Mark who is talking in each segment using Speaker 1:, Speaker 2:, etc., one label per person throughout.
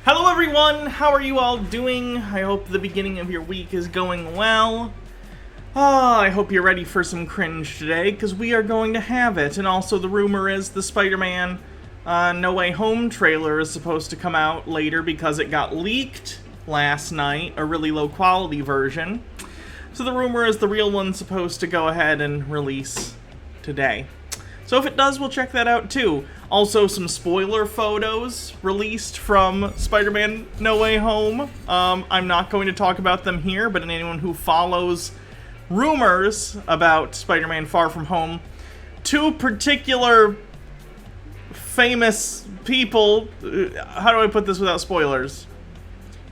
Speaker 1: Hello everyone, how are you all doing? I hope the beginning of your week is going well. I hope you're ready for some cringe today, because we are going to have it. And also the rumor is the Spider-Man No Way Home trailer is supposed to come out later because it got leaked last night, a really low quality version. So the rumor is the real one's supposed to go ahead and release today. So if it does, we'll check that out too. Also, some spoiler photos released from Spider-Man No Way Home. I'm not going to talk about them here, but anyone who follows rumors about Spider-Man Far From Home, two particular famous people, how do I put this without spoilers?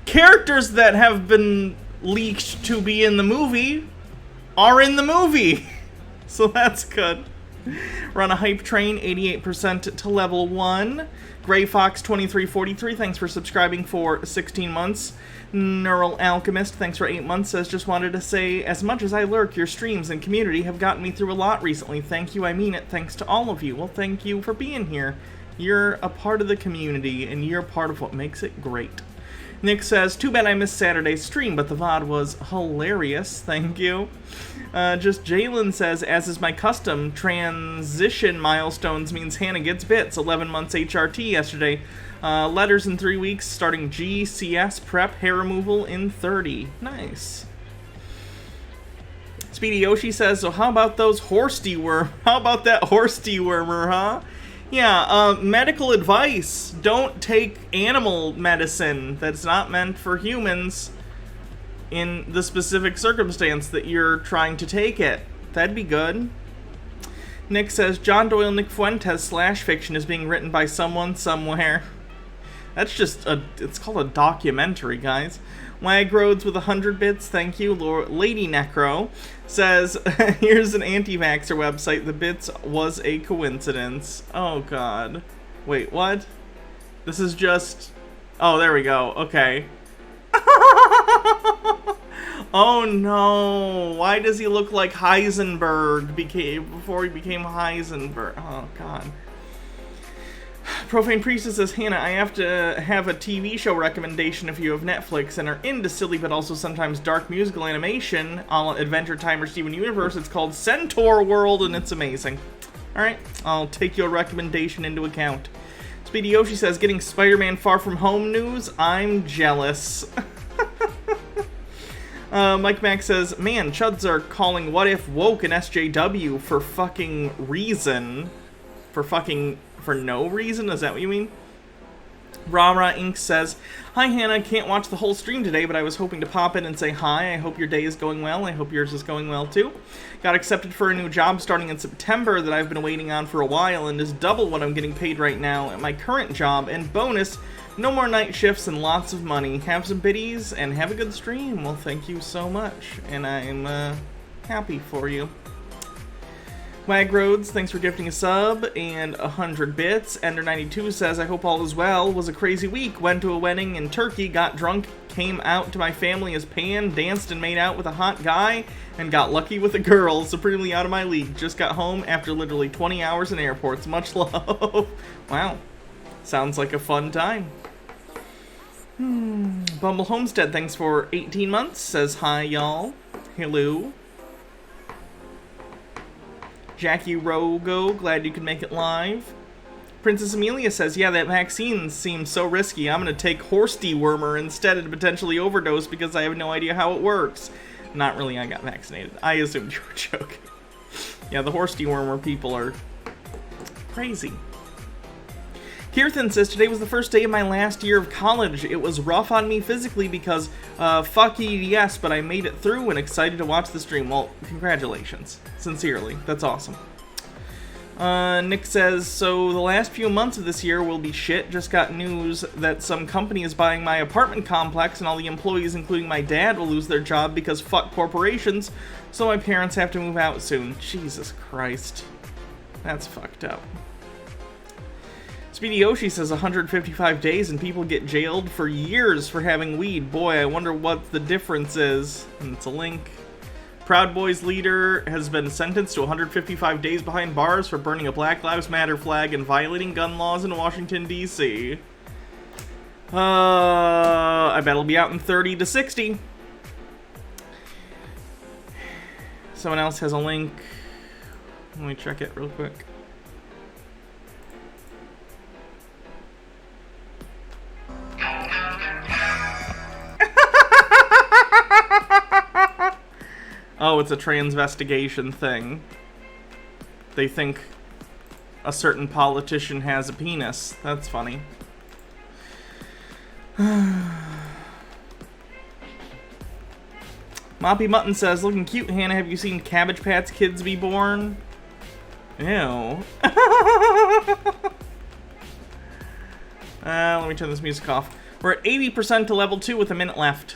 Speaker 1: Characters that have been leaked to be in the movie are in the movie. So that's good. We're on a hype train, 88% to level 1. Gray Fox 2343, thanks for subscribing for 16 months. Neural Alchemist, thanks for 8 months, says, just wanted to say, as much as I lurk, your streams and community have gotten me through a lot recently. Thank you, I mean it, thanks to all of you. Well, thank you for being here. You're a part of the community, and you're part of what makes it great. Nick says, too bad I missed Saturday's stream, but the VOD was hilarious. Thank you. Just Jalen says, as is my custom, transition milestones means Hannah gets bits. 11 months HRT yesterday. Letters in 3 weeks, starting GCS prep, hair removal in 30. Nice. Speedy Yoshi says, so how about those horse deworm? How about that horse dewormer, huh? Yeah, medical advice. Don't take animal medicine that's not meant for humans in the specific circumstance that you're trying to take it. That'd be good. Nick says, John Doyle Nick Fuentes slash fiction is being written by someone somewhere. That's just it's called a documentary, guys. Wag Roads with 100 bits, thank you. Lady Necro says, here's an anti-vaxxer website. The bits was a coincidence. Oh, God. Wait, what? This is just... Oh, there we go. Okay. Oh, no. Why does he look like Heisenberg before he became Heisenberg? Oh, God. Profane Priestess says, Hannah, I have to have a TV show recommendation if you have Netflix and are into silly but also sometimes dark musical animation, a la Adventure Time or Steven Universe. It's called Centaur World, and it's amazing. Alright, I'll take your recommendation into account. Speedy Yoshi says, getting Spider-Man Far From Home news? I'm jealous. Mike Mack says, man, Chuds are calling What If Woke and SJW for fucking reason. For no reason? Is that what you mean? Rara Inc. says, hi Hannah, can't watch the whole stream today, but I was hoping to pop in and say hi. I hope your day is going well. I hope yours is going well too. Got accepted for a new job starting in September that I've been waiting on for a while and is double what I'm getting paid right now at my current job. And bonus, no more night shifts and lots of money. Have some biddies and have a good stream. Well, thank you so much. And I'm happy for you. Wag Roads, thanks for gifting a sub and 100 bits. Ender92 says, I hope all is well. Was a crazy week. Went to a wedding in Turkey, got drunk, came out to my family as Pan, danced and made out with a hot guy, and got lucky with a girl. Supremely out of my league. Just got home after literally 20 hours in airports. Much love. Wow. Sounds like a fun time. Bumble Homestead, thanks for 18 months. Says, hi, y'all. Hello. Jackie Rogo, glad you could make it live. Princess Amelia says, yeah, that vaccine seems so risky. I'm going to take horse dewormer instead and potentially overdose because I have no idea how it works. Not really, I got vaccinated. I assumed you were joking. Yeah, the horse dewormer people are crazy. Kirthan says, today was the first day of my last year of college. It was rough on me physically because, fuck EDS, but I made it through and excited to watch the stream. Well, congratulations. Sincerely. That's awesome. Nick says, so the last few months of this year will be shit. Just got news that some company is buying my apartment complex and all the employees, including my dad, will lose their job because fuck corporations. So my parents have to move out soon. Jesus Christ. That's fucked up. Speedy Yoshi says 155 days and people get jailed for years for having weed. Boy, I wonder what the difference is. And it's a link. Proud Boys leader has been sentenced to 155 days behind bars for burning a Black Lives Matter flag and violating gun laws in Washington, D.C. I bet it'll be out in 30 to 60. Someone else has a link. Let me check it real quick. Oh, it's a transvestigation thing. They think a certain politician has a penis. That's funny. Moppy Mutton says, looking cute, Hannah. Have you seen Cabbage Patch Kids be born? Ew. Let me turn this music off. We're at 80% to level 2 with a minute left.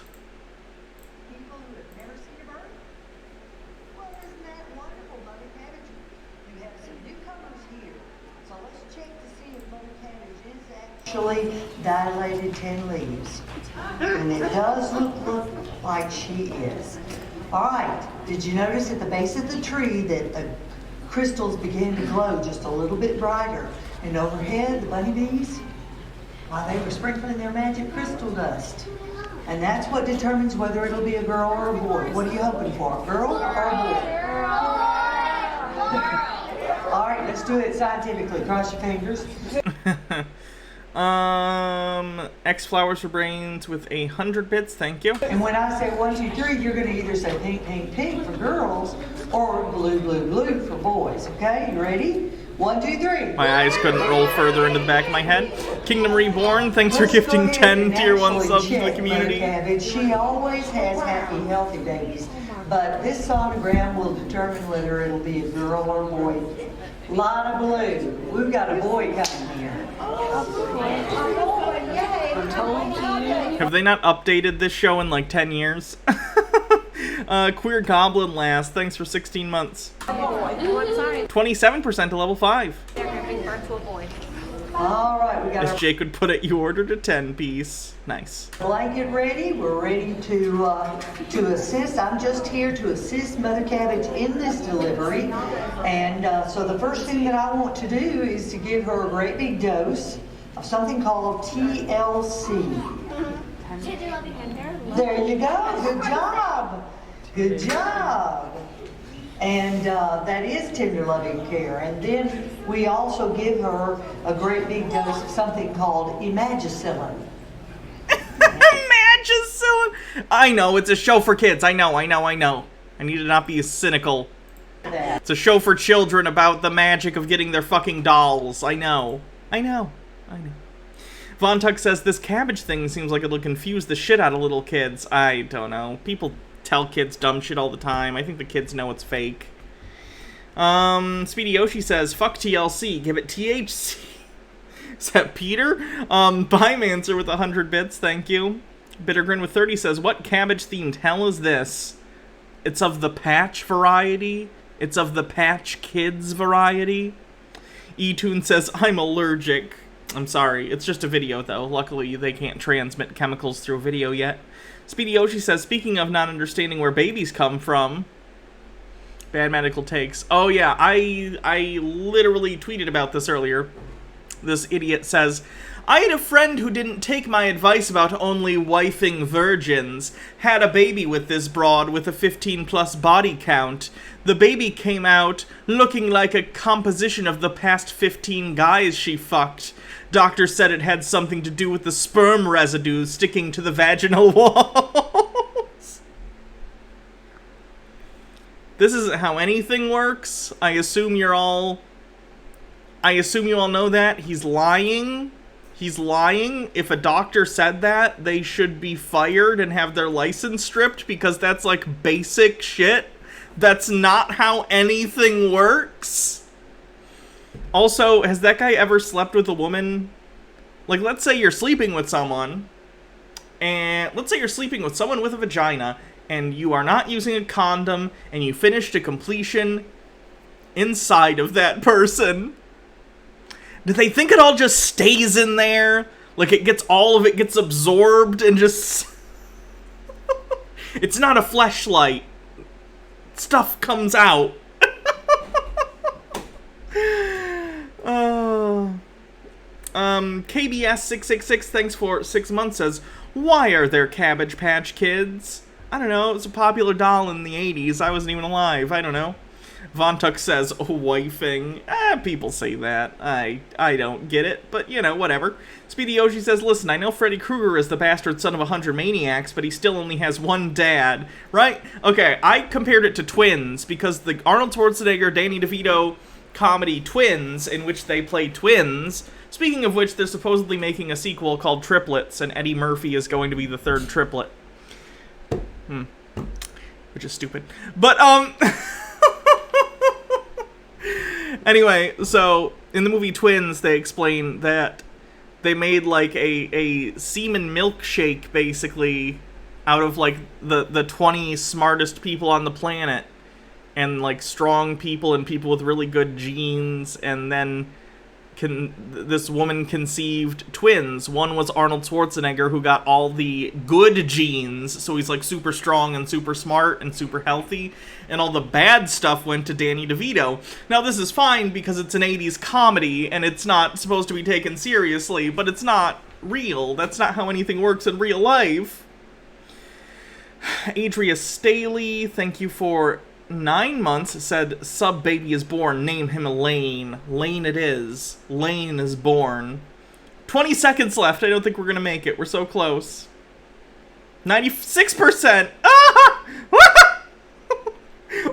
Speaker 2: Dilated 10 leaves, and it does look like she is. All right, did you notice at the base of the tree that the crystals begin to glow just a little bit brighter? And overhead, the bunny bees, while they were sprinkling their magic crystal dust. And that's what determines whether it'll be a girl or a boy. What are you hoping for, a girl or a boy? All right, let's do it scientifically. Cross your fingers.
Speaker 1: X flowers for brains with 100 bits, thank you.
Speaker 2: And when I say 1, 2, 3, you're going to either say pink, pink, pink for girls or blue, blue, blue for boys. Okay, you ready? 1, 2, 3.
Speaker 1: My eyes couldn't roll further into the back of my head. Kingdom Reborn, thanks for gifting 10 tier 1 subs to the community.
Speaker 2: Cabbage. She always has happy, healthy babies, but this sonogram will determine whether it'll be a girl or a boy. A lot of blue. We've got a boy coming here.
Speaker 1: Have they not updated this show in like 10 years? Queer Goblin Last, thanks for 16 months. 27% to level 5.
Speaker 2: All right, we got
Speaker 1: as Jake would put it, you ordered a 10-piece. Nice.
Speaker 2: Blanket ready. We're ready to assist. I'm just here to assist Mother Cabbage in this delivery. And so the first thing that I want to do is to give her a great big dose of something called TLC. There you go. Good job. Good job. And that is tender loving care. And then we also give her a great big dose of something called Imagicillin.
Speaker 1: Imagicillin? I know, it's a show for kids. I know. I need to not be cynical. It's a show for children about the magic of getting their fucking dolls. I know. Von Tuck says, this cabbage thing seems like it'll confuse the shit out of little kids. I don't know. People tell kids dumb shit all the time. I think the kids know it's fake. Speedy Yoshi says, fuck TLC, give it THC. Is that Peter? Bymancer with 100 bits, thank you. Bittergrin with 30 says, what cabbage-themed hell is this? It's of the Patch variety? It's of the Patch Kids variety? E-Tune says, I'm allergic. I'm sorry, it's just a video, though. Luckily, they can't transmit chemicals through video yet. Speedy Yoshi says, speaking of not understanding where babies come from, bad medical takes. Oh yeah, I literally tweeted about this earlier. This idiot says, I had a friend who didn't take my advice about only wifing virgins. Had a baby with this broad with a 15+ body count. The baby came out looking like a composition of the past 15 guys she fucked. Doctor said it had something to do with the sperm residue sticking to the vaginal walls. This isn't how anything works. I assume you're all I assume you all know that. He's lying. He's lying. If a doctor said that, they should be fired and have their license stripped because that's like basic shit. That's not how anything works. Also, has that guy ever slept with a woman? Like, let's say you're sleeping with someone, and let's say you're sleeping with someone with a vagina, and you are not using a condom, and you finish to completion inside of that person. Do they think it all just stays in there? Like all of it gets absorbed and just... It's not a fleshlight. Stuff comes out. KBS666, thanks for 6 months, says, why are there Cabbage Patch Kids? I don't know, it was a popular doll in the 80s. I wasn't even alive. I don't know. Von Tuck says, wifing. People say that. I don't get it, but, you know, whatever. Speedy Yoshi says, listen, I know Freddy Krueger is the bastard son of 100 maniacs, but he still only has one dad, right? Okay, I compared it to Twins, because the Arnold Schwarzenegger, Danny DeVito comedy Twins, in which they play twins. Speaking of which, they're supposedly making a sequel called Triplets, and Eddie Murphy is going to be the third triplet. Which is stupid. But, anyway, so in the movie Twins, they explain that they made like a semen milkshake basically out of like the 20 smartest people on the planet, and like strong people and people with really good genes, and then this woman conceived twins. One was Arnold Schwarzenegger, who got all the good genes, so he's like super strong and super smart and super healthy, and all the bad stuff went to Danny DeVito. Now this is fine because it's an 80s comedy and it's not supposed to be taken seriously, but it's not real. That's not how anything works in real life. Adria Staley, thank you for 9 months, said, sub baby is born, name him Lane. Lane it is. Lane is born. 20 seconds left. I don't think we're gonna make it. We're so close. 96%! Ah!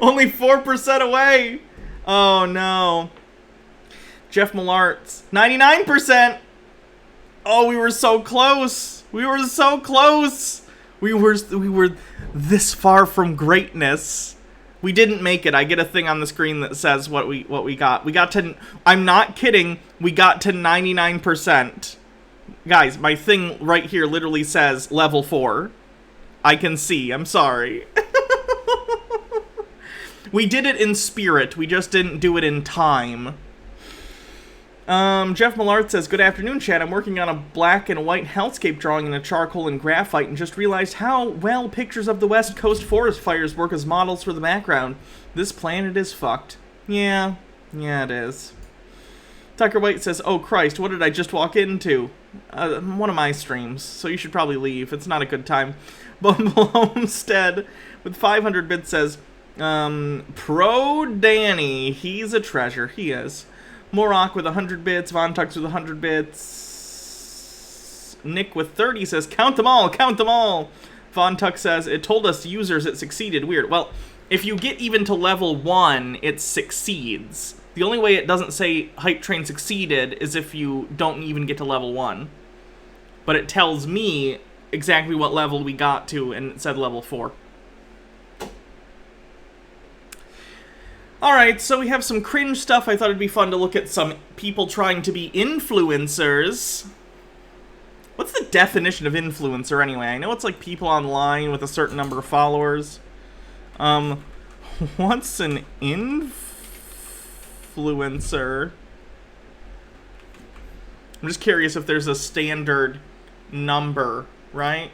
Speaker 1: Only 4% away! Oh no. Jeff Millart's 99%! Oh, we were so close! We were so close! We were this far from greatness. We didn't make it. I get a thing on the screen that says what we got. We got to... I'm not kidding. We got to 99%. Guys, my thing right here literally says level 4. I can see. I'm sorry. We did it in spirit. We just didn't do it in time. Jeff Millard says, good afternoon, Chad. I'm working on a black and white hellscape drawing in a charcoal and graphite and just realized how well pictures of the West Coast forest fires work as models for the background. This planet is fucked. Yeah, it is. Tucker White says, oh Christ, what did I just walk into? One of my streams, so you should probably leave. It's not a good time. Bumble Homestead with 500 bits says, Pro Danny, he's a treasure. He is. Morak with 100 bits, Von Tux with 100 bits, Nick with 30 says, count them all, count them all. Von Tux says, it told us users it succeeded. Weird. Well, if you get even to level 1, it succeeds. The only way it doesn't say Hype Train succeeded is if you don't even get to level 1. But it tells me exactly what level we got to, and it said level 4. Alright, so we have some cringe stuff. I thought it'd be fun to look at some people trying to be influencers. What's the definition of influencer anyway? I know it's like people online with a certain number of followers. What's an influencer? I'm just curious if there's a standard number, right?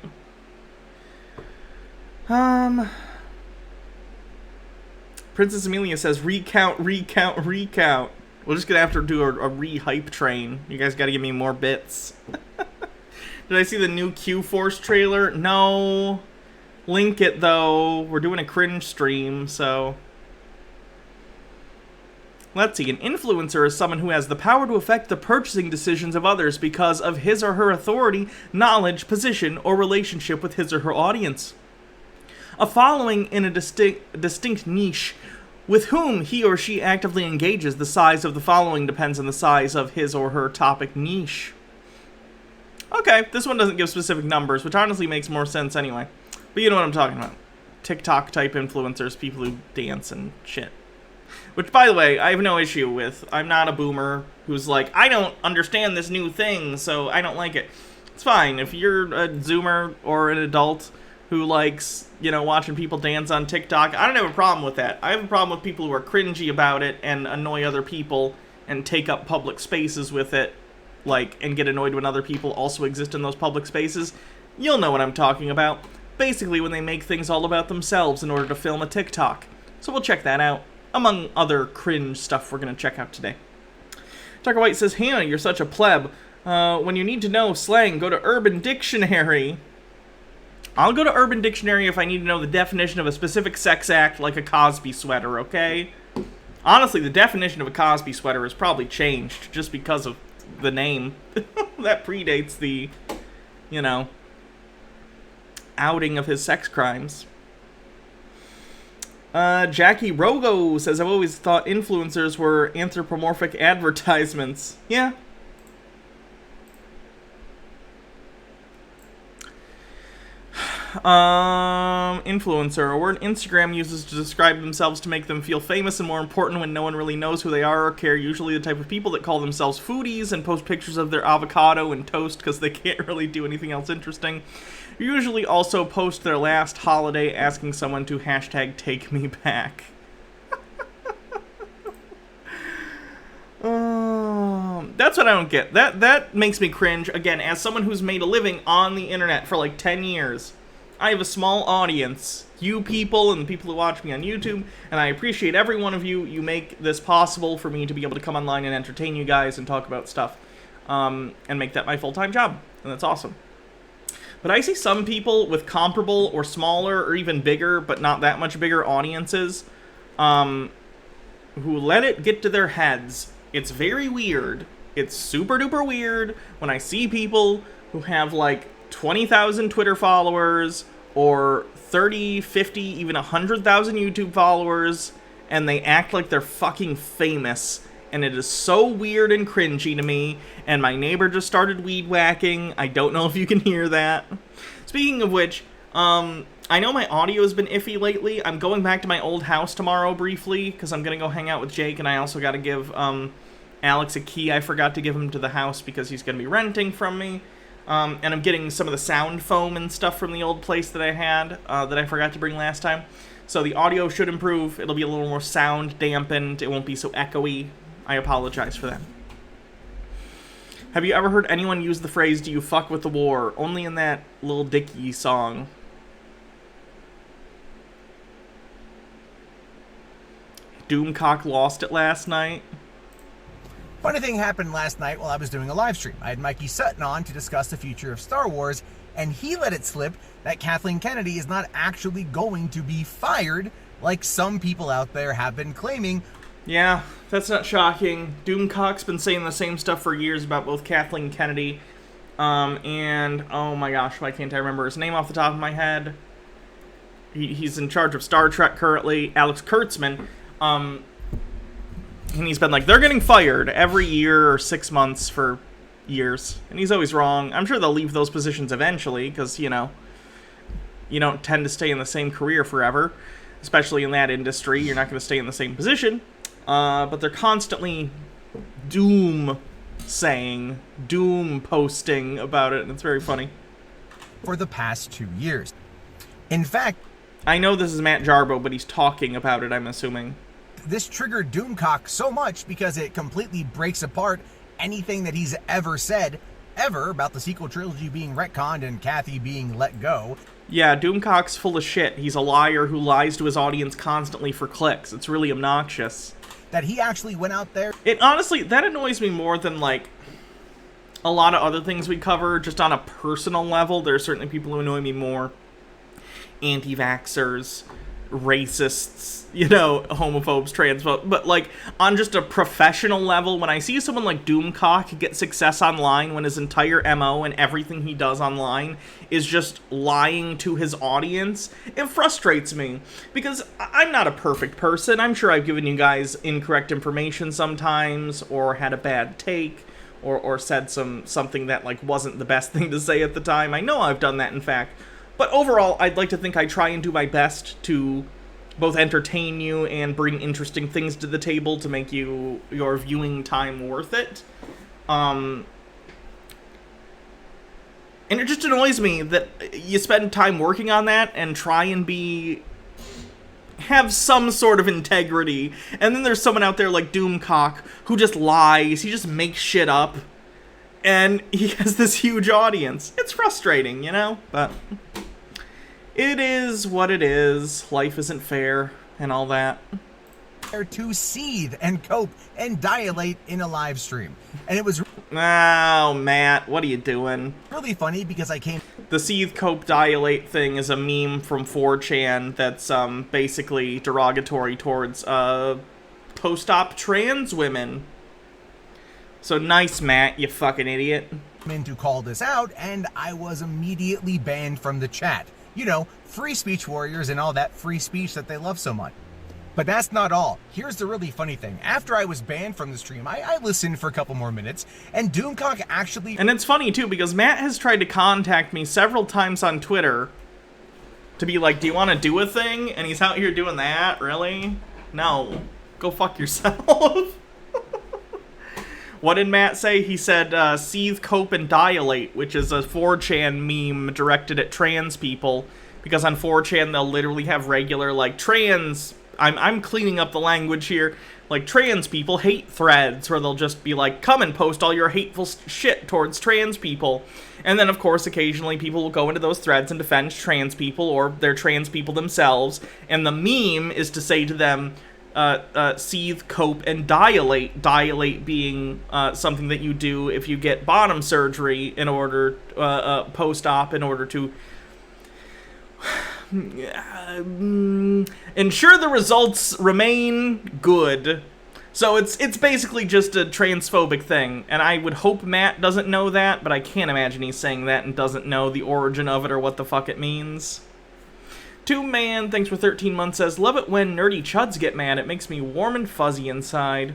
Speaker 1: Princess Amelia says, recount, recount, recount. We're just gonna have to do a re-hype train. You guys gotta give me more bits. Did I see the new Q-Force trailer? No. Link it, though. We're doing a cringe stream, so... Let's see. An influencer is someone who has the power to affect the purchasing decisions of others because of his or her authority, knowledge, position, or relationship with his or her audience. A following in a distinct niche with whom he or she actively engages. The size of the following depends on the size of his or her topic niche. Okay, this one doesn't give specific numbers, which honestly makes more sense anyway. But you know what I'm talking about. TikTok-type influencers, people who dance and shit. Which, by the way, I have no issue with. I'm not a boomer who's like, I don't understand this new thing, so I don't like it. It's fine. If you're a Zoomer or an adult who likes, you know, watching people dance on TikTok, I don't have a problem with that. I have a problem with people who are cringy about it and annoy other people and take up public spaces with it, like, and get annoyed when other people also exist in those public spaces. You'll know what I'm talking about. Basically, when they make things all about themselves in order to film a TikTok. So we'll check that out, among other cringe stuff we're going to check out today. Tucker White says, Hannah, you're such a pleb. When you need to know slang, go to Urban Dictionary. I'll go to Urban Dictionary if I need to know the definition of a specific sex act, like a Cosby sweater, okay? Honestly, the definition of a Cosby sweater has probably changed just because of the name. That predates the, you know, outing of his sex crimes. Jackie Rogo says, I've always thought influencers were anthropomorphic advertisements. Yeah. Influencer, a word Instagram uses to describe themselves to make them feel famous and more important when no one really knows who they are or care. Usually the type of people that call themselves foodies and post pictures of their avocado and toast because they can't really do anything else interesting. Usually also post their last holiday asking someone to hashtag take me back. That's what I don't get. That makes me cringe. Again, as someone who's made a living on the internet for like 10 years, I have a small audience. You people and the people who watch me on YouTube, and I appreciate every one of you. You make this possible for me to be able to come online and entertain you guys and talk about stuff, and make that my full-time job, and that's awesome. But I see some people with comparable or smaller or even bigger, but not that much bigger audiences, who let it get to their heads. It's very weird. It's super duper weird when I see people who have like 20,000 Twitter followers or 30, 50, even 100,000 YouTube followers, and they act like they're fucking famous. And it is so weird and cringy to me. And my neighbor just started weed whacking. I don't know if you can hear that. Speaking of which, I know my audio has been iffy lately. I'm going back to my old house tomorrow briefly because I'm going to go hang out with Jake, and I also got to give Alex a key. I forgot to give him to the house because he's going to be renting from me. And I'm getting some of the sound foam and stuff from the old place that I had that I forgot to bring last time. So the audio should improve. It'll be a little more sound dampened. It won't be so echoey. I apologize for that. Have you ever heard anyone use the phrase, do you fuck with the war? Only in that Lil Dicky song. Doomcock lost it last night.
Speaker 3: Funny thing happened last night while I was doing a live stream. I had Mikey Sutton on to discuss the future of Star Wars, and he let it slip that Kathleen Kennedy is not actually going to be fired like some people out there have been claiming.
Speaker 1: Yeah, that's not shocking. Doomcock's been saying the same stuff for years about both Kathleen Kennedy, and, oh my gosh, why can't I remember his name off the top of my head? He's in charge of Star Trek currently, Alex Kurtzman, and he's been like, they're getting fired every year or 6 months for years, and he's always wrong. I'm sure they'll leave those positions eventually, because, you know, you don't tend to stay in the same career forever, especially in that industry. You're not going to stay in the same position. But they're constantly doom posting about it, and it's very funny.
Speaker 3: For the past 2 years. In fact,
Speaker 1: I know this is Matt Jarbo, but he's talking about it, I'm assuming.
Speaker 3: This triggered Doomcock so much because it completely breaks apart anything that he's ever said, ever, about the sequel trilogy being retconned and Kathy being let go.
Speaker 1: Yeah, Doomcock's full of shit. He's a liar who lies to his audience constantly for clicks. It's really obnoxious.
Speaker 3: That he actually went out there.
Speaker 1: It honestly, that annoys me more than, like, a lot of other things we cover, just on a personal level. There are certainly people who annoy me more. Anti-vaxxers, racists, you know, homophobes, transphobes, but like on just a professional level, when I see someone like Doomcock get success online when his entire MO and everything he does online is just lying to his audience, it frustrates me, because I'm not a perfect person. I'm sure I've given you guys incorrect information sometimes, or had a bad take, or said something that like wasn't the best thing to say at the time. I know I've done that, in fact. But overall, I'd like to think I try and do my best to both entertain you and bring interesting things to the table to make your viewing time worth it. And it just annoys me that you spend time working on that and try and have some sort of integrity, and then there's someone out there like Doomcock who just lies, he just makes shit up, and he has this huge audience. It's frustrating, you know? But it is what it is. Life isn't fair and all that.
Speaker 3: To seethe and cope and dilate in a live stream. And it was
Speaker 1: Oh, Matt, what are you doing?
Speaker 3: really funny because I came...
Speaker 1: The seethe, cope, dilate thing is a meme from 4chan that's basically derogatory towards post-op trans women. So nice, Matt, you fucking idiot.
Speaker 3: in to call this out, and I was immediately banned from the chat. You know, free speech warriors and all that free speech that they love so much. But that's not all. Here's the really funny thing. After I was banned from the stream, I listened for a couple more minutes, and Doomcock actually...
Speaker 1: And it's funny, too, because Matt has tried to contact me several times on Twitter to be like, do you want to do a thing? And he's out here doing that? Really? No. Go fuck yourself. What did Matt say? He said, seethe, cope, and dilate, which is a 4chan meme directed at trans people, because on 4chan they'll literally have regular, like, trans... I'm cleaning up the language here. Like, trans people hate threads, where they'll just be like, come and post all your hateful shit towards trans people. And then, of course, occasionally people will go into those threads and defend trans people, or they're trans people themselves. And the meme is to say to them, seethe, cope, and dilate. Dilate being something that you do if you get bottom surgery in order, post-op, in order to... ensure the results remain good. So it's basically just a transphobic thing, and I would hope Matt doesn't know that, but I can't imagine he's saying that and doesn't know the origin of it or what the fuck it means. 2Man, thanks for 13 months, says, love it when nerdy chuds get mad. It makes me warm and fuzzy inside.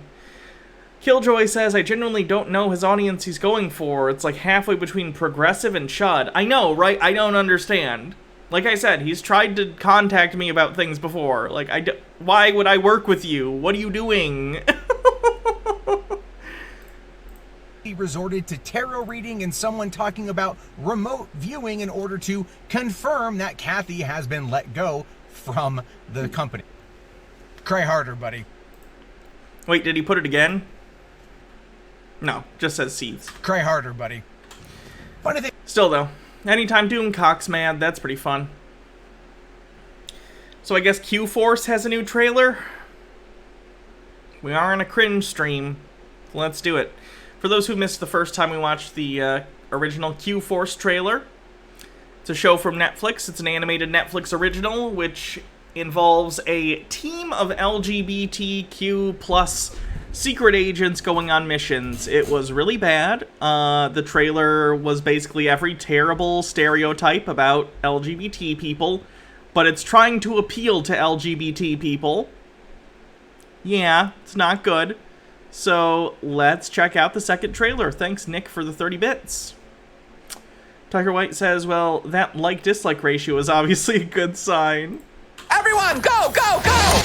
Speaker 1: Killjoy says, I genuinely don't know his audience he's going for. It's like halfway between progressive and chud. I know, right? I don't understand. Like I said, he's tried to contact me about things before. Like, why would I work with you? What are you doing?
Speaker 3: He resorted to tarot reading and someone talking about remote viewing in order to confirm that Kathy has been let go from the company. Cry harder, buddy.
Speaker 1: Wait, did he put it again? No, just says seeds.
Speaker 3: Cry harder, buddy. Funny thing.
Speaker 1: Still, though. Anytime Doomcock's mad, that's pretty fun. So I guess Q-Force has a new trailer? We are in a cringe stream. Let's do it. For those who missed the first time we watched the original Q-Force trailer, it's a show from Netflix. It's an animated Netflix original, which involves a team of LGBTQ plus secret agents going on missions. It was really bad. The trailer was basically every terrible stereotype about LGBT people, but it's trying to appeal to LGBT people. Yeah, it's not good. So let's check out the second trailer. Thanks, Nick, for the 30 bits. Tucker White says, well, that like-dislike ratio is obviously a good sign.
Speaker 4: Everyone, go, go, go!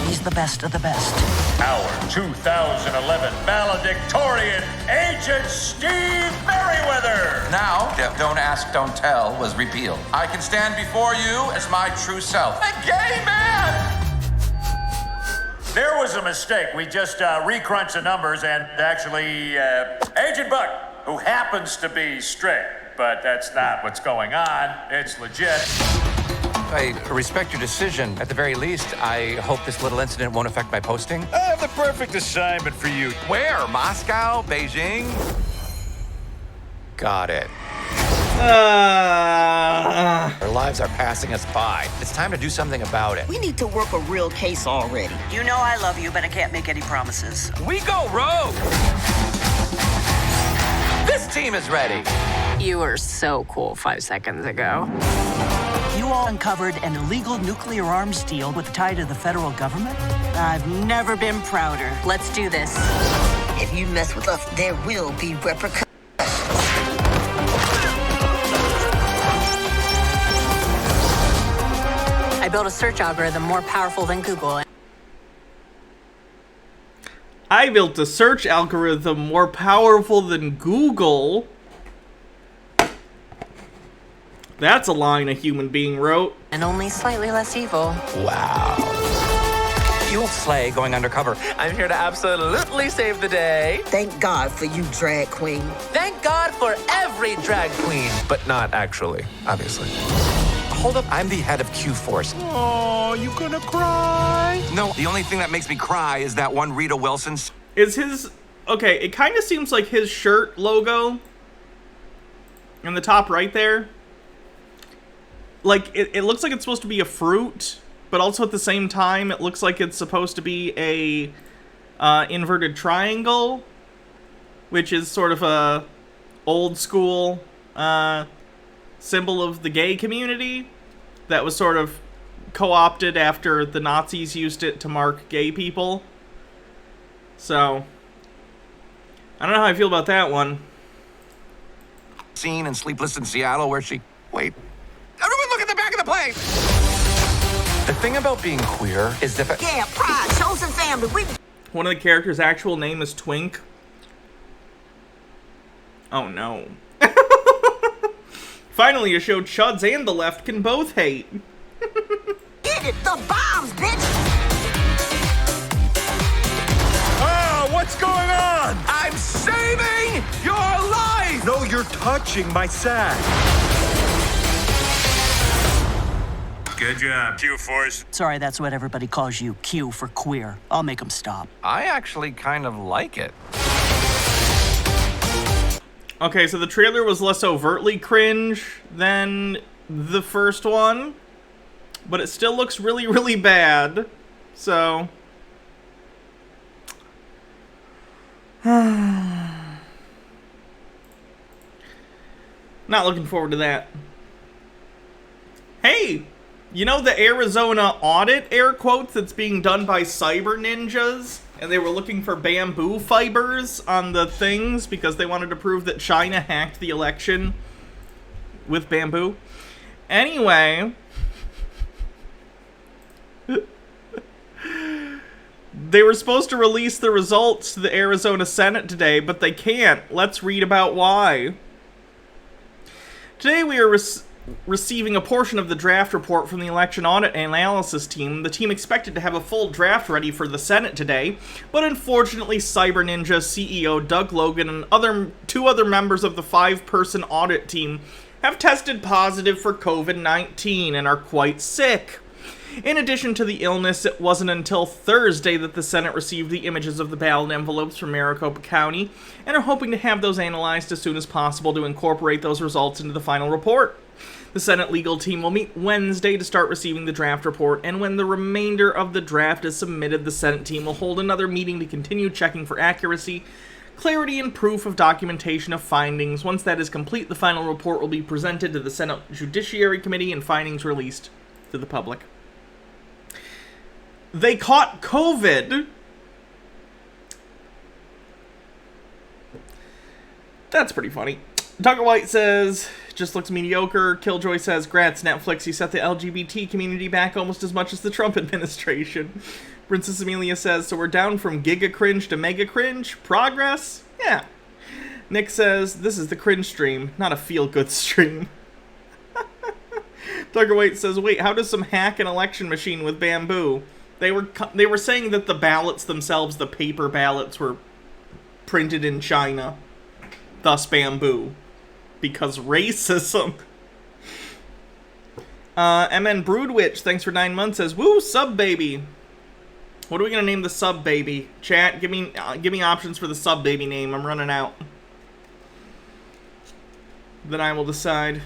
Speaker 4: He's the best of the best.
Speaker 5: Our 2011 valedictorian, Agent Steve Merriweather.
Speaker 4: Now, Don't Ask, Don't Tell was repealed. I can stand before you as my true self. A gay man!
Speaker 5: There was a mistake. We just recrunched the numbers, and actually, Agent Buck, who happens to be straight, but that's not what's going on. It's legit.
Speaker 6: I respect your decision. At the very least, I hope this little incident won't affect my posting.
Speaker 5: I have the perfect assignment for you.
Speaker 6: Where? Moscow? Beijing? Got it. Our lives are passing us by. It's time to do something about it.
Speaker 7: We need to work a real case already. You know I love you, but I can't make any promises.
Speaker 6: We go rogue! This team is ready.
Speaker 8: You were so cool 5 seconds ago.
Speaker 7: You all uncovered an illegal nuclear arms deal with a tie to the federal government? I've never been prouder.
Speaker 8: Let's do this.
Speaker 7: If you mess with us, there will be repercussions.
Speaker 8: I built a search algorithm more powerful than Google.
Speaker 1: I built a search algorithm more powerful than Google. That's a line a human being wrote.
Speaker 8: And only slightly less evil.
Speaker 6: Wow. You slay going undercover. I'm here to absolutely save the day.
Speaker 7: Thank God for you, drag queen.
Speaker 6: Thank God for every drag queen. But not actually, obviously. Hold up, I'm the head of Q-Force.
Speaker 3: Oh, you gonna cry?
Speaker 6: No, the only thing that makes me cry is that one Rita Wilson's.
Speaker 1: Is his... Okay, it kind of seems like his shirt logo in the top right there. Like, it looks like it's supposed to be a fruit, but also at the same time, it looks like it's supposed to be a inverted triangle, which is sort of a old school symbol of the gay community that was sort of co-opted after the Nazis used it to mark gay people. So, I don't know how I feel about that one.
Speaker 6: Scene in Sleepless in Seattle where she... Wait. Everyone look at the back of the plane! The thing about being queer is that...
Speaker 7: Yeah, pride, chosen family.
Speaker 1: One of the characters' actual name is Twink. Oh no. Finally, a show Chuds and the left can both hate.
Speaker 7: Get it, the bombs, bitch!
Speaker 5: Oh, what's going on?
Speaker 6: I'm saving your life!
Speaker 5: No, you're touching my sack. Good job, Q-Force.
Speaker 7: Sorry, that's what everybody calls you, Q for queer. I'll make them stop.
Speaker 6: I actually kind of like it.
Speaker 1: Okay, so the trailer was less overtly cringe than the first one, but it still looks really, really bad. So... not looking forward to that. Hey! You know the Arizona audit, air quotes, that's being done by cyber ninjas? And they were looking for bamboo fibers on the things because they wanted to prove that China hacked the election with bamboo. Anyway, they were supposed to release the results to the Arizona Senate today, but they can't. Let's read about why. Today we are receiving a portion of the draft report from the election audit and analysis team. The team expected to have a full draft ready for the Senate today, but unfortunately Cyber Ninja CEO Doug Logan and two other members of the 5-person audit team have tested positive for COVID-19 and are quite sick. In addition to the illness, it wasn't until Thursday that the Senate received the images of the ballot envelopes from Maricopa County and are hoping to have those analyzed as soon as possible to incorporate those results into the final report. The Senate legal team will meet Wednesday to start receiving the draft report, and when the remainder of the draft is submitted, the Senate team will hold another meeting to continue checking for accuracy, clarity, and proof of documentation of findings. Once that is complete, the final report will be presented to the Senate Judiciary Committee and findings released to the public. They caught COVID. That's pretty funny. Tucker White says, just looks mediocre. Killjoy says, grats Netflix, you set the LGBT community back almost as much as the Trump administration. Princess Amelia says, so we're down from giga cringe to mega cringe? Progress? Yeah. Nick says, this is the cringe stream, not a feel-good stream. Tucker White says, wait, how does some hack an election machine with bamboo? They were saying that the ballots themselves, the paper ballots, were printed in China. Thus bamboo. Because racism. MN Broodwitch, thanks for 9 months, says, woo, sub baby. What are we gonna name the sub baby? Chat, give me options for the sub baby name. I'm running out. Then I will decide.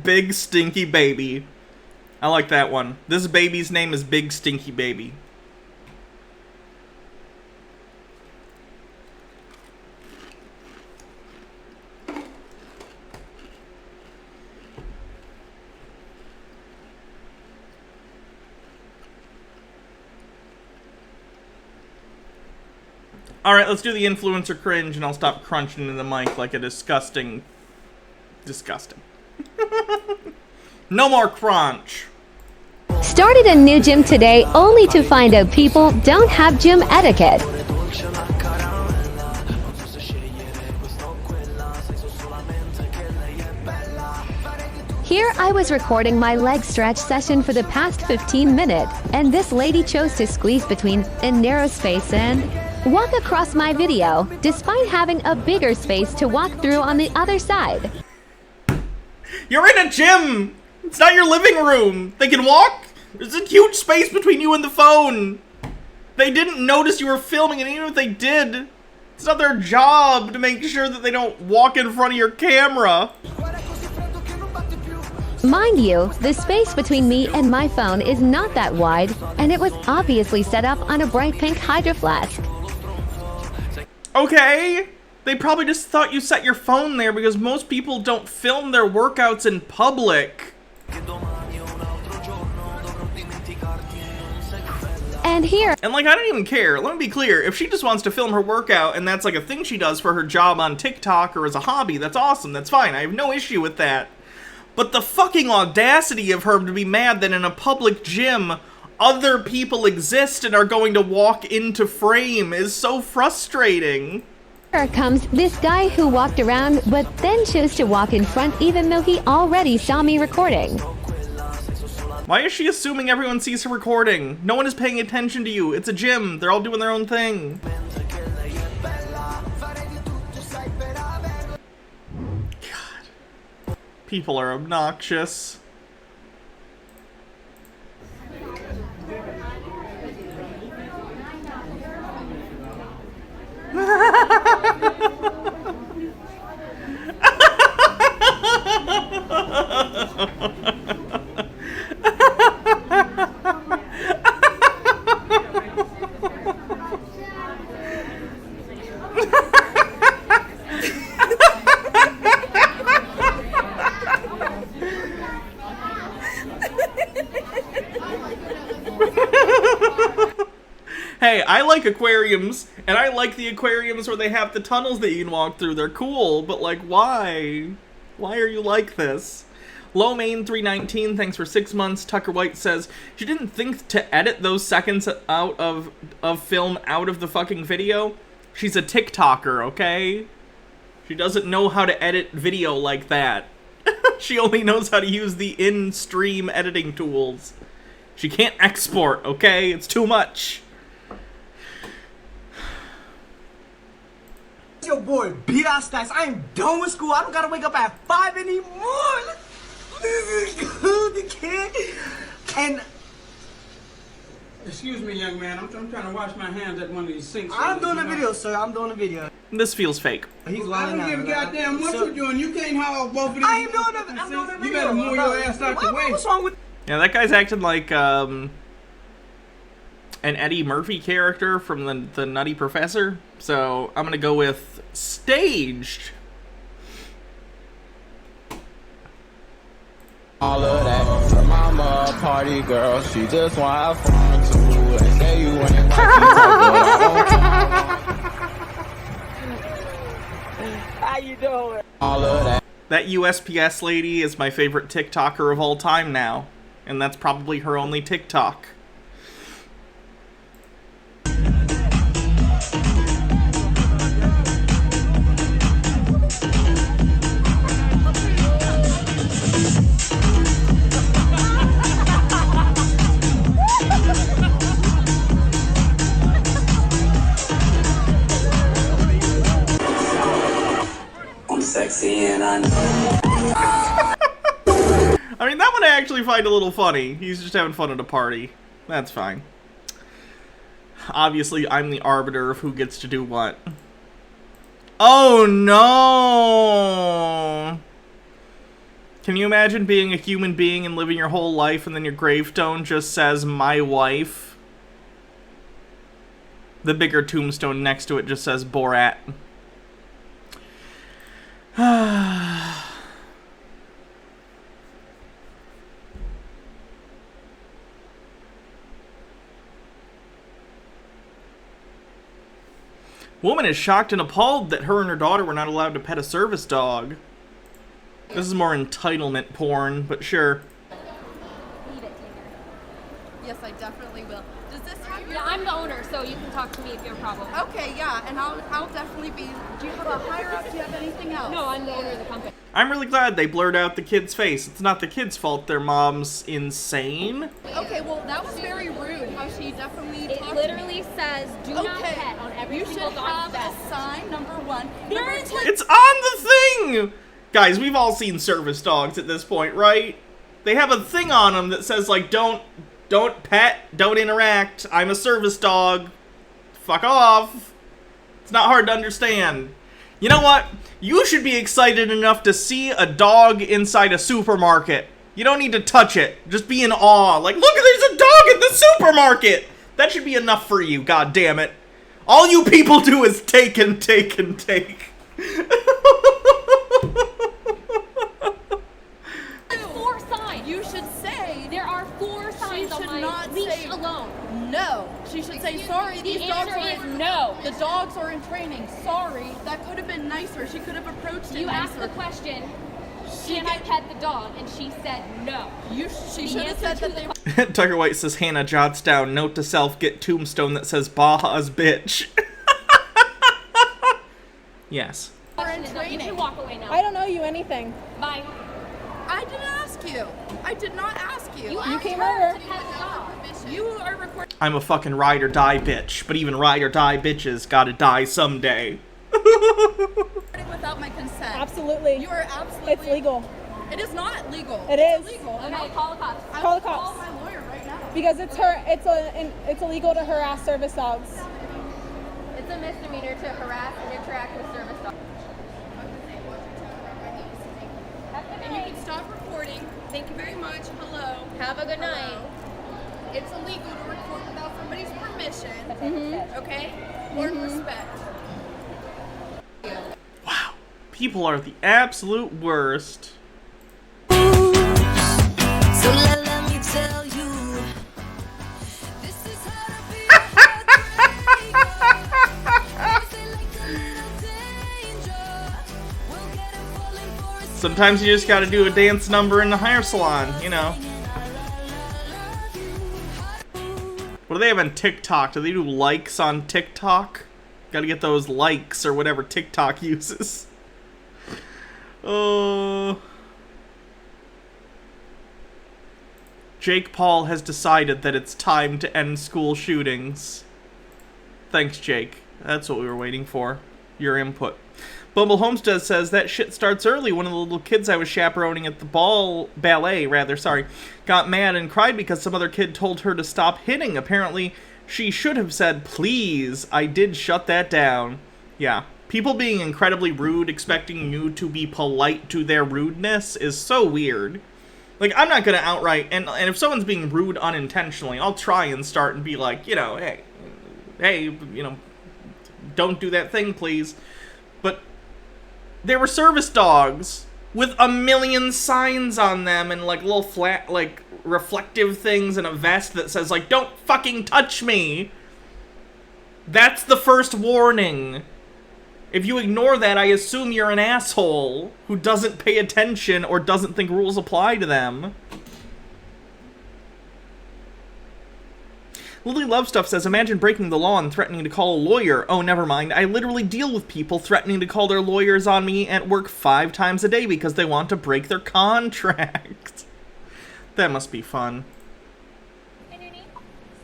Speaker 1: Big Stinky Baby. I like that one. This baby's name is Big Stinky Baby. Alright, let's do the influencer cringe and I'll stop crunching into the mic like a disgusting... No more crunch.
Speaker 9: Started a new gym today only to find out people don't have gym etiquette. Here I was recording my leg stretch session for the past 15 minutes, and this lady chose to squeeze between a narrow space and walk across my video, despite having a bigger space to walk through on the other side.
Speaker 1: You're in a gym! It's not your living room! They can walk? There's a huge space between you and the phone! They didn't notice you were filming, and even if they did, it's not their job to make sure that they don't walk in front of your camera.
Speaker 9: Mind you, the space between me and my phone is not that wide, and it was obviously set up on a bright pink Hydro Flask.
Speaker 1: Okay! They probably just thought you set your phone there because most people don't film their workouts in public.
Speaker 9: And here...
Speaker 1: And like, I don't even care. Let me be clear. If she just wants to film her workout and that's like a thing she does for her job on TikTok or as a hobby, that's awesome. That's fine. I have no issue with that. But the fucking audacity of her to be mad that in a public gym, other people exist and are going to walk into frame is so frustrating.
Speaker 9: Here comes this guy who walked around but then chose to walk in front even though he already saw me recording.
Speaker 1: Why is she assuming everyone sees her recording? No one is paying attention to you. It's a gym. They're all doing their own thing. God. People are obnoxious. Hey, I like aquariums, and I like the aquariums where they have the tunnels that you can walk through. They're cool, but like, why? Why are you like this? Lowmain319, thanks for 6 months. Tucker White says, she didn't think to edit those seconds out of film out of the fucking video. She's a TikToker, okay? She doesn't know how to edit video like that. She only knows how to use the in-stream editing tools. She can't export, okay? It's too much.
Speaker 10: Your boy beat our stats. I am done with school. I don't gotta wake up at 5 anymore. This is good, the kid. And
Speaker 11: excuse me, young man. I'm trying to wash my hands at one of these sinks.
Speaker 10: I'm doing a video, sir. I'm doing a video.
Speaker 1: This feels fake.
Speaker 10: He's
Speaker 11: I don't give a goddamn what you're doing. You can't haul both of these.
Speaker 10: I am doing a video.
Speaker 11: You better move your ass out the way.
Speaker 10: What's wrong with?
Speaker 1: Yeah, that guy's acting like an Eddie Murphy character from the Nutty Professor. So I'm gonna go with staged.
Speaker 12: All of that, her mama a party girl, she just wanna have fun too. And say you ain't like you talk,
Speaker 10: How you doing?
Speaker 12: all of that.
Speaker 1: That USPS lady is my favorite TikToker of all time now, and that's probably her only TikTok.
Speaker 13: sexy and I know.
Speaker 1: I mean, that one I actually find a little funny. He's just having fun at a party. That's fine. Obviously, I'm the arbiter of who gets to do what. Oh no! Can you imagine being a human being and living your whole life and then your gravestone just says, my wife? The bigger tombstone next to it just says, Borat. Woman is shocked and appalled that her and her daughter were not allowed to pet a service dog. This is more entitlement porn, but sure.
Speaker 14: Yes, I definitely will. Does this have your...
Speaker 15: Yeah, I'm the owner, so you can talk to me if you have a problem.
Speaker 14: Okay, yeah, and I'll definitely be... Do you have a higher up? Do you have anything else?
Speaker 15: No, I'm the owner of the company.
Speaker 1: I'm really glad they blurred out the kid's face. It's not the kid's fault their mom's insane.
Speaker 14: Okay, well, that was very rude how she definitely talked
Speaker 15: literally says, do not pet on every single dog's
Speaker 14: vest. You should have a sign, number one.
Speaker 1: It's on the thing! Guys, we've all seen service dogs at this point, right? They have a thing on them that says, like, don't pet, don't interact, I'm a service dog, fuck off. It's not hard to understand. You know what? You should be excited enough to see a dog inside a supermarket. You don't need to touch it. Just be in awe. Like, look, there's a dog in the supermarket! That should be enough for you, god damn it. All you people do is take and take and take.
Speaker 15: 4 signs.
Speaker 14: You should say...
Speaker 15: There are 4 signs on my leash alone.
Speaker 14: No. She should say, sorry, these dogs
Speaker 15: answer
Speaker 14: are...
Speaker 15: is no.
Speaker 14: The dogs are in training. Sorry. That could have been nicer. She could have approached it
Speaker 15: You
Speaker 14: nicer.
Speaker 15: asked the question, can I pet the dog? And she said no.
Speaker 14: She should have said that they...
Speaker 1: Tucker White says, Hannah jots down, note to self, get tombstone that says Baja's bitch. Yes.
Speaker 14: We're in
Speaker 15: You
Speaker 14: training.
Speaker 15: can walk away now.
Speaker 16: I don't know you anything.
Speaker 15: Bye.
Speaker 14: I didn't ask you. I did not ask you.
Speaker 15: You
Speaker 16: came
Speaker 15: her
Speaker 16: over.
Speaker 15: to pet the dog.
Speaker 14: You are recording.
Speaker 1: I'm a fucking ride or die bitch, but even ride or die bitches gotta die someday.
Speaker 14: Without my consent.
Speaker 16: Absolutely.
Speaker 14: You are absolutely...
Speaker 16: It's legal.
Speaker 14: It is not legal.
Speaker 16: It
Speaker 14: It's
Speaker 16: is.
Speaker 14: illegal.
Speaker 15: Okay, call the cops.
Speaker 14: I
Speaker 16: Call
Speaker 14: will
Speaker 16: the cops.
Speaker 14: Call my lawyer right now.
Speaker 16: Because it's illegal to harass service dogs.
Speaker 15: It's a misdemeanor to harass and interact with service dogs.
Speaker 14: And you can stop recording. Thank you very much. Hello.
Speaker 15: Have a good night.
Speaker 14: It's illegal to record without somebody's permission.
Speaker 16: Mm-hmm.
Speaker 14: Okay? More respect.
Speaker 1: Wow. People are the absolute worst.
Speaker 17: So let me tell you, this is how to be a heartbreaker.
Speaker 1: Sometimes you just gotta do a dance number in the hair salon, you know. What do they have on TikTok? Do they do likes on TikTok? Gotta get those likes or whatever TikTok uses. Oh. Jake Paul has decided that it's time to end school shootings. Thanks, Jake. That's what we were waiting for. Your input. Bumble Homestead says, that shit starts early. One of the little kids I was chaperoning at the ballet, got mad and cried because some other kid told her to stop hitting. Apparently, she should have said, please. I did shut that down. Yeah. People being incredibly rude, expecting you to be polite to their rudeness is so weird. Like, I'm not gonna outright, and if someone's being rude unintentionally, I'll try and start and be like, you know, hey, you know, don't do that thing, please. But there were service dogs with a million signs on them and, like, little flat, like, reflective things and a vest that says, like, don't fucking touch me. That's the first warning. If you ignore that, I assume you're an asshole who doesn't pay attention or doesn't think rules apply to them. Lily Love Stuff says, imagine breaking the law and threatening to call a lawyer. Oh, never mind. I literally deal with people threatening to call their lawyers on me at work 5 times a day because they want to break their contract. That must be fun.
Speaker 15: And your name?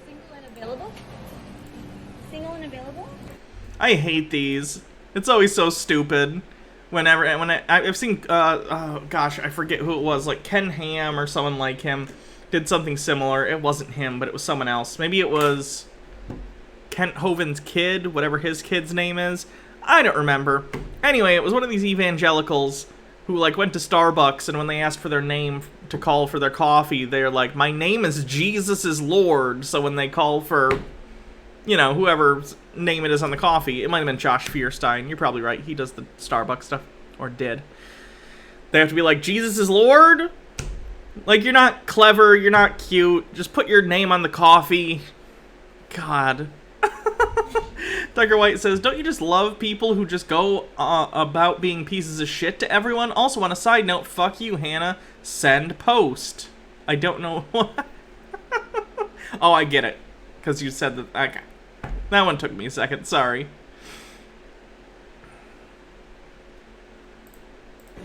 Speaker 15: Single and available? Single and available?
Speaker 1: I hate these. It's always so stupid. I've seen, oh gosh, I forget who it was, like Ken Ham or someone like him did something similar. It wasn't him, but it was someone else. Maybe it was Kent Hovind's kid, whatever his kid's name is. I don't remember. Anyway, it was one of these evangelicals who, like, went to Starbucks, and when they asked for their name to call for their coffee, they're like, my name is Jesus is Lord. So when they call for, you know, whoever's name it is on the coffee, it might have been Josh Fierstein. You're probably right. He does the Starbucks stuff, or did. They have to be like, Jesus is Lord? Like, you're not clever, you're not cute. Just put your name on the coffee. God. Tucker White says, don't you just love people who just go about being pieces of shit to everyone? Also, on a side note, fuck you, Hannah. Send post. I don't know what. Oh, I get it. Because you said that. Okay. That one took me a second. Sorry.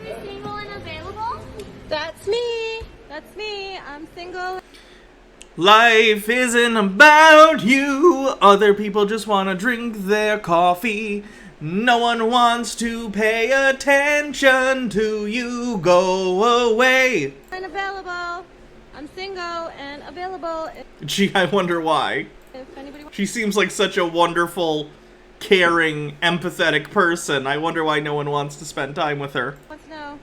Speaker 15: Single and available?
Speaker 14: That's me. That's me. I'm single.
Speaker 1: Life isn't about you. Other people just want to drink their coffee. No one wants to pay attention to you. Go away.
Speaker 14: And available. I'm single and available.
Speaker 1: Gee, I wonder why.
Speaker 14: If anybody wants.
Speaker 1: She seems like such a wonderful, caring, empathetic person. I wonder why no one wants to spend time with her.
Speaker 14: Wants to know.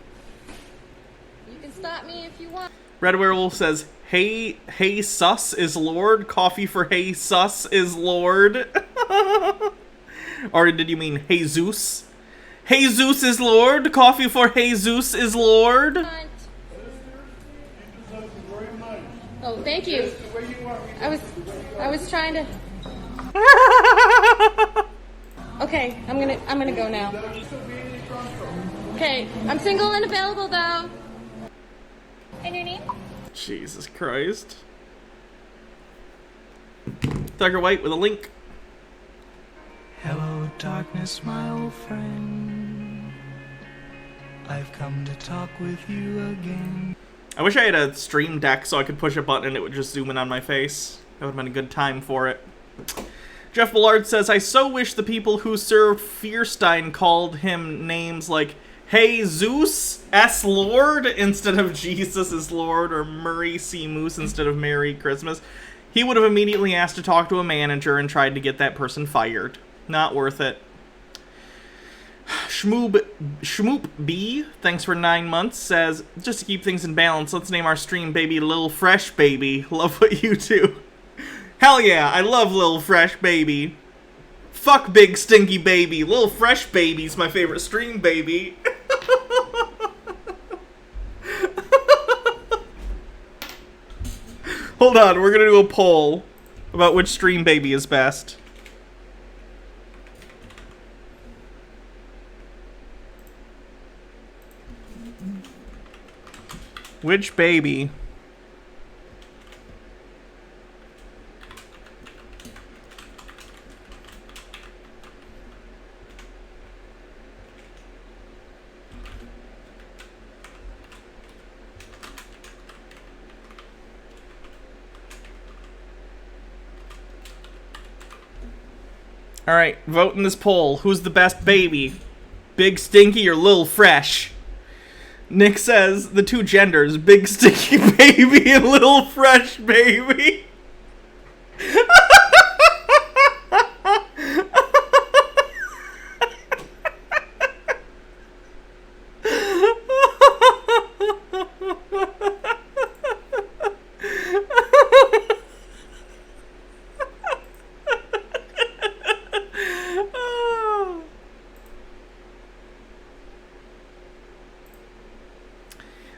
Speaker 14: You can stop me if you want.
Speaker 1: Red Werewolf says, Hey sus is Lord. Coffee for Hey sus is Lord. Or did you mean Jesus? Jesus is Lord. Coffee for Jesus is Lord.
Speaker 14: Oh, thank you. I was trying to. Okay, I'm gonna go now. Okay, I'm single and available though. And your name?
Speaker 1: Jesus Christ. Tucker White with a link.
Speaker 13: Hello, darkness, my old friend. I've come to talk with you again.
Speaker 1: I wish I had a stream deck so I could push a button and it would just zoom in on my face. That would have been a good time for it. Jeff Ballard says, I so wish the people who served Fierstein called him names like Hey Zeus S. Lord instead of Jesus is Lord, or Murray C. Moose instead of Merry Christmas. He would have immediately asked to talk to a manager and tried to get that person fired. Not worth it. Schmoop B, thanks for 9 months, says, just to keep things in balance, let's name our stream baby Lil Fresh Baby. Love what you do. Hell yeah, I love Lil Fresh Baby. Fuck Big Stinky Baby. Lil Fresh Baby's my favorite stream baby. Hold on, we're gonna do a poll about which stream baby is best. Which baby? Alright, vote in this poll. Who's the best baby? Big Stinky or Lil Fresh? Nick says the two genders, Big Stinky Baby and Lil Fresh Baby.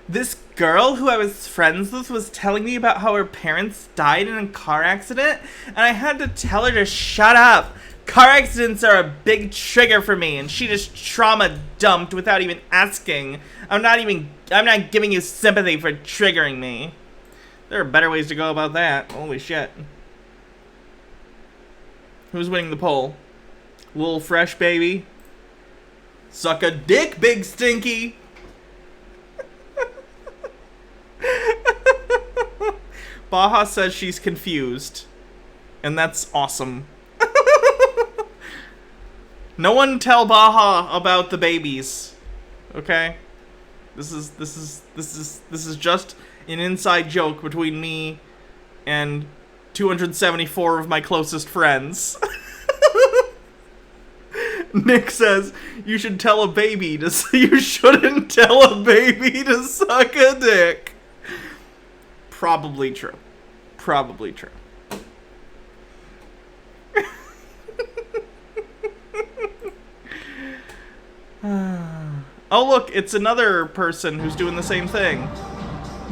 Speaker 1: This girl who I was friends with was telling me about how her parents died in a car accident, and I had to tell her to shut up. Car accidents are a big trigger for me, and she just trauma dumped without even asking. I'm not giving you sympathy for triggering me. There are better ways to go about that. Holy shit. Who's winning the poll? Lil Fresh Baby? Suck a dick, Big Stinky! Baja says she's confused. And that's awesome. No one tell Baja about the babies. Okay? This is just an inside joke between me and 274 of my closest friends. Nick says you shouldn't tell a baby to suck a dick. Probably true. Probably true. Oh look, it's another person who's doing the same thing.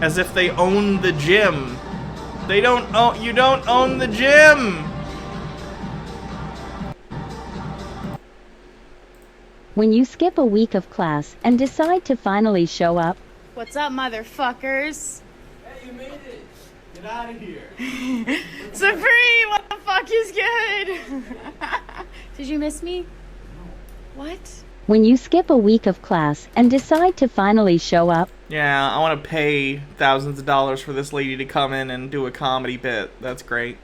Speaker 1: As if they own the gym. You don't own the gym!
Speaker 18: When you skip a week of class and decide to finally show up.
Speaker 19: What's up, motherfuckers?
Speaker 11: Hey, you made it. Get out of here.
Speaker 19: Supreme, what the fuck is good? Did you miss me? What?
Speaker 18: When you skip a week of class and decide to finally show up.
Speaker 1: Yeah, I want to pay thousands of dollars for this lady to come in and do a comedy bit. That's great.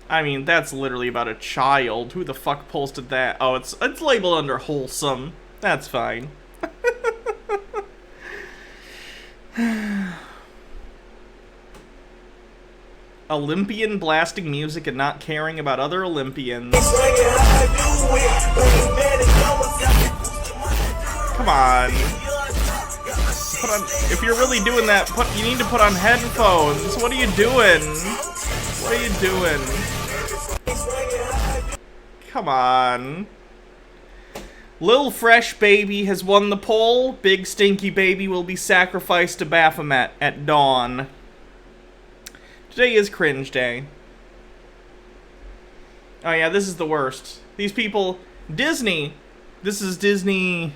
Speaker 1: I mean, that's literally about a child. Who the fuck posted that? Oh, it's labeled under wholesome. That's fine. Olympian blasting music and not caring about other Olympians. Come on. If you're really doing that, you need to put on headphones. What are you doing? What are you doing? Come on. Lil Fresh Baby has won the poll. Big Stinky Baby will be sacrificed to Baphomet at dawn. Today is Cringe Day. Oh yeah, this is the worst. These people... Disney. This is Disney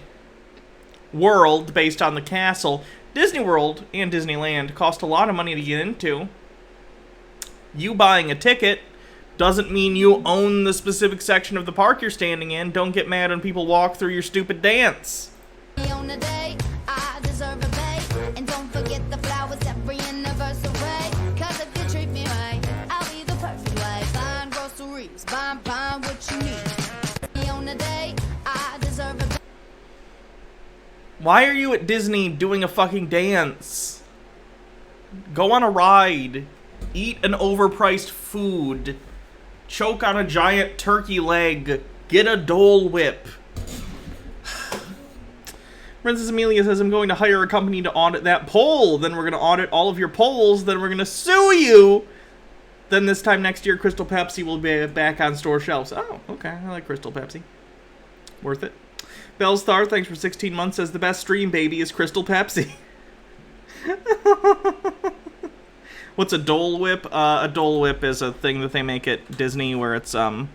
Speaker 1: World, based on the castle. Disney World and Disneyland cost a lot of money to get into. You buying a ticket doesn't mean you own the specific section of the park you're standing in. Don't get mad when people walk through your stupid dance. Why are you at Disney doing a fucking dance? Go on a ride. Eat an overpriced food. Choke on a giant turkey leg. Get a Dole Whip. Princess Amelia says, I'm going to hire a company to audit that poll. Then we're going to audit all of your polls. Then we're going to sue you. Then this time next year, Crystal Pepsi will be back on store shelves. Oh, okay. I like Crystal Pepsi. Worth it. Bellstar, thanks for 16 months, says the best stream, baby, is Crystal Pepsi. What's a Dole Whip? A Dole Whip is a thing that they make at Disney where it's, I'll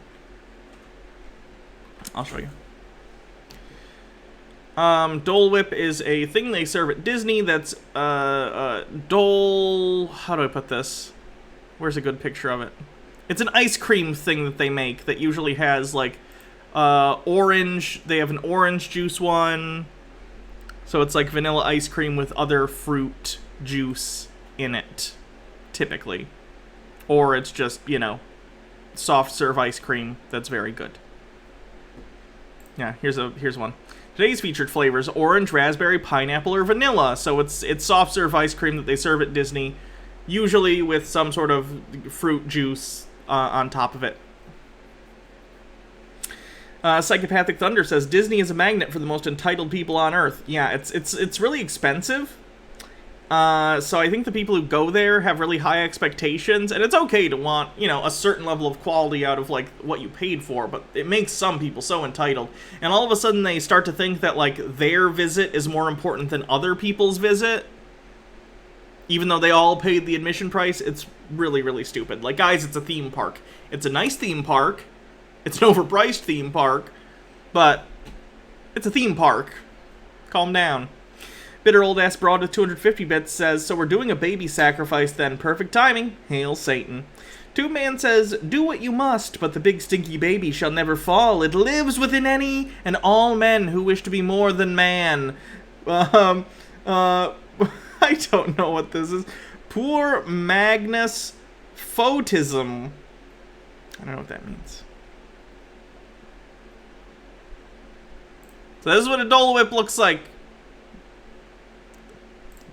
Speaker 1: show you. Dole Whip is a thing they serve at Disney that's, Dole... How do I put this? Where's a good picture of it? It's an ice cream thing that they make that usually has, like, orange. They have an orange juice one. So it's like vanilla ice cream with other fruit juice in it, typically. Or it's just, you know, soft serve ice cream that's very good. Yeah, here's one. Today's featured flavors: orange, raspberry, pineapple, or vanilla. So it's soft serve ice cream that they serve at Disney, usually with some sort of fruit juice on top of it. Psychopathic Thunder says Disney is a magnet for the most entitled people on Earth. Yeah, it's really expensive. So I think the people who go there have really high expectations, and it's okay to want, you know, a certain level of quality out of, like, what you paid for, but it makes some people so entitled. And all of a sudden they start to think that, like, their visit is more important than other people's visit, even though they all paid the admission price. It's really, really stupid. Like, guys, it's a theme park. It's a nice theme park. It's an overpriced theme park, but it's a theme park. Calm down. Bitter old ass broad with 250 bits says, so we're doing a baby sacrifice then. Perfect timing. Hail Satan. Tube Man says, do what you must, but the big stinky baby shall never fall. It lives within any and all men who wish to be more than man. I don't know what this is. Poor Magnus Photism. I don't know what that means. So this is what a Dole Whip looks like.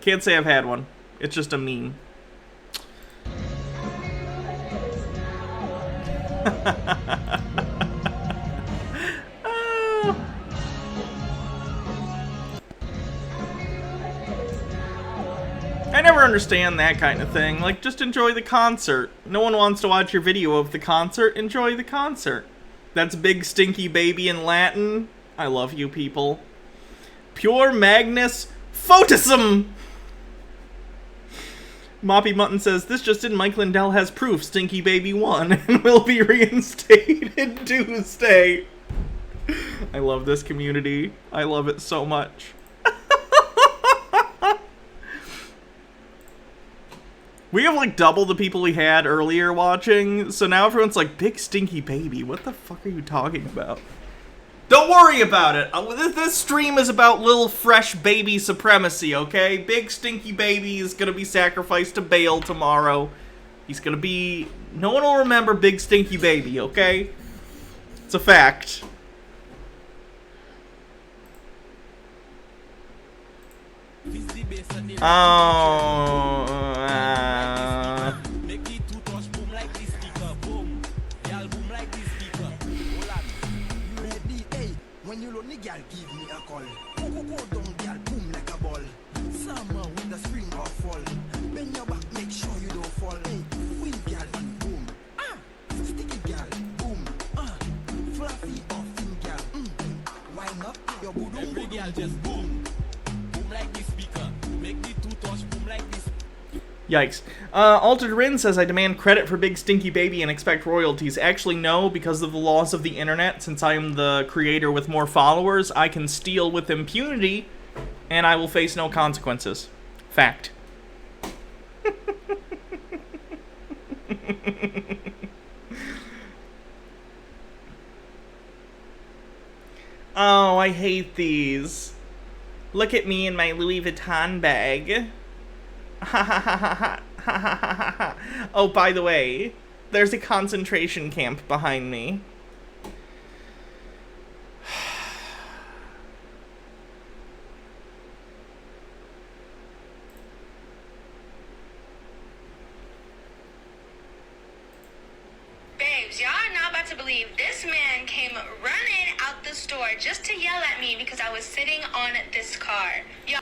Speaker 1: Can't say I've had one. It's just a meme. I never understand that kind of thing. Like, just enjoy the concert. No one wants to watch your video of the concert. Enjoy the concert. That's Big Stinky Baby in Latin. I love you people. Pure Magnus Photism! Moppy Mutton says, this just in, Mike Lindell has proof Stinky Baby won and will be reinstated Tuesday. I love this community. I love it so much. We have like double the people we had earlier watching, so now everyone's like, Big Stinky Baby, what the fuck are you talking about? Don't worry about it. This stream is about little fresh baby supremacy, okay? Big Stinky Baby is gonna be sacrificed to Baal tomorrow. He's gonna be... No one will remember Big Stinky Baby, okay? It's a fact.
Speaker 13: When you lonely girl, give me a call. Go down, girl, boom like a ball. Summer when the spring or fall. Bend your back, make sure you don't fall. Hey, win girl, boom. Sticky girl, boom. Fluffy or thin girl, wind up your boom. Every girl just boom. Boom like this speaker. Make the two-touch boom like this.
Speaker 1: Yikes. Altered Rin says, I demand credit for Big Stinky Baby and expect royalties. Actually, no, because of the laws of the internet, since I am the creator with more followers, I can steal with impunity, and I will face no consequences. Fact. Oh, I hate these. Look at me in my Louis Vuitton bag. Ha ha ha ha ha ha ha ha ha. Oh, by the way, there's a concentration camp behind me.
Speaker 20: Babes, y'all are not about to believe this man came running out the store just to yell at me because I was sitting on this car. Y'all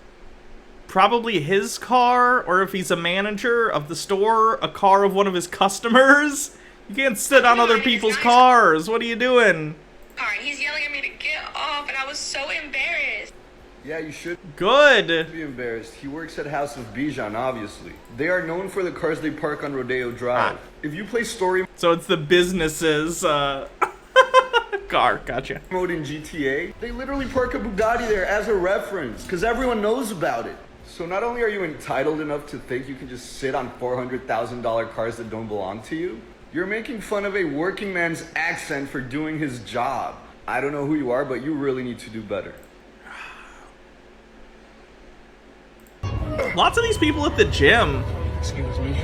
Speaker 1: Probably his car, or if he's a manager of the store, a car of one of his customers. You can't sit on other people's cars. What are you doing?
Speaker 20: car, and he's yelling at me to get off, and I was so embarrassed.
Speaker 21: Yeah, you should.
Speaker 1: Good.
Speaker 21: Be embarrassed. He works at House of Bijan, obviously. They are known for the cars they park on Rodeo Drive. If you play story...
Speaker 1: So it's the business's, car. Gotcha.
Speaker 21: Mode in GTA, they literally park a Bugatti there as a reference, because everyone knows about it. So not only are you entitled enough to think you can just sit on $400,000 cars that don't belong to you, you're making fun of a working man's accent for doing his job. I don't know who you are, but you really need to do better.
Speaker 1: Lots of these people at the gym.
Speaker 21: Excuse me.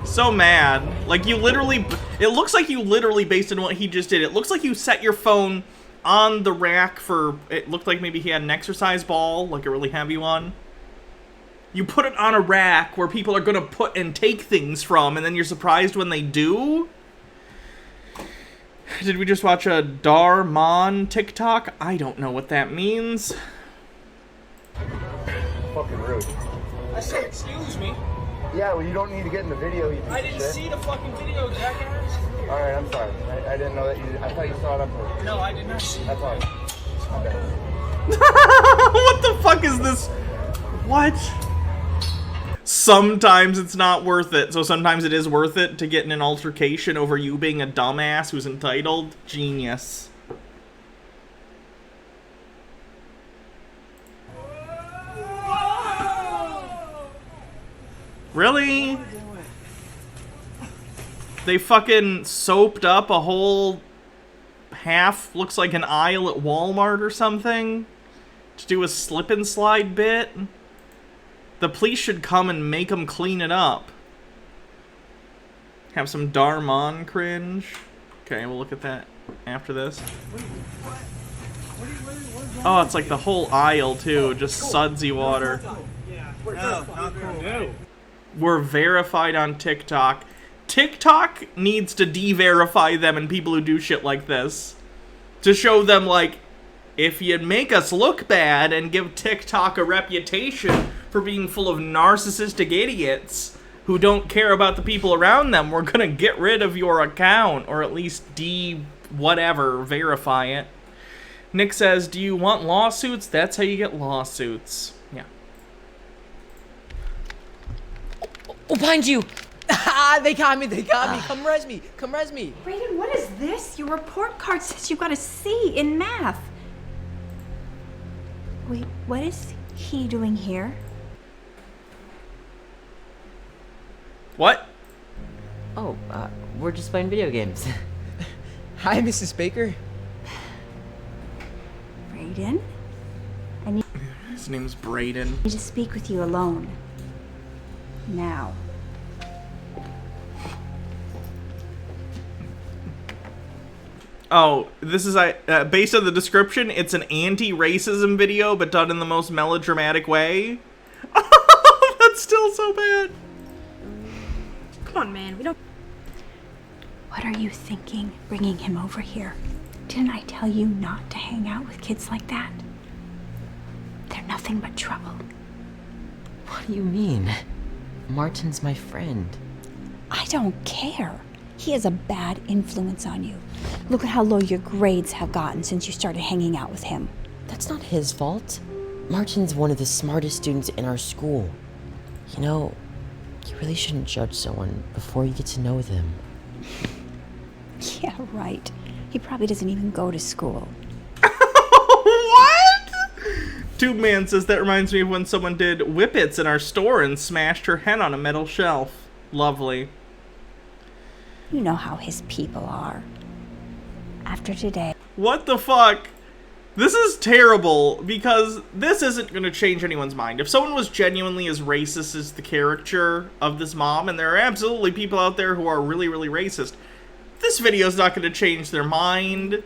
Speaker 1: So mad. Like, you literally... It looks like you literally, based on what he just did, it looks like you set your phone on the rack for... It looked like maybe he had an exercise ball, like a really heavy one. You put it on a rack where people are going to put and take things from, and then you're surprised when they do? Did we just watch a Darman TikTok? I don't know what that means.
Speaker 21: Fucking rude.
Speaker 11: I said, excuse me.
Speaker 21: Yeah, well, you don't need to get in the video, you piece
Speaker 11: I
Speaker 21: of
Speaker 11: didn't
Speaker 21: shit.
Speaker 11: see the fucking video, jackass.
Speaker 21: Alright, I'm sorry. I didn't know that you... I thought you saw it up there.
Speaker 11: No, I did not see it.
Speaker 21: That's all right. Okay.
Speaker 1: What the fuck is this? What? Sometimes it's not worth it, so sometimes it is worth it to get in an altercation over you being a dumbass who's entitled. Genius. Really? They fucking soaped up a whole half, looks like an aisle at Walmart or something, to do a slip and slide bit? The police should come and make them clean it up. Have some Darmon cringe. Okay, we'll look at that after this. Oh, it's like the whole aisle too, just sudsy water. We're verified on TikTok. TikTok needs to de-verify them and people who do shit like this. To show them, like, if you make us look bad and give TikTok a reputation for being full of narcissistic idiots who don't care about the people around them, we're gonna get rid of your account, or at least verify it. Nick says, do you want lawsuits? That's how you get lawsuits. Yeah.
Speaker 2: Oh, behind you! Ah, they got me, Come res me.
Speaker 22: Brayden, what is this? Your report card says you got a C in math. Wait, what is he doing here?
Speaker 1: What?
Speaker 2: Oh, we're just playing video games. Hi, Mrs. Baker.
Speaker 22: Brayden? I need
Speaker 1: His name's Brayden.
Speaker 22: to speak with you alone. Now.
Speaker 1: Oh, this is, based on the description, it's an anti-racism video, but done in the most melodramatic way. That's still so bad.
Speaker 22: Come on, man. We don't. What are you thinking, bringing him over here? Didn't I tell you not to hang out with kids like that? They're nothing but trouble.
Speaker 2: What do you mean? Martin's my friend.
Speaker 22: I don't care. He has a bad influence on you. Look at how low your grades have gotten since you started hanging out with him.
Speaker 2: That's not his fault. Martin's one of the smartest students in our school. You know, you really shouldn't judge someone before you get to know them.
Speaker 22: Yeah, right. He probably doesn't even go to school.
Speaker 1: What? TubeMan says that reminds me of when someone did whippets in our store and smashed her head on a metal shelf. Lovely.
Speaker 22: You know how his people are. After today.
Speaker 1: What the fuck? This is terrible, because this isn't going to change anyone's mind. If someone was genuinely as racist as the caricature of this mom, and there are absolutely people out there who are really, really racist, this video is not going to change their mind.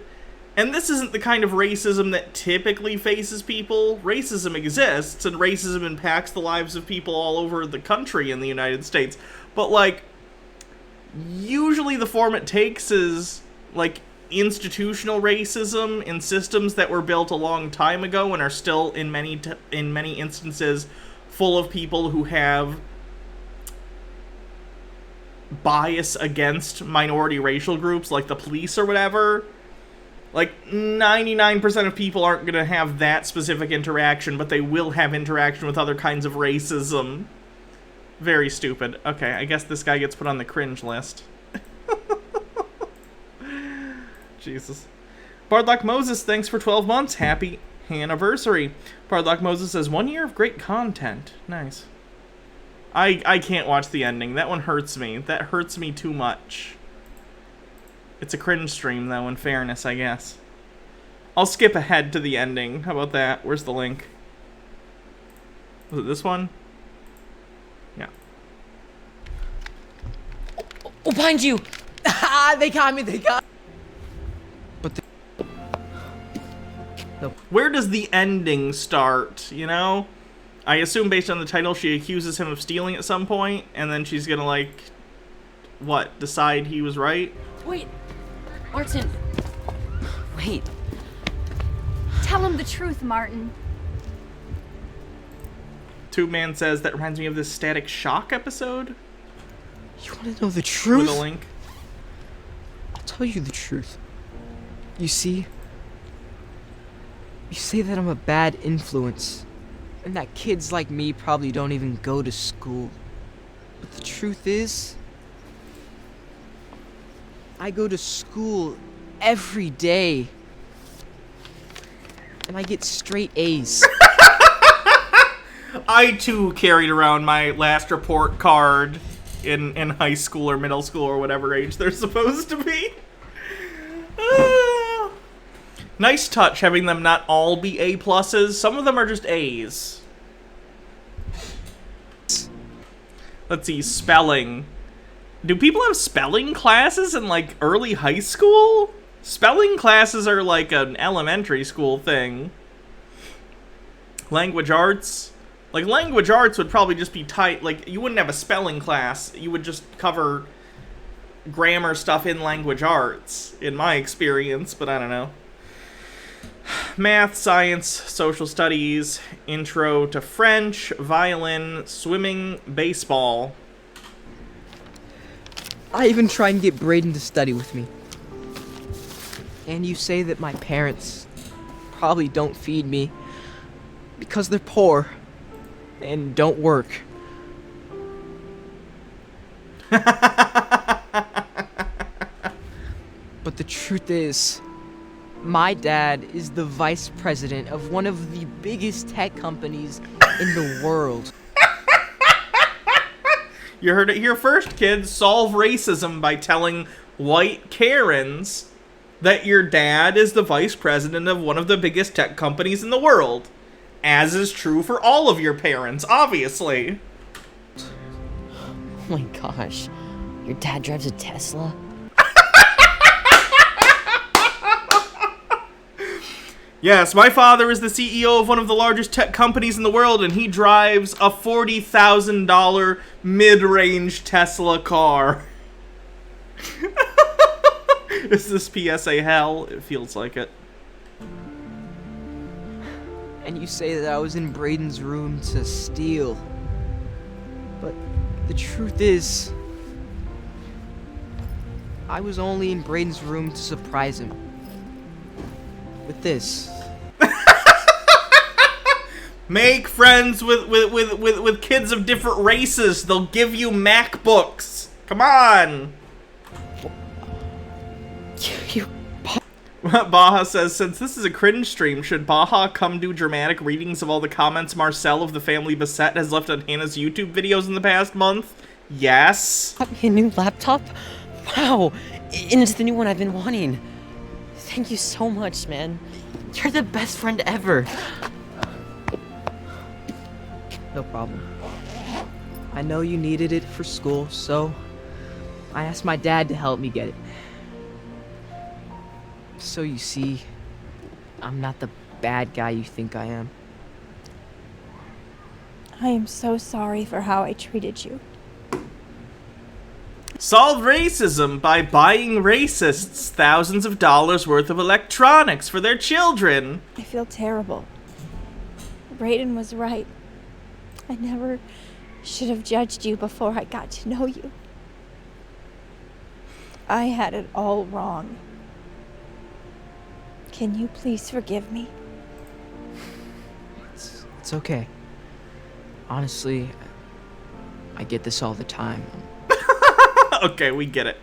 Speaker 1: And this isn't the kind of racism that typically faces people. Racism exists, and racism impacts the lives of people all over the country in the United States. But, like, usually the form it takes is, like, institutional racism in systems that were built a long time ago and are still in many instances full of people who have bias against minority racial groups like the police or whatever. Like 99% of people aren't going to have that specific interaction, but they will have interaction with other kinds of racism. Very stupid. Okay, I guess this guy gets put on the cringe list. Jesus. Bardlock Moses, thanks for 12 months. Happy anniversary. Bardlock Moses says, 1 year of great content. Nice. I can't watch the ending. That one hurts me. That hurts me too much. It's a cringe stream, though, in fairness, I guess. I'll skip ahead to the ending. How about that? Where's the link? Was it this one? Yeah.
Speaker 2: Oh, behind you! Ah, they got me.
Speaker 1: Where does the ending start, you know? I assume based on the title she accuses him of stealing at some point, and then she's gonna, like, what, decide he was right?
Speaker 19: Wait, Martin.
Speaker 2: Wait.
Speaker 22: Tell him the truth, Martin.
Speaker 1: TubeMan says, that reminds me of this Static Shock episode?
Speaker 2: You want to know the truth?
Speaker 1: With a link.
Speaker 2: I'll tell you the truth. You see? You say that I'm a bad influence, and that kids like me probably don't even go to school. But the truth is, I go to school every day, and I get straight A's.
Speaker 1: I, too, carried around my last report card in high school or middle school or whatever age they're supposed to be. Nice touch having them not all be A+. Some of them are just A's. Let's see, spelling. Do people have spelling classes in, like, early high school? Spelling classes are, like, an elementary school thing. Language arts? Like, language arts would probably just be tight. Like, you wouldn't have a spelling class. You would just cover grammar stuff in language arts, in my experience, but I don't know. Math, science, social studies, intro to French, violin, swimming, baseball.
Speaker 2: I even try and get Braden to study with me. And you say that my parents probably don't feed me because they're poor and don't work. But the truth is, my dad is the vice president of one of the biggest tech companies in the world.
Speaker 1: You heard it here first, kids. Solve racism by telling white Karens that your dad is the vice president of one of the biggest tech companies in the world. As is true for all of your parents, obviously.
Speaker 4: Oh my gosh. Your dad drives a Tesla?
Speaker 1: Yes, my father is the CEO of one of the largest tech companies in the world, and he drives a $40,000 mid-range Tesla car. Is this PSA hell? It feels like it.
Speaker 2: And you say that I was in Braden's room to steal. But the truth is, I was only in Braden's room to surprise him. With this.
Speaker 1: Make friends with kids of different races. They'll give you MacBooks. Come on. Baja says, since this is a cringe stream, should Baja come do dramatic readings of all the comments Marcel of the family Bassett has left on Hannah's YouTube videos in the past month? Yes.
Speaker 4: Got me a new laptop? Wow. And it's the new one I've been wanting. Thank you so much, man. You're the best friend ever.
Speaker 2: No problem. I know you needed it for school, so I asked my dad to help me get it. So you see, I'm not the bad guy you think I am.
Speaker 22: I am so sorry for how I treated you.
Speaker 1: Solve racism by buying racists thousands of dollars worth of electronics for their children.
Speaker 22: I feel terrible. Brayden was right. I never should have judged you before I got to know you. I had it all wrong. Can you please forgive me?
Speaker 2: It's okay. Honestly, I get this all the time.
Speaker 1: Okay, we get it.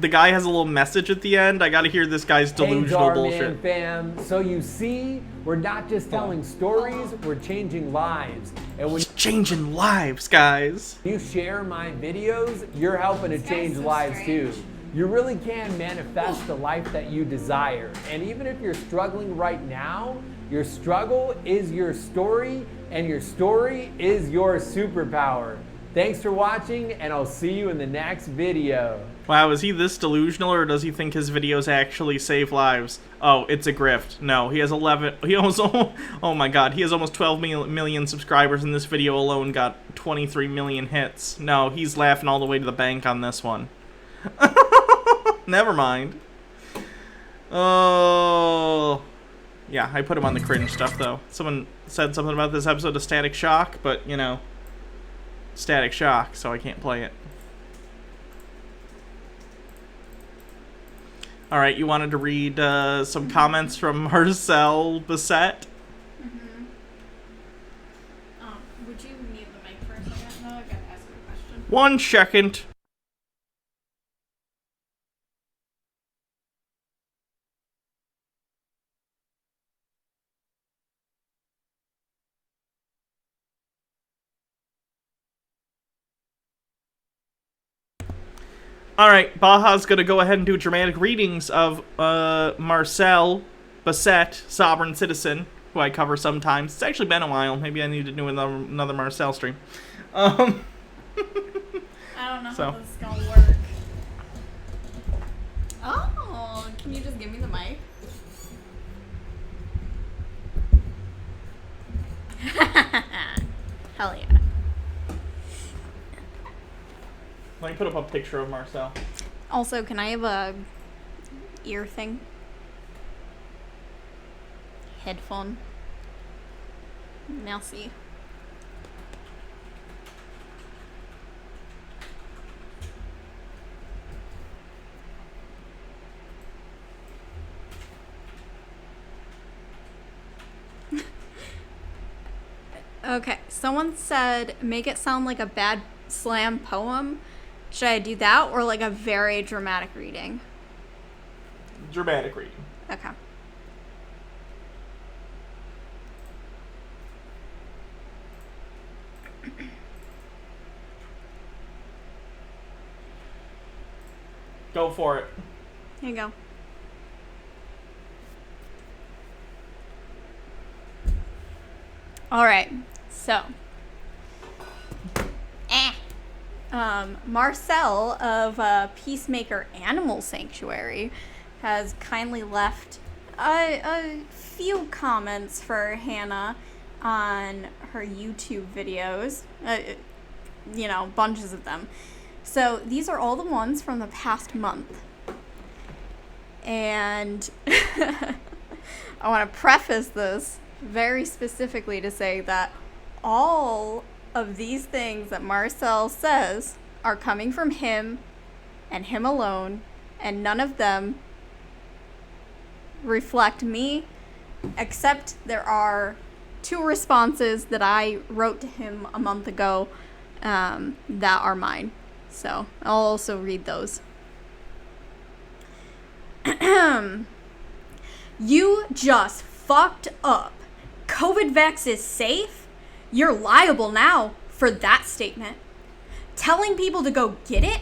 Speaker 1: The guy has a little message at the end. I gotta hear this guy's delusional
Speaker 8: hey,
Speaker 1: bullshit.
Speaker 8: Fam. So you see, we're not just telling stories, we're changing lives. And when
Speaker 1: changing lives, guys.
Speaker 8: you share my videos, you're helping to change lives too. You really can manifest the life that you desire. And even if you're struggling right now, your struggle is your story, and your story is your superpower. Thanks for watching, and I'll see you in the next video.
Speaker 1: Wow, is he this delusional, or does he think his videos actually save lives? Oh, it's a grift. No, he has 11... He almost... Oh my god, he has almost 12 million subscribers, and this video alone got 23 million hits. No, he's laughing all the way to the bank on this one. Never mind. Oh... Yeah, I put him on the cringe stuff, though. Someone said something about this episode of Static Shock, but, you know... Static Shock, so I can't play it. Alright, you wanted to read some comments from Marcel Bassett?
Speaker 14: Mm-hmm. Would you mute the mic for a second? No, I've got to ask you a question.
Speaker 1: 1 second. Alright, Baja's gonna go ahead and do dramatic readings of Marcel Bassett, Sovereign Citizen, who I cover sometimes. It's actually been a while. Maybe I need to do another Marcel stream.
Speaker 14: I
Speaker 19: I don't know
Speaker 1: So.
Speaker 19: how this is gonna work. Oh, can you just give me the mic? Hell yeah.
Speaker 1: Let me put up a picture of Marcel.
Speaker 19: Also, can I have a ear thing? Headphone. Merci. Okay, someone said make it sound like a bad slam poem. Should I do that or like a very dramatic reading?
Speaker 1: Dramatic reading.
Speaker 19: Okay.
Speaker 1: Go for it.
Speaker 19: Here you go. All right, so. Marcel of Peacemaker Animal Sanctuary has kindly left a few comments for Hannah on her YouTube videos. You know, bunches of them. So these are all the ones from the past month. And I want to preface this very specifically to say that all of these things that Marcel says are coming from him and him alone, and none of them reflect me, except there are 2 responses that I wrote to him a month ago that are mine. So I'll also read those. You just fucked up. COVID vax is safe? You're liable now for that statement. Telling people to go get it?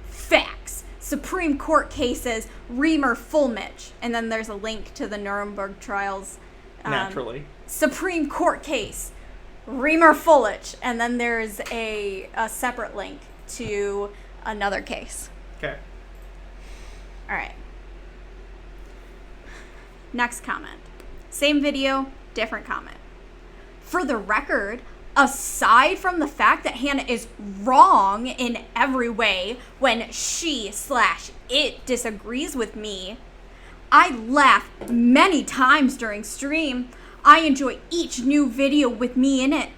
Speaker 19: Facts. Supreme Court cases, Reamer Fulmich. And then there's a link to the Nuremberg trials.
Speaker 1: Naturally.
Speaker 19: Supreme Court case, Reamer Fulmich. And then there's a separate link to another case.
Speaker 1: Okay.
Speaker 19: All right. Next comment. Same video, different comment. For the record, aside from the fact that Hannah is wrong in every way when she/it disagrees with me, I laugh many times during stream. I enjoy each new video with me in it.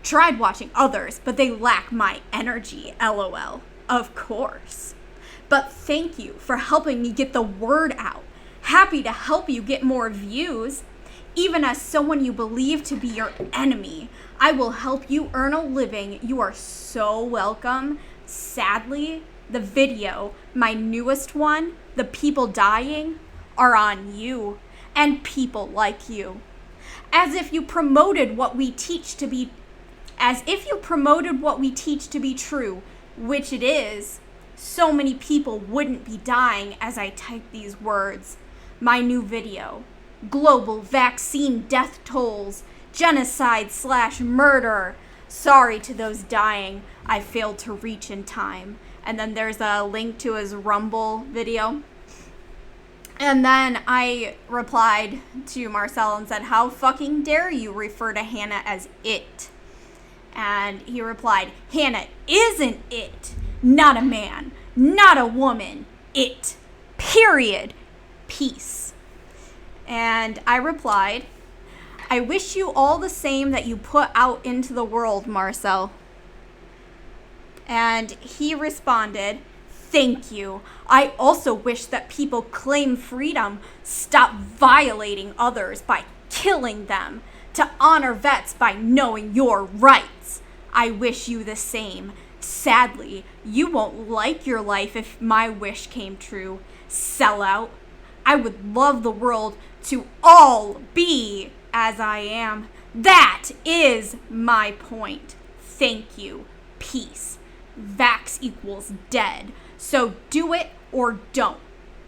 Speaker 19: Tried watching others, but they lack my energy, LOL. Of course. But thank you for helping me get the word out. Happy to help you get more views. Even as someone you believe to be your enemy, I will help you earn a living. You are so welcome. Sadly, the video, my newest one, the people dying, are on you and people like you. As if you promoted what we teach to be true, which it is, so many people wouldn't be dying as I type these words. My new video. Global vaccine death tolls. Genocide/murder. Sorry to those dying. I failed to reach in time. And then there's a link to his Rumble video. And then I replied to Marcel and said, how fucking dare you refer to Hannah as it? And he replied, Hannah isn't it. Not a man. Not a woman. It. Period. Peace. And I replied, I wish you all the same that you put out into the world, Marcel. And he responded, thank you. I also wish that people claim freedom, stop violating others by killing them, to honor vets by knowing your rights. I wish you the same. Sadly, you won't like your life if my wish came true. Sellout. I would love the world to all be as I am. That is my point. Thank you. Peace. Vax equals dead. So do it or don't.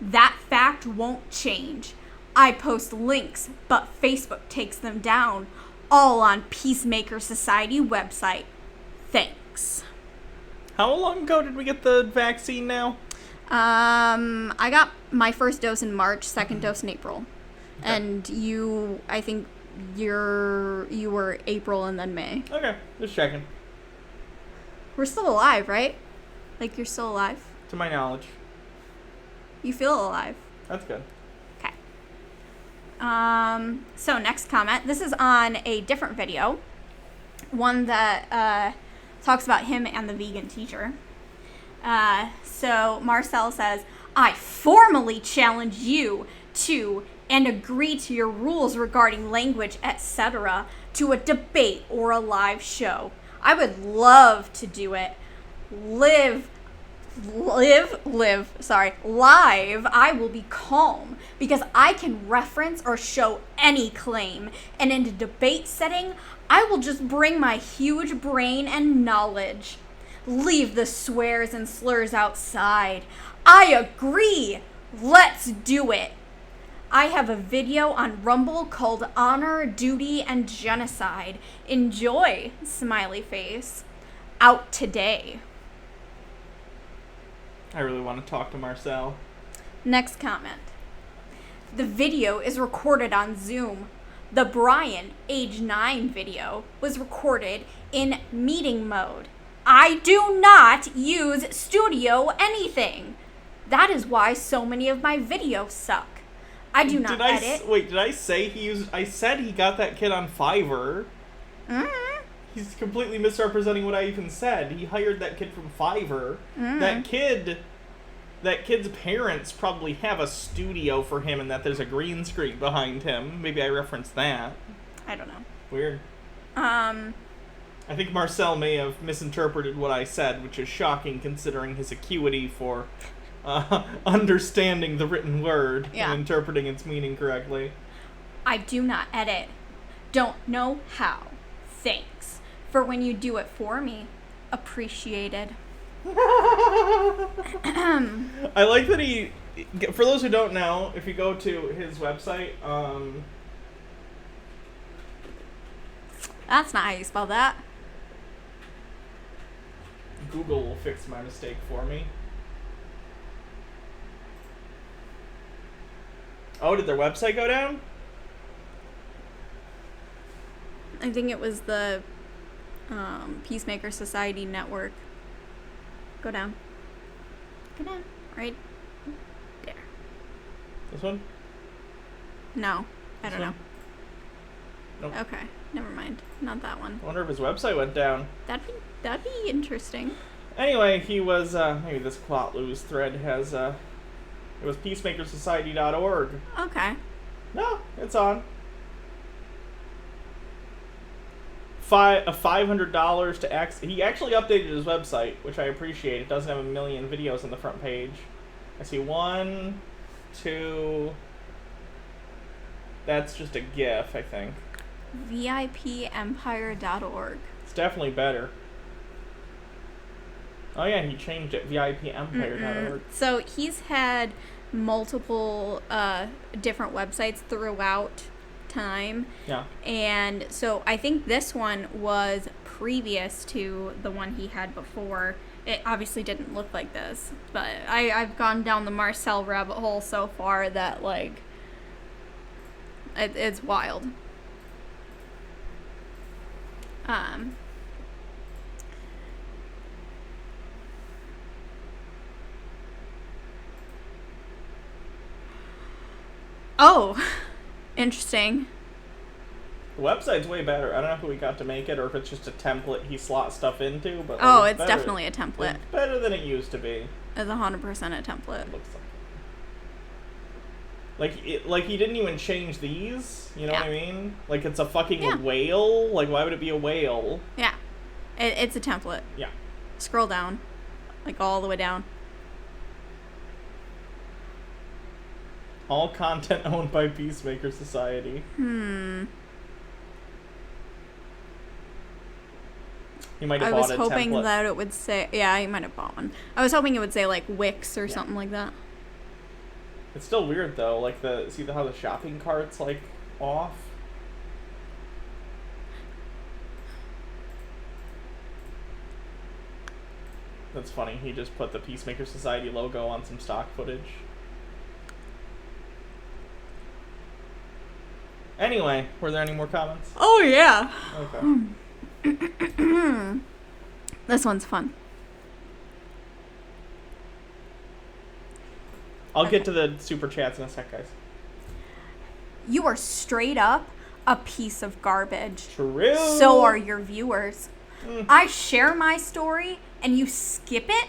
Speaker 19: That fact won't change. I post links, but Facebook takes them down. All on Peacemaker Society website. Thanks.
Speaker 1: How long ago did we get the vaccine now?
Speaker 19: I got my first dose in March, second dose in April. Okay. And I think you were April and then May.
Speaker 1: Okay, just checking.
Speaker 19: We're still alive, right? Like, you're still alive?
Speaker 1: To my knowledge.
Speaker 19: You feel alive.
Speaker 1: That's good.
Speaker 19: Okay. So next comment. This is on a different video. One that talks about him and the vegan teacher. So Marcel says, I formally challenge you to and agree to your rules regarding language, etc., to a debate or a live show. I would love to do it. Live, live, I will be calm because I can reference or show any claim. And in a debate setting, I will just bring my huge brain and knowledge. Leave the swears and slurs outside. I agree. Let's do it. I have a video on Rumble called Honor, Duty, and Genocide. Enjoy, smiley face. Out today.
Speaker 1: I really want to talk to Marcel.
Speaker 19: Next comment. The video is recorded on Zoom. The Brian, age 9 video was recorded in meeting mode. I do not use studio anything. That is why so many of my videos suck. I do not edit.
Speaker 1: Wait, did I say he used... I said he got that kid on Fiverr.
Speaker 19: Mm-hmm.
Speaker 1: He's completely misrepresenting what I even said. He hired that kid from Fiverr. Mm-hmm. That kid's parents probably have a studio for him and that there's a green screen behind him. Maybe I referenced that.
Speaker 19: I don't know.
Speaker 1: Weird. I think Marcel may have misinterpreted what I said, which is shocking considering his acuity for understanding the written word and interpreting its meaning correctly.
Speaker 19: I do not edit. Don't know how. Thanks. For when you do it for me. Appreciated.
Speaker 1: I like that he... For those who don't know, if you go to his website...
Speaker 19: That's not how you spell that.
Speaker 1: Google will fix my mistake for me. Oh, did their website go down?
Speaker 19: I think it was the Peacemaker Society Network. Go down. Go down. Right there.
Speaker 1: This one?
Speaker 19: No. I don't know.
Speaker 1: Nope.
Speaker 19: Okay. Never mind. Not that one.
Speaker 1: I wonder if his website went down.
Speaker 19: That'd be interesting.
Speaker 1: Anyway, he was, maybe this Quatloos thread has, it was peacemakersociety.org.
Speaker 19: Okay.
Speaker 1: No, it's on. $500 to access. He actually updated his website, which I appreciate. It doesn't have a million videos on the front page. I see 1, 2. That's just a GIF, I think.
Speaker 19: VIPempire.org.
Speaker 1: It's definitely better. Oh yeah, he changed it. VIPempire.org.
Speaker 19: So he's had multiple different websites throughout time.
Speaker 1: Yeah.
Speaker 19: And so I think this one was previous to the one he had before. It obviously didn't look like this, but I've gone down the Marcel rabbit hole so far that, like, it's wild. Oh, interesting.
Speaker 1: The website's way better. I don't know if we got to make it or if it's just a template he slots stuff into, but
Speaker 19: oh, it's definitely a template.
Speaker 1: It's better than it used to be.
Speaker 19: It's 100% a template.
Speaker 1: It looks like he didn't even change these. You know what I mean? Like it's a fucking whale. Like why would it be a whale?
Speaker 19: Yeah, it's a template.
Speaker 1: Yeah.
Speaker 19: Scroll down, like all the way down.
Speaker 1: All content owned by Peacemaker Society. He might have bought a template. I was
Speaker 19: hoping that it would say... Yeah, he might have bought one. I was hoping it would say, like, Wix or something like that.
Speaker 1: It's still weird, though. Like, see how the shopping cart's, like, off? That's funny. He just put the Peacemaker Society logo on some stock footage. Anyway, were there any more comments?
Speaker 19: Oh, yeah.
Speaker 1: Okay.
Speaker 19: This one's fun.
Speaker 1: I'll get to the super chats in a sec, guys.
Speaker 19: You are straight up a piece of garbage.
Speaker 1: True.
Speaker 19: So are your viewers. I share my story and you skip it.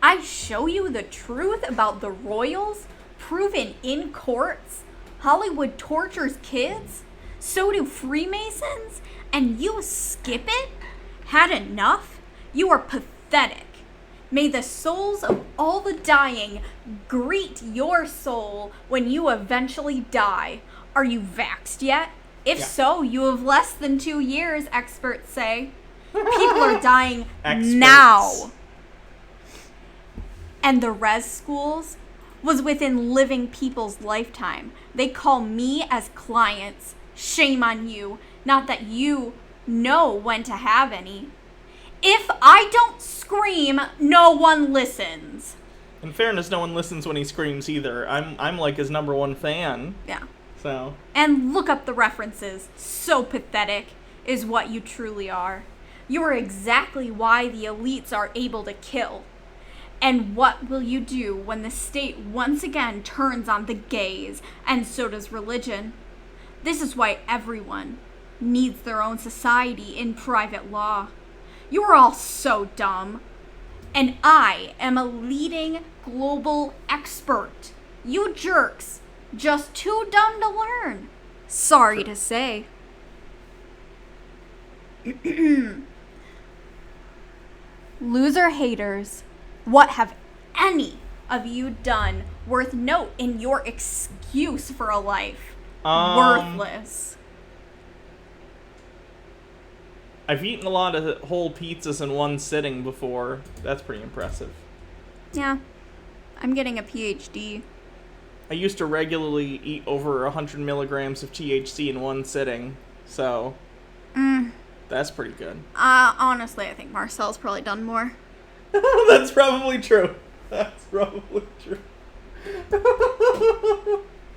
Speaker 19: I show you the truth about the royals, proven in courts. Hollywood tortures kids. So do Freemasons. And you skip it? Had enough? You are pathetic. May the souls of all the dying greet your soul when you eventually die. Are you vaxxed yet? If so, you have less than 2 years, experts say. People are dying now. And the res schools was within living people's lifetime. They call me as clients. Shame on you. Not that you know when to have any. If I don't scream, no one listens.
Speaker 1: In fairness, no one listens when he screams either. I'm like his #1 fan.
Speaker 19: Yeah.
Speaker 1: So.
Speaker 19: And look up the references. So pathetic is what you truly are. You are exactly why the elites are able to kill. And what will you do when the state once again turns on the gays, and so does religion? This is why everyone needs their own society in private law. You are all so dumb. And I am a leading global expert. You jerks, just too dumb to learn. Sorry to say. Loser haters, what have any of you done worth note in your excuse for a life? Worthless.
Speaker 1: I've eaten a lot of whole pizzas in one sitting before. That's pretty impressive.
Speaker 19: Yeah, I'm getting a PhD.
Speaker 1: I used to regularly eat over 100 milligrams of THC in one sitting, so that's pretty good.
Speaker 19: Honestly, I think Marcel's probably done more.
Speaker 1: That's probably true. That's probably true.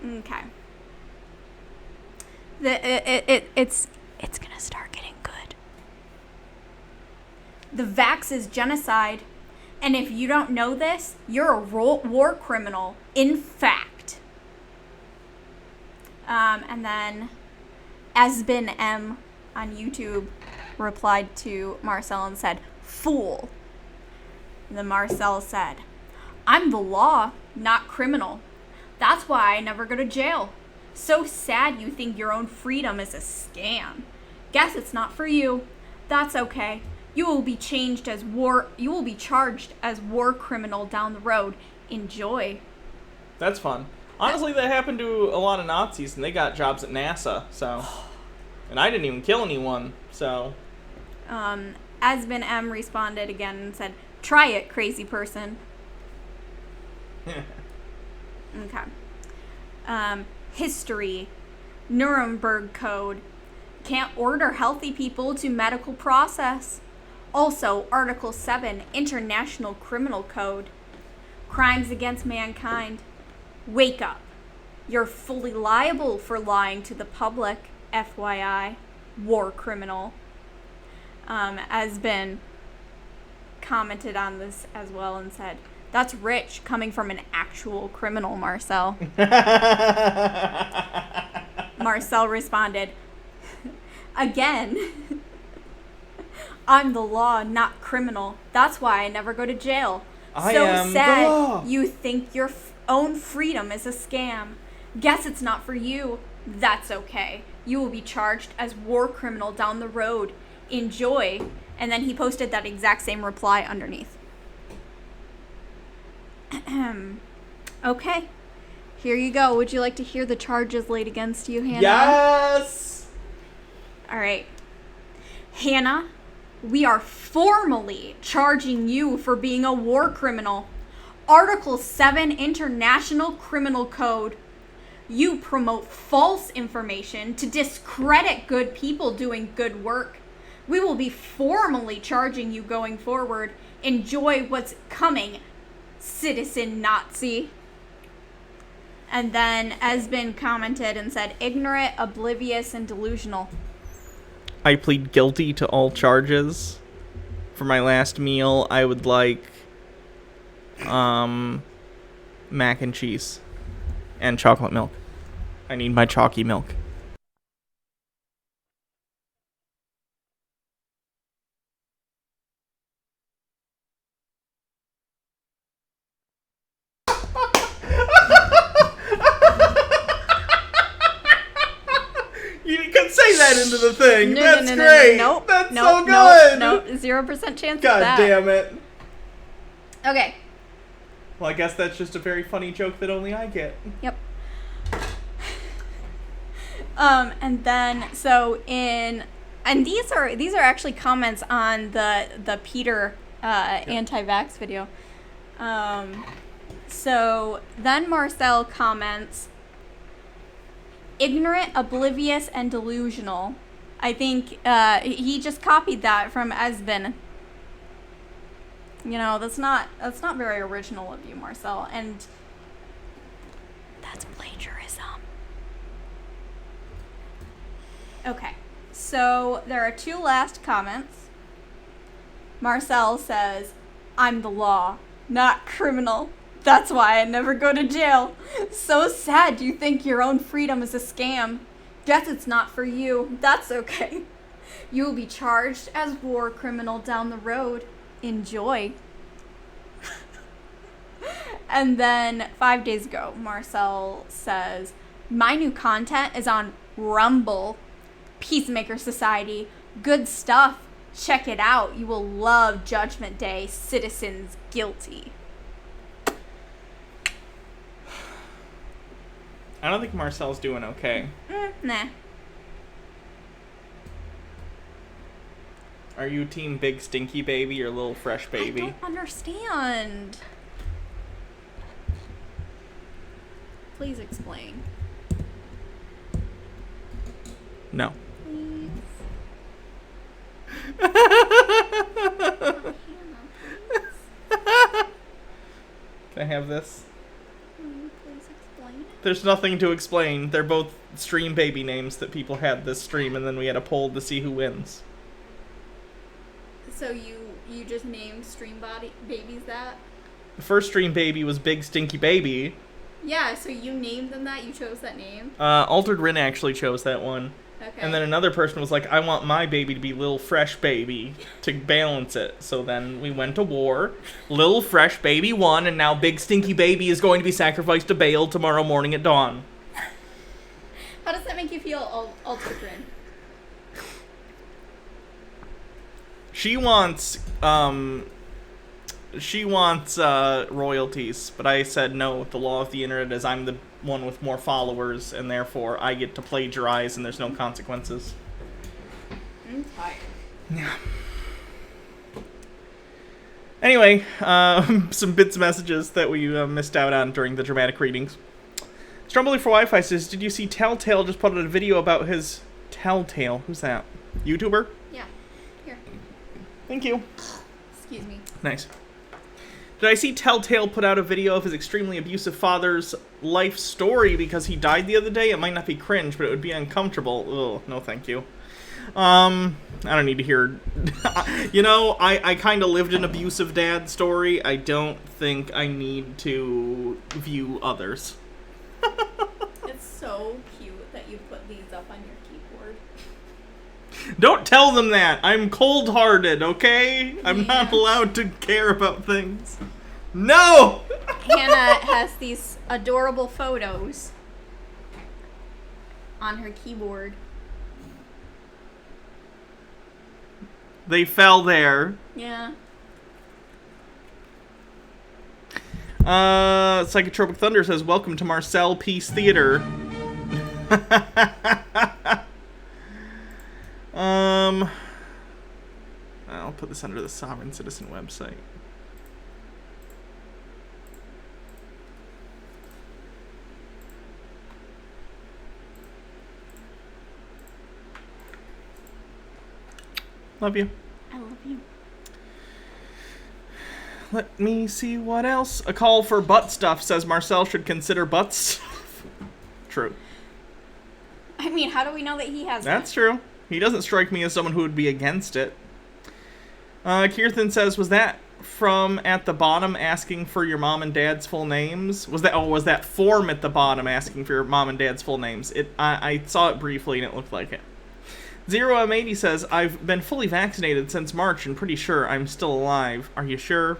Speaker 19: Okay. It's gonna start getting good. The vax is genocide, and if you don't know this, you're a war criminal. In fact. And then Asbin M on YouTube replied to Marcel and said, "Fool." And then Marcel said, "I'm the law, not criminal. That's why I never go to jail. So sad you think your own freedom is a scam. Guess it's not for you. That's okay. You will be charged as war criminal down the road. Enjoy."
Speaker 1: That's fun. Honestly, that happened to a lot of Nazis, and they got jobs at NASA, so. And I didn't even kill anyone, so.
Speaker 19: Asbin M responded again and said, "Try it, crazy person." Okay. History. Nuremberg Code. Can't order healthy people to medical process. Also, Article 7, International Criminal Code. Crimes against mankind. Wake up. You're fully liable for lying to the public, FYI. War criminal. Asbin commented on this as well and said, "That's rich coming from an actual criminal, Marcel." Marcel responded, "Again, I'm the law, not criminal. That's why I never go to jail.
Speaker 1: I
Speaker 19: So
Speaker 1: am
Speaker 19: sad
Speaker 1: the law.
Speaker 19: you think your own freedom is a scam. Guess it's not for you. That's okay. You will be charged as war criminal down the road. Enjoy." And then he posted that exact same reply underneath. Okay. Here you go. Would you like to hear the charges laid against you, Hannah?
Speaker 1: Yes!
Speaker 19: All right. Hannah, we are formally charging you for being a war criminal. Article 7 International Criminal Code. You promote false information to discredit good people doing good work. We will be formally charging you going forward. Enjoy what's coming, citizen Nazi. And then Esben commented and said, ignorant, oblivious, and delusional.
Speaker 1: I plead guilty to all charges. For my last meal, I would like mac and cheese and chocolate milk. I need my chalky milk. You could say that into the thing. That's great.
Speaker 19: Nope.
Speaker 1: That's
Speaker 19: nope,
Speaker 1: so good.
Speaker 19: Nope. 0% chance
Speaker 1: God
Speaker 19: of that.
Speaker 1: damn it.
Speaker 19: Okay.
Speaker 1: Well, I guess that's just a very funny joke that only I get.
Speaker 19: Yep. And then and these are actually comments on the Peter anti-vax video. So then Marcel comments, ignorant, oblivious, and delusional. I think he just copied that from Esben. You know, that's not very original of you, Marcel, and that's plagiarism. Okay, so there are two last comments. Marcel says, I'm the law, not criminal. That's why I never go to jail. So sad you think your own freedom is a scam. Guess it's not for you. That's okay. You will be charged as war criminal down the road. Enjoy. And then 5 days ago, Marcel says, my new content is on Rumble. Peacemaker Society. Good stuff. Check it out. You will love Judgment Day. Citizens guilty.
Speaker 1: I don't think Marcel's doing okay.
Speaker 19: Nah.
Speaker 1: Are you team big stinky baby or little fresh baby?
Speaker 19: I don't understand. Please explain.
Speaker 1: No.
Speaker 19: Please.
Speaker 1: Can I have this?
Speaker 19: Please explain.
Speaker 1: There's nothing to explain. They're both stream baby names that people had this stream, and then we had a poll to see who wins.
Speaker 19: So you just named stream babies that?
Speaker 1: The first stream baby was Big Stinky Baby.
Speaker 19: Yeah, so you named them that? You chose that name?
Speaker 1: Altered Rin actually chose that one.
Speaker 19: Okay.
Speaker 1: And then another person was like, I want my baby to be Lil Fresh Baby to balance it. So then we went to war. Lil Fresh Baby won, and now Big Stinky Baby is going to be sacrificed to Baal tomorrow morning at dawn.
Speaker 19: How does that make you feel, Altered Rin?
Speaker 1: She wants royalties, but I said no. The law of the internet is I'm the one with more followers, and therefore I get to plagiarize, and there's no consequences.
Speaker 19: I'm tired.
Speaker 1: Yeah. Anyway, some bits messages that we missed out on during the dramatic readings. Strumbly for Wi-Fi says, did you see Telltale just put out a video about his Telltale? Who's that? YouTuber?
Speaker 19: Yeah. Here.
Speaker 1: Thank you.
Speaker 19: Excuse me.
Speaker 1: Nice. Did I see Telltale put out a video of his extremely abusive father's life story because he died the other day? It might not be cringe, but it would be uncomfortable. Ugh, no thank you. I don't need to hear... You know, I kind of lived an abusive dad story. I don't think I need to view others.
Speaker 19: It's so cute that you put these up on your keyboard.
Speaker 1: Don't tell them that. I'm cold-hearted, okay? I'm not allowed to care about things. No!
Speaker 19: Hannah has these adorable photos on her keyboard.
Speaker 1: They fell there.
Speaker 19: Yeah.
Speaker 1: Psychotropic Thunder says, welcome to Marcel Peace Theater. I'll put this under the Sovereign Citizen website. Love you.
Speaker 19: I love you.
Speaker 1: Let me see what else. A call for butt stuff says Marcel should consider butt stuff. True.
Speaker 19: I mean, how do we know that he has
Speaker 1: That's true. He doesn't strike me as someone who would be against it. Kirthan says, was that from at the bottom asking for your mom and dad's full names? Was that form at the bottom asking for your mom and dad's full names? I saw it briefly and it looked like it. Zero M80 says, I've been fully vaccinated since March and pretty sure I'm still alive. Are you sure?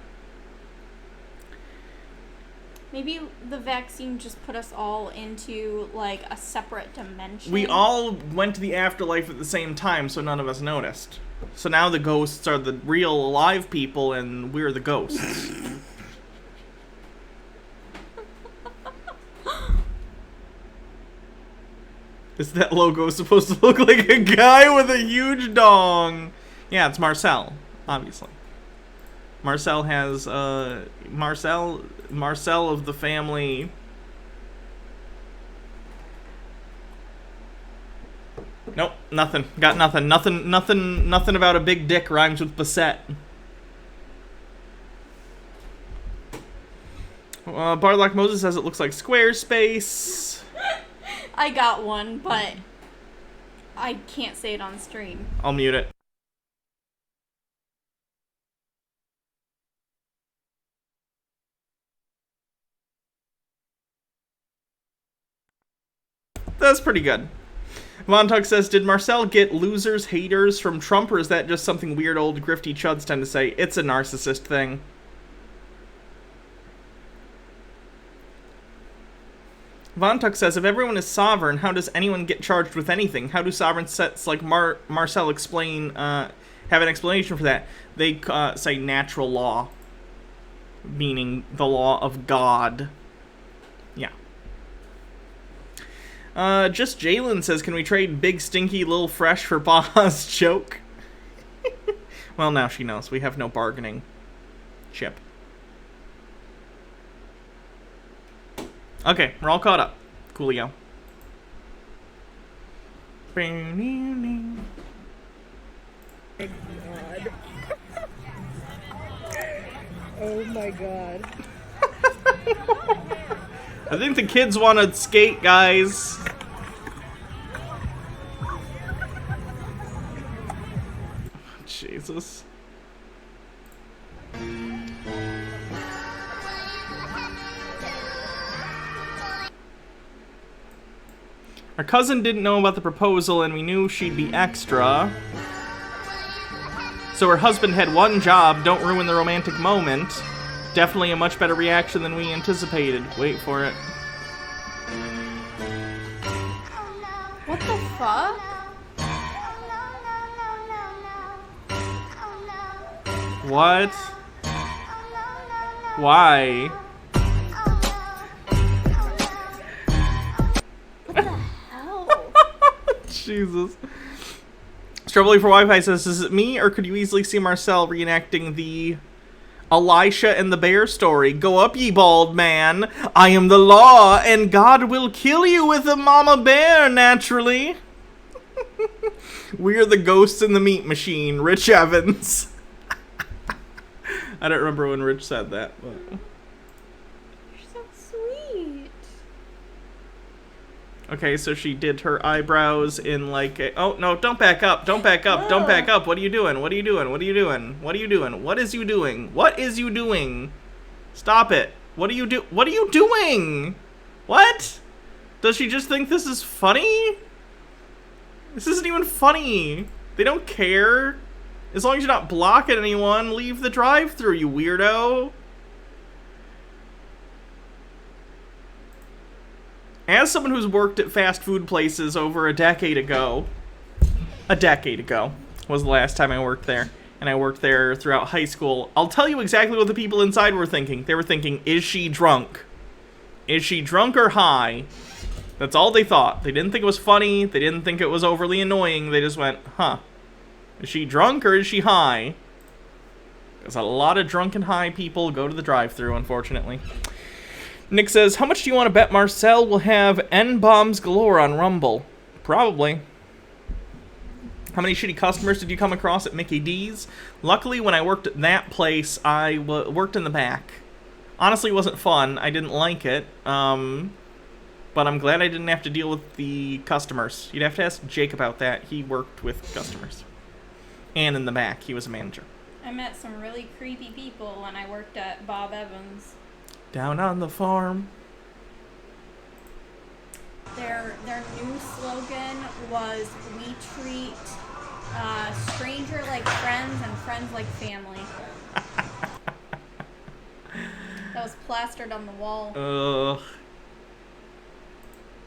Speaker 19: Maybe the vaccine just put us all into, like, a separate dimension.
Speaker 1: We all went to the afterlife at the same time, so none of us noticed. So now the ghosts are the real alive people, and we're the ghosts. Is that logo supposed to look like a guy with a huge dong? Yeah, it's Marcel, obviously. Marcel has, Marcel of the family. Nope, nothing. Got nothing. Nothing about a big dick rhymes with Bassett. Barlock Moses says it looks like Squarespace.
Speaker 19: I got one, but I can't say it on stream.
Speaker 1: I'll mute it. That's pretty good. Von Tuck says, did Marcel get losers, haters from Trump, or is that just something weird old grifty chuds tend to say? It's a narcissist thing. Von Tuck says, if everyone is sovereign, how does anyone get charged with anything? How do sovereign sets like Marcel have an explanation for that? They say natural law, meaning the law of God. Yeah. Just Jalen says, can we trade Big Stinky Lil Fresh for Baja's joke? Well, now she knows. We have no bargaining chip. Okay, we're all caught up. Coolio.
Speaker 3: Oh my god.
Speaker 1: I think the kids want to skate, guys. Jesus. Our cousin didn't know about the proposal and we knew she'd be extra. So her husband had one job, don't ruin the romantic moment. Definitely a much better reaction than we anticipated. Wait for it.
Speaker 19: What the fuck?
Speaker 1: What? Why?
Speaker 19: What the hell?
Speaker 1: Jesus. Strawberry for Wi-Fi says, is it me, or could you easily see Marcel reenacting the Elisha and the bear story? Go up, ye bald man. I am the law, and God will kill you with a mama bear, naturally. We're the ghosts in the meat machine. Rich Evans. I don't remember when Rich said that, but...
Speaker 19: You're so sweet.
Speaker 1: Okay, so she did her eyebrows in like a... Oh, no, don't back up. Don't back up. Don't back up. What are you doing? What are you doing? What are you doing? What are you doing? What is you doing? What is you doing? Stop it. What are you doing? What? Does she just think this is funny? This isn't even funny. They don't care. As long as you're not blocking anyone, leave the drive-thru, you weirdo. As someone who's worked at fast food places over a decade ago was the last time I worked there, and I worked there throughout high school, I'll tell you exactly what the people inside were thinking. They were thinking, is she drunk? Is she drunk or high? That's all they thought. They didn't think it was funny. They didn't think it was overly annoying. They just went, huh. Is she drunk or is she high? Because a lot of drunk and high people go to the drive-thru, unfortunately. Nick says, how much do you want to bet Marcel will have N-bombs galore on Rumble? Probably. How many shitty customers did you come across at Mickey D's? Luckily, when I worked at that place, I worked in the back. Honestly, it wasn't fun. I didn't like it. But I'm glad I didn't have to deal with the customers. You'd have to ask Jake about that. He worked with customers. And in the back, he was a manager.
Speaker 19: I met some really creepy people when I worked at Bob Evans.
Speaker 1: Down on the farm.
Speaker 19: Their new slogan was, "We treat stranger like friends and friends like family." That was plastered on the wall.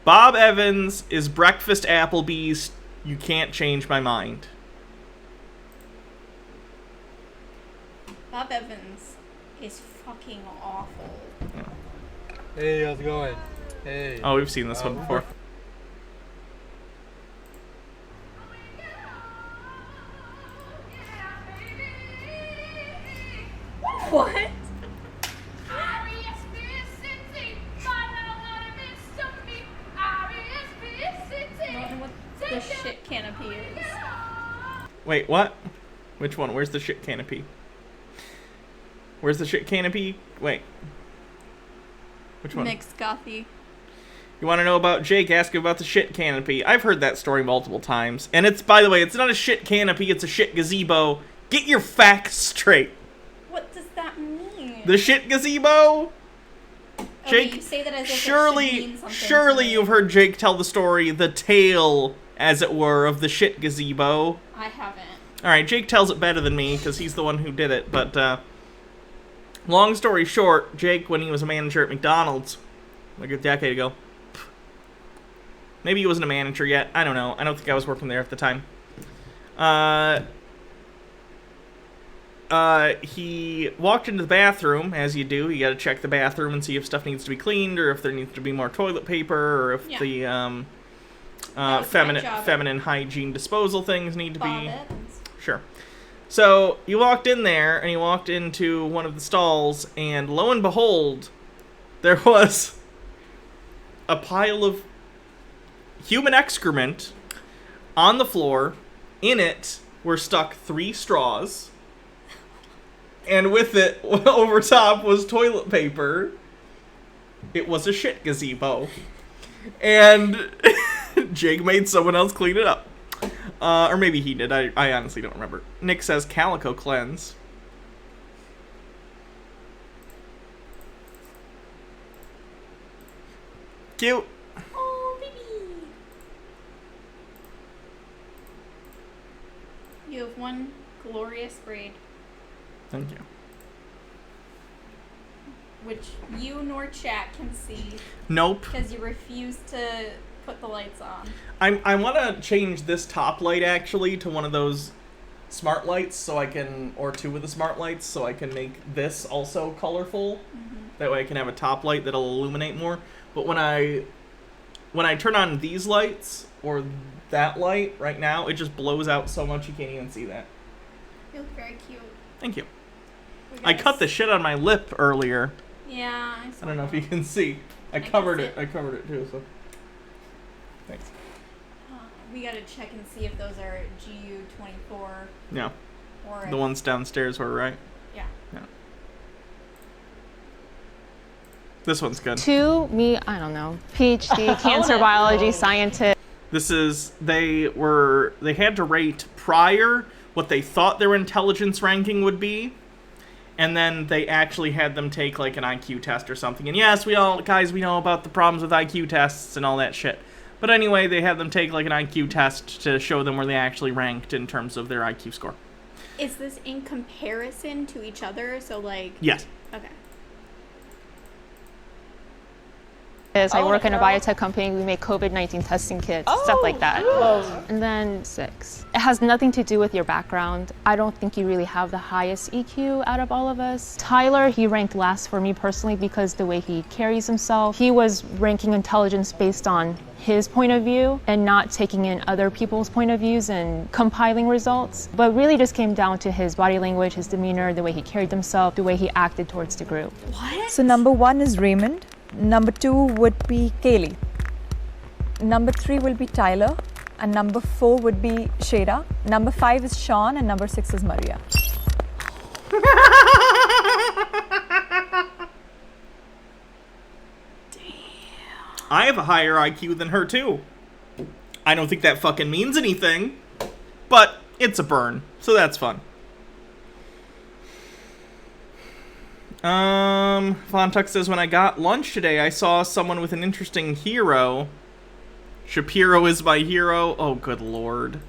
Speaker 1: Bob Evans is breakfast Applebee's. You can't change my mind.
Speaker 19: Bob Evans is fucking awful.
Speaker 5: Hey, how's it going? Hey.
Speaker 1: Oh, we've seen this one before.
Speaker 19: What? What the shit canopy is.
Speaker 1: Wait, what? Which one? Where's the shit canopy? Where's the shit canopy? Wait. Which one?
Speaker 19: Mixed Gothy.
Speaker 1: You want to know about Jake? Ask him about the shit canopy. I've heard that story multiple times. And it's, by the way, it's not a shit canopy, it's a shit gazebo. Get your facts straight.
Speaker 19: What does that mean?
Speaker 1: The shit gazebo?
Speaker 19: Okay,
Speaker 1: Jake,
Speaker 19: you say that as if it should
Speaker 1: surely
Speaker 19: mean something to me.
Speaker 1: you've heard Jake tell the story, the tale, as it were, of the shit gazebo.
Speaker 19: I haven't.
Speaker 1: Alright, Jake tells it better than me, because he's the one who did it, but, long story short, Jake, when he was a manager at McDonald's, like a decade ago, maybe he wasn't a manager yet, I don't know, I don't think I was working there at the time, he walked into the bathroom, as you do. You gotta check the bathroom and see if stuff needs to be cleaned, or if there needs to be more toilet paper, or if the feminine hygiene disposal things need to be. Sure. So he walked in there, and he walked into one of the stalls, and lo and behold, there was a pile of human excrement on the floor. In it were stuck 3 straws. And with it, over top, was toilet paper. It was a shit gazebo. And Jake made someone else clean it up. Or maybe he did. I honestly don't remember. Nick says Calico Cleanse. Cute.
Speaker 19: Oh, baby. You have one glorious braid.
Speaker 1: Thank you.
Speaker 19: Which you nor chat can see.
Speaker 1: Nope.
Speaker 19: Because you refuse to put the lights on.
Speaker 1: I want to change this top light, actually, to one of those smart lights, so I can, or 2 of the smart lights, so I can make this also colorful.
Speaker 19: Mm-hmm.
Speaker 1: That way I can have a top light that'll illuminate more. But when I turn on these lights, or that light right now, it just blows out so much you can't even see that.
Speaker 19: You look very cute.
Speaker 1: Thank you. I cut the shit on my lip earlier.
Speaker 19: Yeah, I saw
Speaker 1: I don't know if you can see. I covered it too, so. Thanks.
Speaker 19: We gotta check and see if those are GU24.
Speaker 1: Yeah.
Speaker 19: Or
Speaker 1: The ones downstairs were right.
Speaker 19: Yeah.
Speaker 1: Yeah. This one's good.
Speaker 7: To me, I don't know, PhD, cancer biology scientist.
Speaker 1: This is, they had to rate prior what they thought their intelligence ranking would be, and then they actually had them take like an IQ test or something. And yes, we know about the problems with IQ tests and all that shit. But anyway, they had them take like an IQ test to show them where they actually ranked in terms of their IQ score.
Speaker 19: Is this in comparison to each other? So like.
Speaker 1: Yes.
Speaker 19: Okay.
Speaker 7: I work in a biotech company. We make COVID-19 testing kits, stuff like that. And then 6. It has nothing to do with your background. I don't think you really have the highest EQ out of all of us. Tyler, he ranked last for me personally because the way he carries himself. He was ranking intelligence based on his point of view and not taking in other people's point of views and compiling results. But really just came down to his body language, his demeanor, the way he carried himself, the way he acted towards the group.
Speaker 19: What?
Speaker 3: So number 1 is Raymond. Number 2 would be Kaylee. Number 3 will be Tyler.
Speaker 6: and number 4 would be Shada. Number 5 is Sean, and number 6 is Maria.
Speaker 1: I have a higher IQ than her, too. I don't think that fucking means anything, but it's a burn, so that's fun. Fontuck says, when I got lunch today, I saw someone with an interesting hero. Shapiro is my hero. Oh, good lord.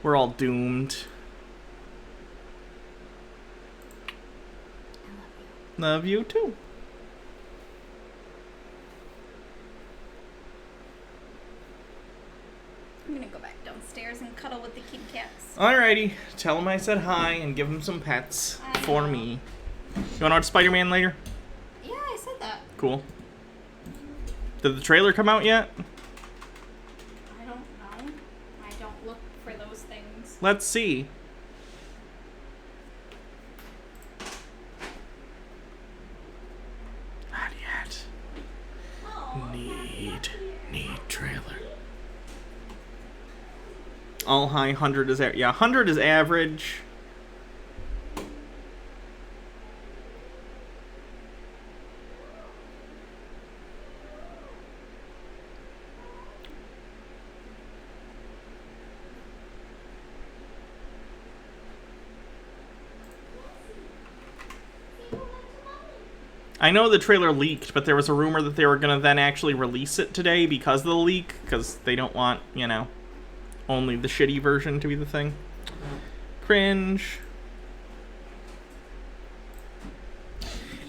Speaker 1: We're all doomed. Love you too.
Speaker 19: I'm gonna go back downstairs and cuddle with the kitty cats.
Speaker 1: Alrighty. Tell him I said hi and give him some pets for me. You wanna watch Spider-Man later?
Speaker 19: Yeah, I said that.
Speaker 1: Cool. Did the trailer come out yet?
Speaker 19: I don't know. I don't look for those things.
Speaker 1: Let's see. Not yet. Need trailer. All high, 100 is yeah, 100 is average. I know the trailer leaked, but there was a rumor that they were going to then actually release it today because of the leak, because they don't want, you know, only the shitty version to be the thing. Cringe.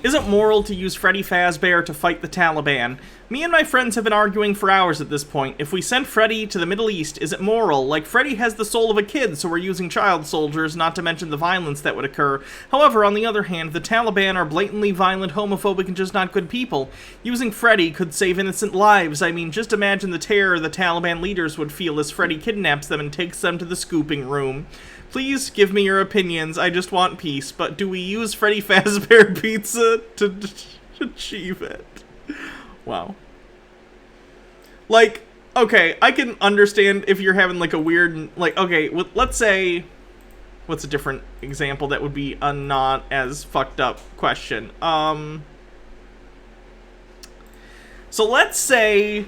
Speaker 1: Is it moral to use Freddy Fazbear to fight the Taliban? Me and my friends have been arguing for hours at this point. If we sent Freddy to the Middle East, is it moral? Like, Freddy has the soul of a kid, so we're using child soldiers, not to mention the violence that would occur. However, on the other hand, the Taliban are blatantly violent, homophobic, and just not good people. Using Freddy could save innocent lives. I mean, just imagine the terror the Taliban leaders would feel as Freddy kidnaps them and takes them to the scooping room. Please give me your opinions. I just want peace. But do we use Freddy Fazbear Pizza to achieve it? Wow. Like, okay, I can understand if you're having like a weird, like, okay, let's say, what's a different example that would be a not as fucked up question? So let's say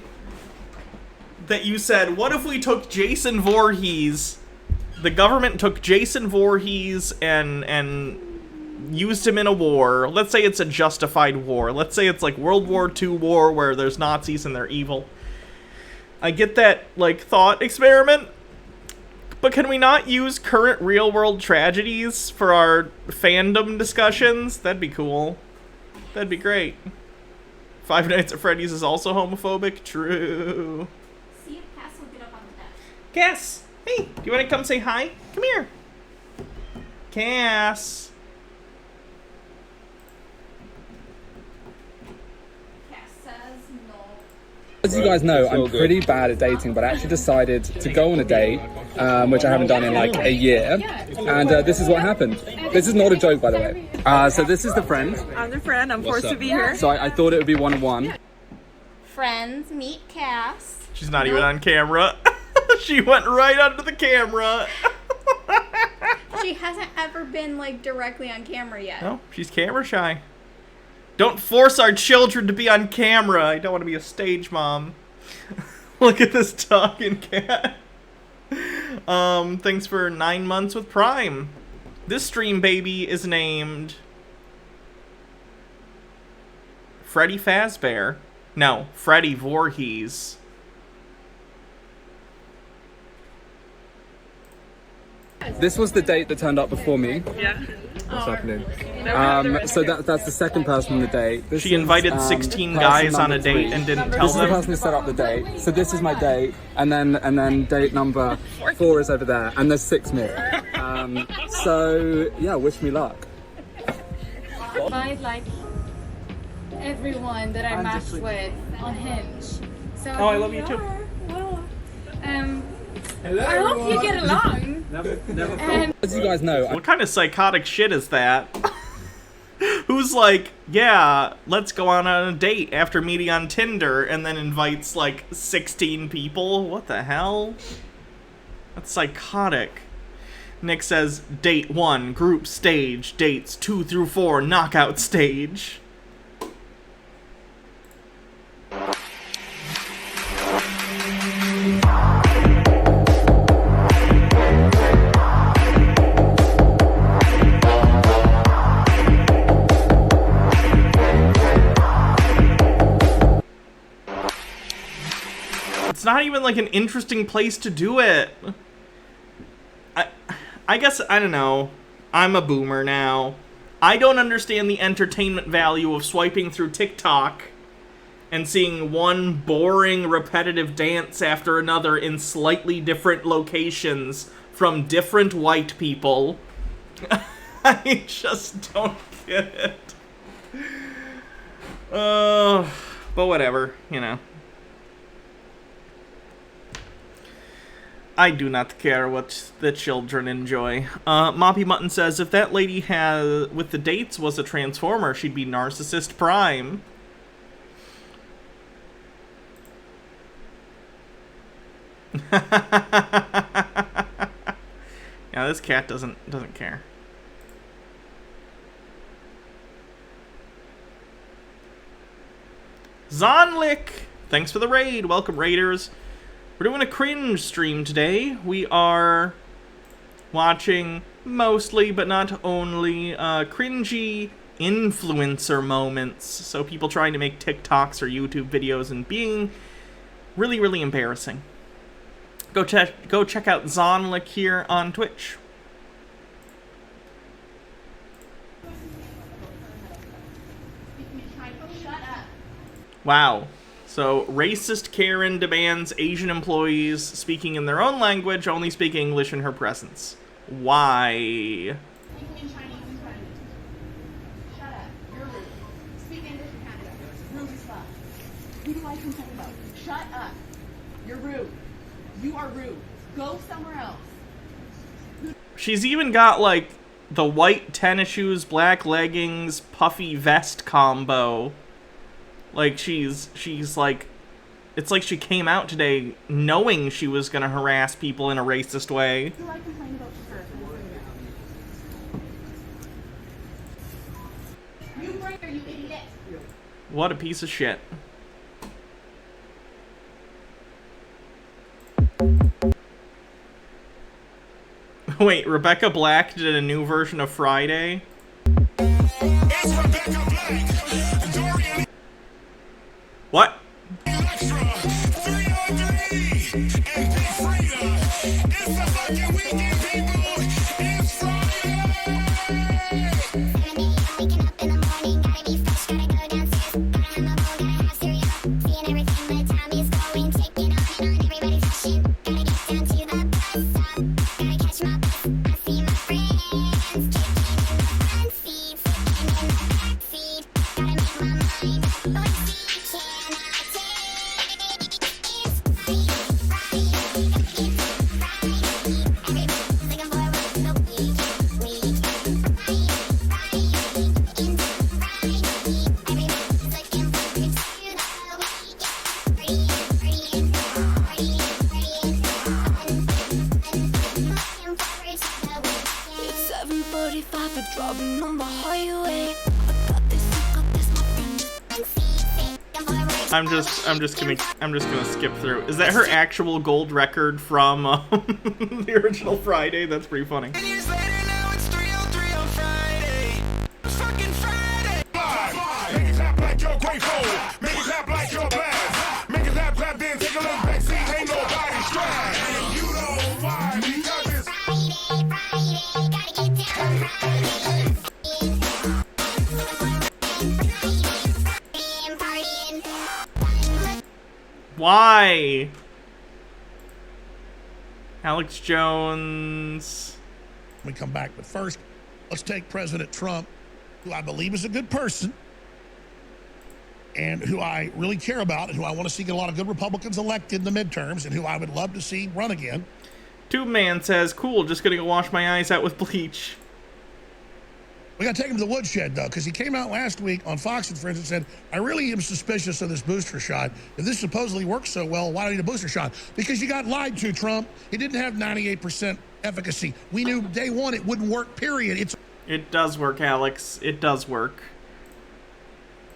Speaker 1: that you said, what if we took Jason Voorhees, the government took Jason Voorhees and used him in a war. Let's say it's a justified war. Let's say it's like World War II war where there's Nazis and they're evil. I get that, like, thought experiment, but can we not use current real-world tragedies for our fandom discussions? That'd be cool. That'd be great. Five Nights at Freddy's is also homophobic? True.
Speaker 19: See if Cass will get up on the desk.
Speaker 1: Cass! Hey, do you want to come say hi? Come here. Cass.
Speaker 9: As you guys know, I'm pretty bad at dating, but I actually decided to go on a date, which I haven't done in like a year, and this is what happened. This is not a joke, by the way. So this is the friend.
Speaker 23: I'm the friend. I'm forced to be here.
Speaker 9: So I thought it would be one-on-one.
Speaker 19: Friends, meet Cass.
Speaker 1: She's not even on camera. She went right under the camera.
Speaker 19: She hasn't ever been, like, directly on camera yet.
Speaker 1: No, she's camera shy. Don't force our children to be on camera. I don't want to be a stage mom. Look at this talking cat. Thanks for 9 months with Prime. This stream baby is named Freddy Fazbear. No, Freddy Voorhees.
Speaker 9: This was the date that turned up before me.
Speaker 23: Yeah.
Speaker 9: What's happening? So that's the second person on the date.
Speaker 1: She invited 16 guys on a date and didn't tell them.
Speaker 9: This is the person who set up the date. So this is my date, and then date number 4 is over there, and there's 6 more. So yeah, wish me luck.
Speaker 24: I like everyone that I matched with on Hinge. So
Speaker 1: oh, I love you too.
Speaker 24: Well, I hope you get along.
Speaker 9: As you guys know,
Speaker 1: what kind of psychotic shit is that? Who Who's like, yeah, let's go on a date after meeting on Tinder, and then invites like 16 people? What the hell? That's psychotic. Nick says, date 1, group stage. Dates 2 through 4, knockout stage. It's not even like an interesting place to do it. I guess, I don't know. I'm a boomer now. I don't understand the entertainment value of swiping through TikTok and seeing one boring, repetitive dance after another in slightly different locations from different white people. I just don't get it. But whatever, you know. I do not care what the children enjoy. Moppy Mutton says, if that lady with the dates was a transformer, she'd be Narcissist Prime. Yeah, this cat doesn't care. Zonlik! Thanks for the raid. Welcome, raiders. We're doing a cringe stream today. We are watching mostly, but not only, cringy influencer moments. So people trying to make TikToks or YouTube videos and being really, really embarrassing. Go check out Zonlik here on Twitch. Wow. So, racist Karen demands Asian employees speaking in their own language only speak English in her presence. Why?
Speaker 3: Who do I complain about? Shut up. You're rude. You are rude. Go somewhere else.
Speaker 1: She's even got, like, the white tennis shoes, black leggings, puffy vest combo. Like, she's like... It's like she came out today knowing she was gonna harass people in a racist way.
Speaker 3: Who do I complain about first? You bring her, you idiot.
Speaker 1: What a piece of shit. Wait, Rebecca Black did a new version of Friday? What? I'm just gonna skip through. Is that her actual gold record from the original Friday? That's pretty funny. Why? Alex Jones.
Speaker 10: We come back, but first, let's take President Trump, who I believe is a good person, and who I really care about, and who I want to see get a lot of good Republicans elected in the midterms, and who I would love to see run again.
Speaker 1: Tube Man says, cool, just gonna go wash my eyes out with bleach.
Speaker 10: We got to take him to the woodshed, though, because he came out last week on Fox and Friends and said, I really am suspicious of this booster shot. If this supposedly works so well, why do you need a booster shot? Because you got lied to, Trump. It didn't have 98% efficacy. We knew day one it wouldn't work, period.
Speaker 1: It does work, Alex. It does work.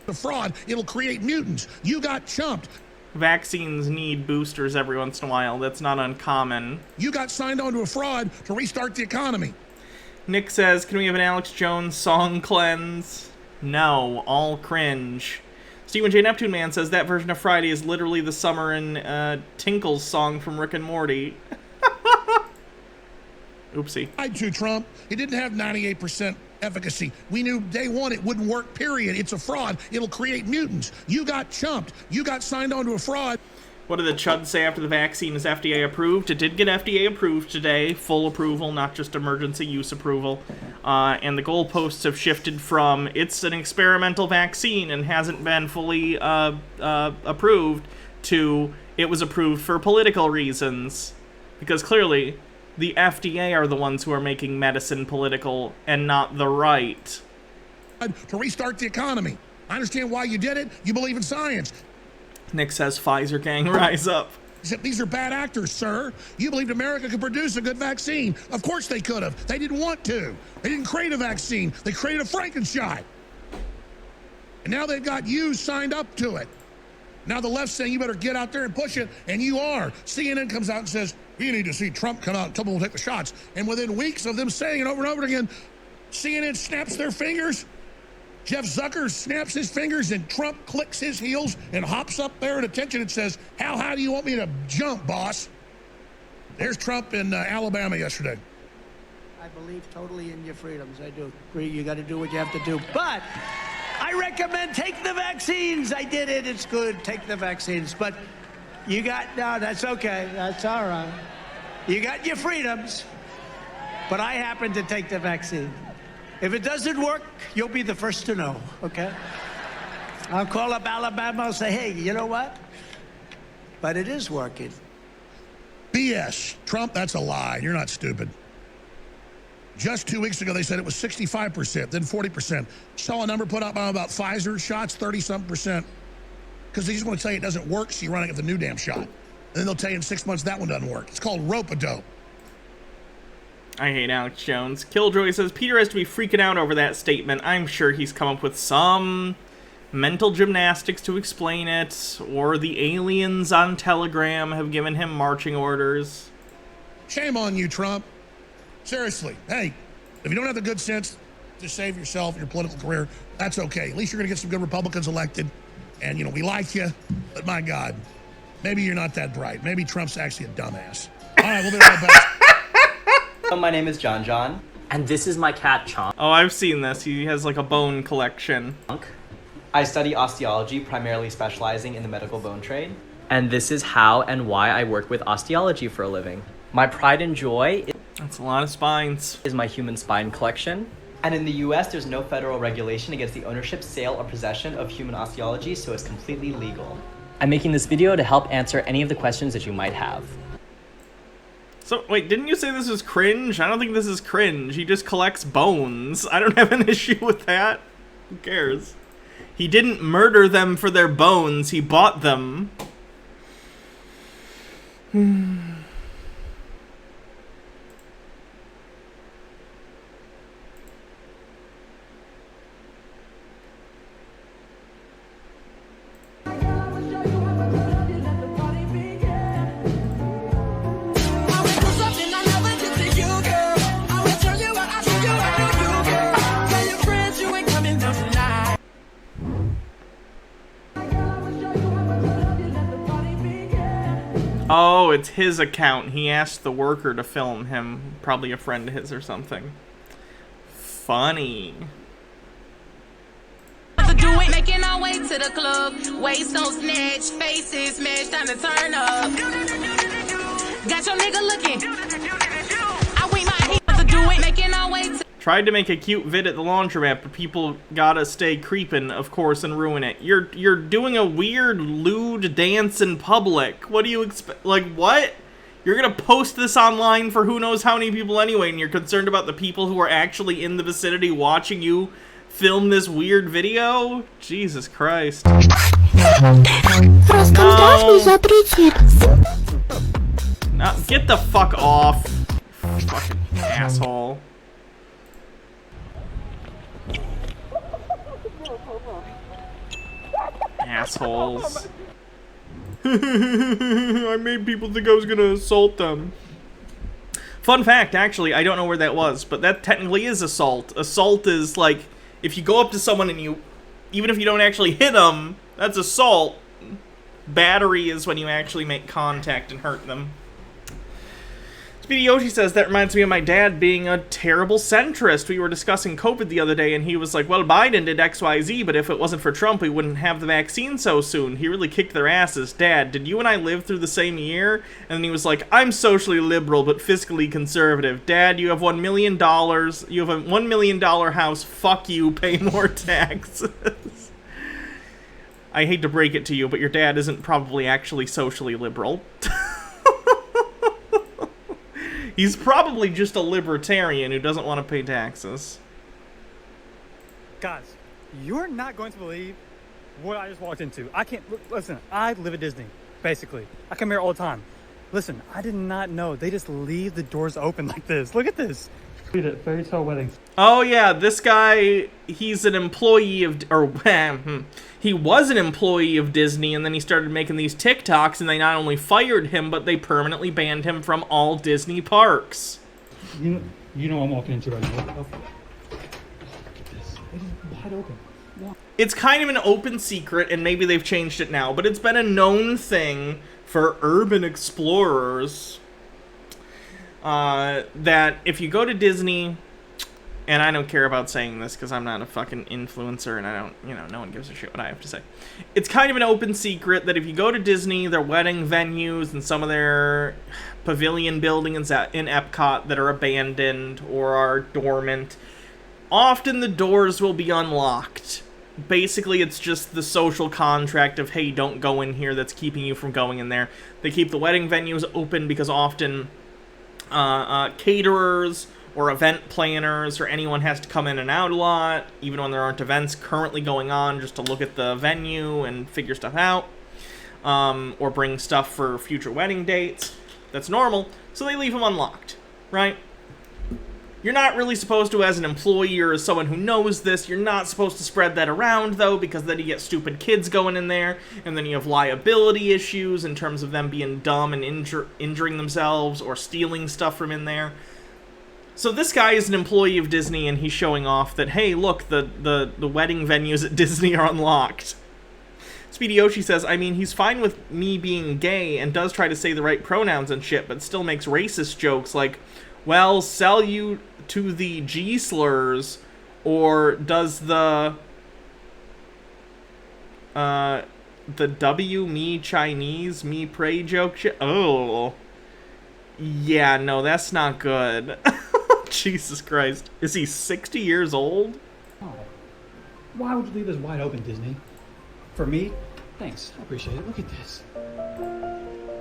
Speaker 10: A fraud. It'll create mutants. You got chumped.
Speaker 1: Vaccines need boosters every once in a while. That's not uncommon.
Speaker 10: You got signed on to a fraud to restart the economy.
Speaker 1: Nick says, can we have an Alex Jones song cleanse? No, all cringe. Stephen J. Neptune Man says that version of Friday is literally the Summer and Tinkle's song from Rick and Morty. Oopsie.
Speaker 10: Lied to, Trump. It didn't have 98% efficacy. We knew day one it wouldn't work, period. It's a fraud. It'll create mutants. You got chumped. You got signed on to a fraud.
Speaker 1: What did the Chuds say after the vaccine is FDA approved? It did get FDA approved today. Full approval, not just emergency use approval. And the goalposts have shifted from it's an experimental vaccine and hasn't been fully approved to it was approved for political reasons. Because clearly, the FDA are the ones who are making medicine political and not the right.
Speaker 10: To restart the economy. I understand why you did it. You believe in science.
Speaker 1: Nick says, Pfizer gang, rise up.
Speaker 10: Except these are bad actors, sir. You believed America could produce a good vaccine. Of course they could have. They didn't want to. They didn't create a vaccine. They created a Frankenstein. And now they've got you signed up to it. Now the left's saying you better get out there and push it, and you are. CNN comes out and says, you need to see Trump come out and tell them we'll take the shots. And within weeks of them saying it over and over again, CNN snaps their fingers. Jeff Zucker snaps his fingers and Trump clicks his heels and hops up there at attention and says, how high do you want me to jump, boss? There's Trump in Alabama yesterday.
Speaker 12: I believe totally in your freedoms. I do agree. You got to do what you have to do. But I recommend take the vaccines. I did it. It's good. Take the vaccines. But you got, no, that's okay. That's all right. You got your freedoms. But I happen to take the vaccine. If it doesn't work, you'll be the first to know, okay? I'll call up Alabama and say, hey, you know what? But it is working.
Speaker 10: BS. Trump, that's a lie. You're not stupid. Just 2 weeks ago, they said it was 65%, then 40%. Saw a number put up about Pfizer shots, 30-something%. Because they just want to tell you it doesn't work, so you're running at the new damn shot. And then they'll tell you in 6 months that one doesn't work. It's called rope-a-dope.
Speaker 1: I hate Alex Jones. Killjoy says, Peter has to be freaking out over that statement. I'm sure he's come up with some mental gymnastics to explain it, or the aliens on Telegram have given him marching orders.
Speaker 10: Shame on you, Trump. Seriously. Hey, if you don't have the good sense to save yourself and your political career, that's okay. At least you're going to get some good Republicans elected. And, you know, we like you, but my God, maybe you're not that bright. Maybe Trump's actually a dumbass. All right, we'll be right back.
Speaker 15: My name is John John, and this is my cat Chonk.
Speaker 1: Oh, I've seen this. He has like a bone collection.
Speaker 15: I study osteology, primarily specializing in the medical bone trade. And this is how and why I work with osteology for a living. My pride and joy
Speaker 1: That's a lot of spines.
Speaker 15: Is my human spine collection. And in the US, there's no federal regulation against the ownership, sale, or possession of human osteology, so it's completely legal. I'm making this video to help answer any of the questions that you might have.
Speaker 1: So, wait, didn't you say this was cringe? I don't think this is cringe. He just collects bones. I don't have an issue with that. Who cares? He didn't murder them for their bones. He bought them. Oh, it's his account. He asked the worker to film him. Probably a friend of his or something. Funny.
Speaker 16: Making our way to the club, waist on snatch, faces smashed, time to turn up. Got your nigga looking. I wait my heels to do it, making our way to.
Speaker 1: Tried to make a cute vid at the laundromat, but people gotta stay creepin', of course, and ruin it. You're doing a weird lewd dance in public. What do you expect? Like, what? You're gonna post this online for who knows how many people anyway, and you're concerned about the people who are actually in the vicinity watching you film this weird video? Jesus Christ. No. No, get the fuck off. Fucking asshole. Assholes. I made people think I was gonna assault them. Fun fact, actually, I don't know where that was, but that technically is assault. Assault is like, if you go up to someone and you, even if you don't actually hit them, that's assault. Battery is when you actually make contact and hurt them. Speedy Yoshi says, that reminds me of my dad being a terrible centrist. We were discussing COVID the other day, and he was like, well, Biden did XYZ, but if it wasn't for Trump, we wouldn't have the vaccine so soon. He really kicked their asses. Dad, did you and I live through the same year? And then he was like, I'm socially liberal, but fiscally conservative. Dad, you have $1 million. You have a $1 million house. Fuck you. Pay more taxes. I hate to break it to you, but your dad isn't probably actually socially liberal. He's probably just a libertarian who doesn't want to pay taxes.
Speaker 13: Guys, you're not going to believe what I just walked into. I can't... Listen, I live at Disney, basically. I come here all the time. Listen, I did not know they just leave the doors open like this. Look at this. Read it. Fairy tale weddings.
Speaker 1: Oh, yeah, this guy, he's an employee of... He was an employee of Disney, and then he started making these TikToks, and they not only fired him, but they permanently banned him from all Disney parks.
Speaker 13: You know what I'm walking into right now. Look at this. It is wide open. Wow.
Speaker 1: It's kind of an open secret, and maybe they've changed it now, but it's been a known thing for urban explorers that if you go to Disney... And I don't care about saying this because I'm not a fucking influencer and I don't, you know, no one gives a shit what I have to say. It's kind of an open secret that if you go to Disney, their wedding venues and some of their pavilion buildings in Epcot that are abandoned or are dormant, often the doors will be unlocked. Basically, it's just the social contract of, hey, don't go in here that's keeping you from going in there. They keep the wedding venues open because often caterers or event planners or anyone has to come in and out a lot, even when there aren't events currently going on, just to look at the venue and figure stuff out, or bring stuff for future wedding dates. That's normal, so they leave them unlocked, right? You're not really supposed to, as an employee or as someone who knows this, you're not supposed to spread that around, though, because then you get stupid kids going in there, and then you have liability issues in terms of them being dumb and injuring themselves or stealing stuff from in there. So this guy is an employee of Disney, and he's showing off that, hey, look, the wedding venues at Disney are unlocked. Speedy Yoshi says, I mean, he's fine with me being gay and does try to say the right pronouns and shit, but still makes racist jokes like, well, sell you to the G-slurs, or does the W, me Chinese, me pray joke shit? Oh. Yeah, no, that's not good. Jesus Christ. Is he 60 years old?
Speaker 13: Oh. Why would you leave this wide open, Disney? For me? Thanks. I appreciate it. Look at this.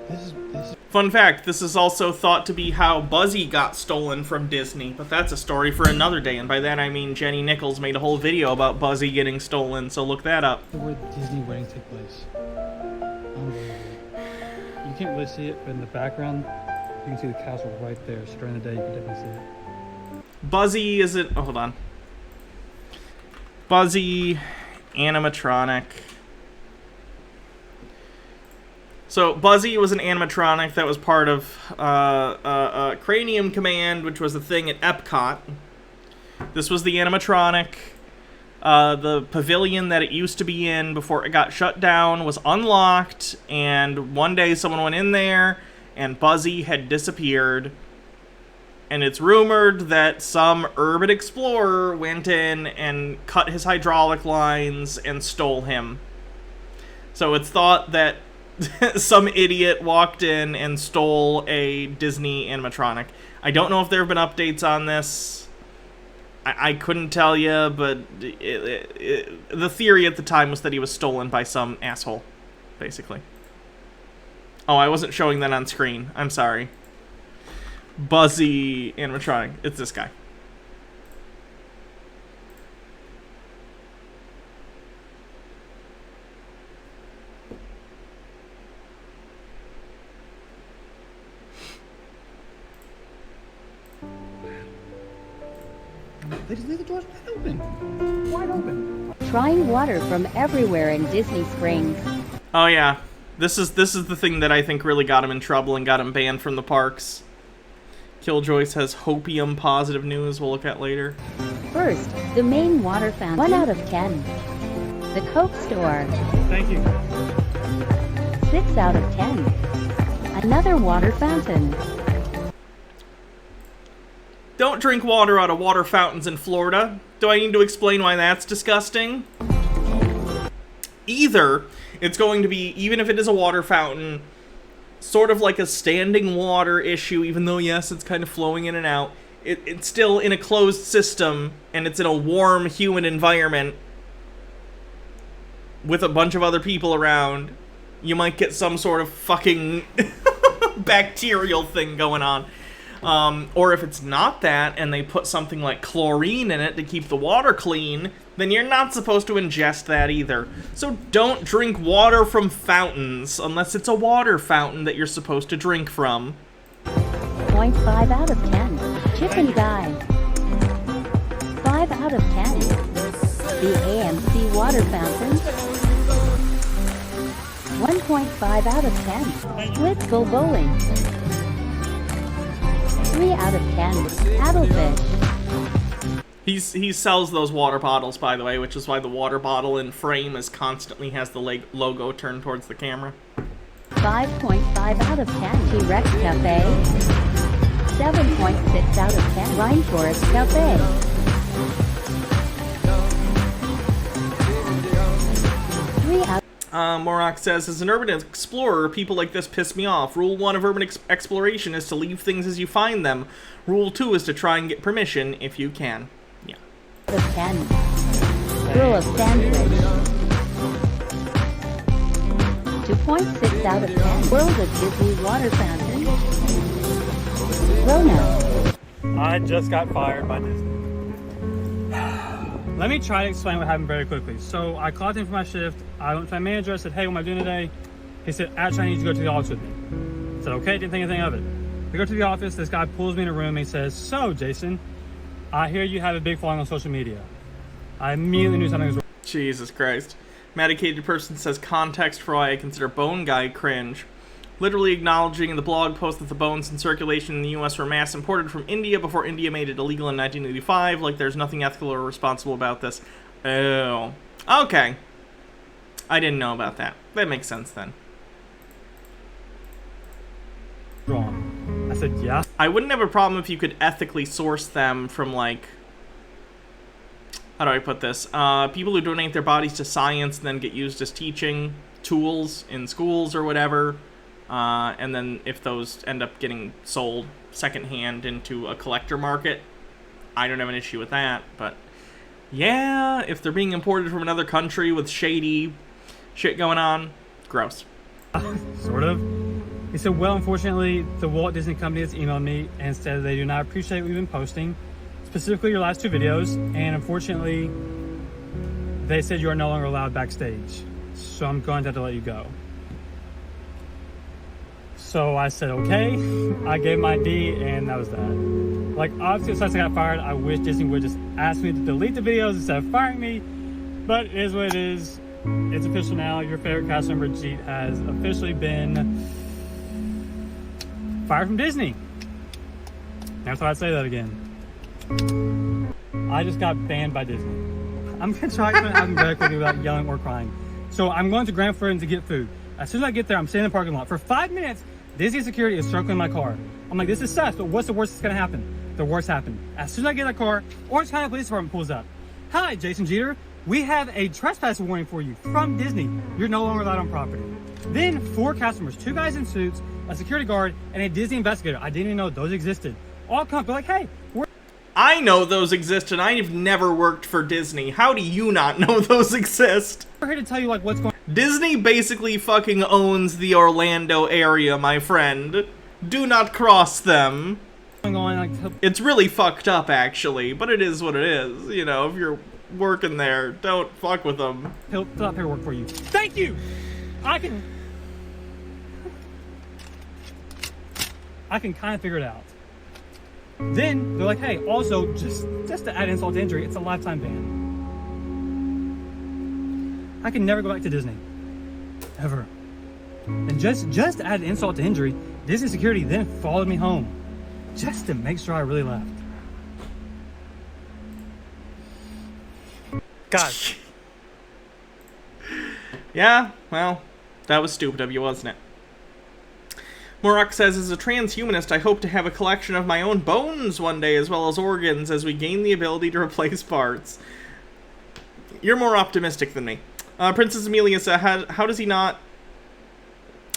Speaker 13: This.
Speaker 1: Fun fact, this is also thought to be how Buzzy got stolen from Disney, but that's a story for another day, and by that I mean Jenny Nichols made a whole video about Buzzy getting stolen, so look that up.
Speaker 13: Where Disney weddings take place. Unbelievable. You can't really see it, but in the background, you can see the castle right there. So during the day, you can definitely see it.
Speaker 1: Buzzy is it? Oh, hold on. Buzzy, animatronic. So Buzzy was an animatronic that was part of Cranium Command, which was a thing at Epcot. This was the animatronic. The pavilion that it used to be in before it got shut down was unlocked, and one day someone went in there, and Buzzy had disappeared. And it's rumored that some urban explorer went in and cut his hydraulic lines and stole him. So it's thought that some idiot walked in and stole a Disney animatronic. I don't know if there have been updates on this. I couldn't tell you, but the theory at the time was that he was stolen by some asshole, basically. Oh, I wasn't showing that on screen. I'm sorry. Buzzy animatronic. It's this guy.
Speaker 11: They just leave the doors wide open. Wide open.
Speaker 17: Trying water from everywhere in Disney Springs.
Speaker 1: Oh yeah. This is the thing that I think really got him in trouble and got him banned from the parks. Killjoy says hopium positive news we'll look at later.
Speaker 17: First, the main water fountain. 1 out of 10. The Coke store.
Speaker 13: Thank you.
Speaker 17: 6 out of 10. Another water fountain.
Speaker 1: Don't drink water out of water fountains in Florida. Do I need to explain why that's disgusting? Either it's going to be, even if it is a water fountain, sort of like a standing water issue, even though, yes, it's kind of flowing in and out. It's still in a closed system, and it's in a warm, humid environment with a bunch of other people around. You might get some sort of fucking bacterial thing going on. Or if it's not that, and they put something like chlorine in it to keep the water clean, then you're not supposed to ingest that either. So don't drink water from fountains, unless it's a water fountain that you're supposed to drink from.
Speaker 17: 0.5 out of 10. Chip and Guy. 5 out of 10. The AMC water fountain. 1.5 out of 10. Let's go bowling. 3 out of 10. Paddlefish.
Speaker 1: He sells those water bottles, by the way, which is why the water bottle in frame is constantly has the logo turned towards the camera.
Speaker 17: 5.5 out of 10. T-Rex Cafe. 7.6 out of 10. Rainforest Cafe. 3 out.
Speaker 1: Morak says, as an urban explorer, people like this piss me off. Rule 1 of urban exploration is to leave things as you find them. Rule 2 is to try and get permission if you can. Yeah.
Speaker 17: Out of 10. Rule of Sandwich. 2.6 out of 10. World of Disney Water Fountain. Rona.
Speaker 13: I just got fired by Disney. Let me try to explain what happened very quickly. So I clocked in for my shift. I went to my manager. I said, hey, what am I doing today? He said, actually, I need you to go to the office with me. I said, okay, didn't think anything of it. We go to the office. This guy pulls me in a room. And he says, so, Jason, I hear you have a big following on social media. I immediately knew something was wrong.
Speaker 1: Jesus Christ. Medicated person says, context for why I consider Bone Guy cringe. Literally acknowledging in the blog post that the bones in circulation in the US were mass imported from India before India made it illegal in 1985. Like there's nothing ethical or responsible about this. Oh. Okay. I didn't know about that. That makes sense then.
Speaker 13: Wrong. I said, yeah.
Speaker 1: I wouldn't have a problem if you could ethically source them from, like, how do I put this? People who donate their bodies to science and then get used as teaching tools in schools or whatever. And then if those end up getting sold secondhand into a collector market, I don't have an issue with that. But yeah, if they're being imported from another country with shady shit going on, gross.
Speaker 13: Sort of. He said, well, unfortunately, the Walt Disney Company has emailed me and said they do not appreciate what we've been posting, specifically your last 2 videos, and unfortunately, they said you are no longer allowed backstage. So I'm going to have to let you go. So I said, okay. I gave my ID, and that was that. Like, obviously, since I got fired, I wish Disney would just ask me to delete the videos instead of firing me, but it is what it is. It's official now. Your favorite cast member, Jeet, has officially been fired from Disney. Never thought I'd say that again. I just got banned by Disney. I'm gonna try to have very quickly without yelling or crying. So I'm going to Grand Floridian to get food. As soon as I get there, I'm sitting in the parking lot. For 5 minutes, Disney security is circling my car. I'm like, this is sus, but what's the worst that's gonna happen? The worst happened. As soon as I get in the car, Orange County Police Department pulls up. Hi, Jason Jeter. We have a trespass warning for you from Disney. You're no longer allowed on property. Then 4 customers, 2 guys in suits, a security guard, and a Disney investigator. I didn't even know those existed. All come, they're like, hey, we're...
Speaker 1: I know those exist, and I've never worked for Disney. How do you not know those exist?
Speaker 13: We're here to tell you like what's going on.
Speaker 1: Disney basically fucking owns the Orlando area, my friend. Do not cross them. It's really fucked up, actually, but it is what it is. You know, if you're working there, don't fuck with them.
Speaker 13: He'll fill out paperwork for you. Thank you! I can kind of figure it out. Then they're like, hey, also, just to add insult to injury, it's a lifetime ban. I can never go back to Disney. Ever. And just to add insult to injury, Disney security then followed me home. Just to make sure I really left. God.
Speaker 1: Yeah, well, that was stupid of you, wasn't it? Morak says, as a transhumanist, I hope to have a collection of my own bones one day, as well as organs, as we gain the ability to replace parts. You're more optimistic than me. Princess Amelia said, how does he not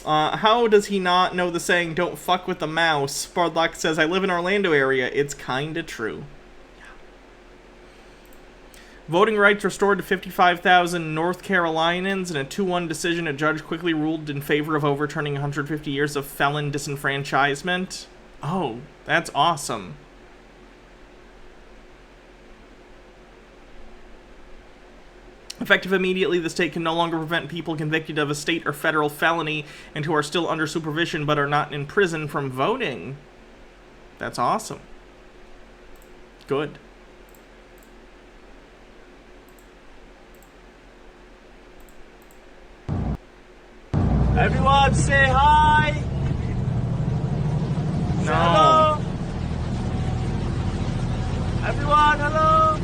Speaker 1: know the saying, don't fuck with the mouse? Bardlock says, I live in Orlando area. It's kinda true. Yeah. Voting rights restored to 55,000 North Carolinians in a 2-1 decision. A judge quickly ruled in favor of overturning 150 years of felon disenfranchisement. Oh, that's awesome. Effective immediately, the state can no longer prevent people convicted of a state or federal felony and who are still under supervision but are not in prison from voting. That's awesome. Good.
Speaker 4: Everyone say hi!
Speaker 1: No.
Speaker 4: Say hello! Everyone, hello!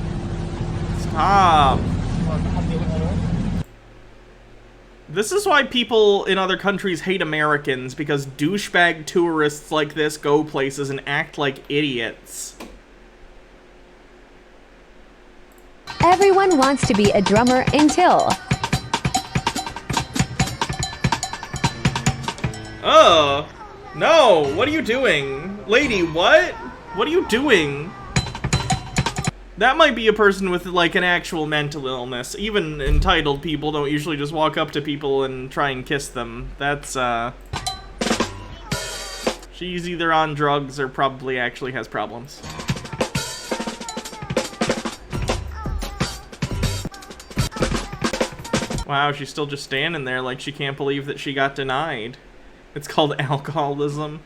Speaker 1: Stop. This is why people in other countries hate Americans, because douchebag tourists like this go places and act like idiots.
Speaker 18: Everyone wants to be a drummer until...
Speaker 1: No, what are you doing? Lady, what? What are you doing? That might be a person with, like, an actual mental illness. Even entitled people don't usually just walk up to people and try and kiss them. That's, she's either on drugs or probably actually has problems. Wow, she's still just standing there like she can't believe that she got denied. It's called alcoholism.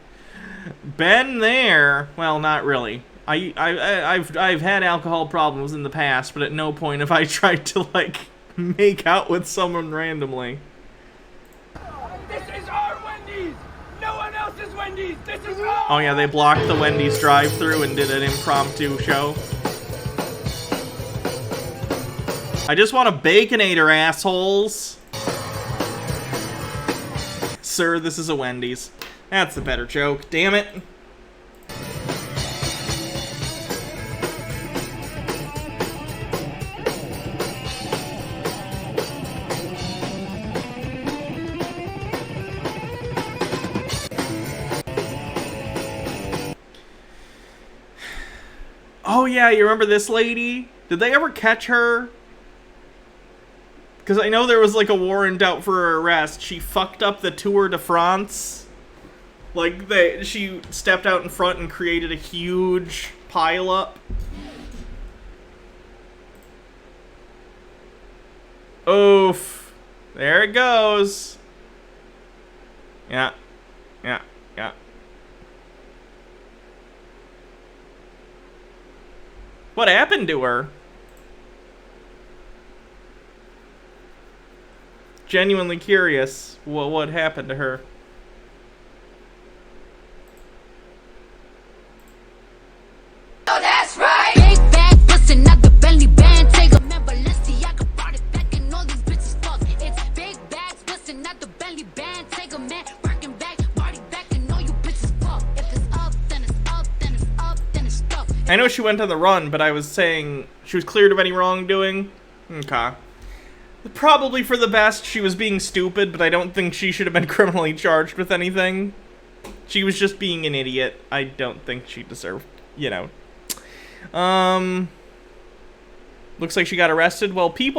Speaker 1: Been there. Well, not really. I've had alcohol problems in the past, but at no point have I tried to, like, make out with someone randomly.
Speaker 4: This is our Wendy's! No one else is Wendy's! This is our...
Speaker 1: Oh yeah, they blocked the Wendy's drive-thru and did an impromptu show. I just want a Baconator, assholes! Sir, this is a Wendy's. That's the better joke, damn it. Oh yeah, you remember this lady? Did they ever catch her? Because I know there was like a warrant out for her arrest. She fucked up the Tour de France. Like, she stepped out in front and created a huge pileup. Oof. There it goes. Yeah. Yeah. Yeah. What happened to her? Genuinely curious what happened to her.
Speaker 16: Oh, that's right. Big bag, bustin' out the belly band. Take a member, Balenciaga brought it back and all these bitches fuck. It's big bags, bustin' out the belly band. Take a man, working back, body back and all you bitches fuck. If it's up, then it's up, then it's up, then it's stuck.
Speaker 1: I know she went on the run, but I was saying she was cleared of any wrongdoing. Okay. Probably for the best. She was being stupid, but I don't think she should have been criminally charged with anything. She was just being an idiot. I don't think she deserved, you know. Looks like she got arrested. Well, she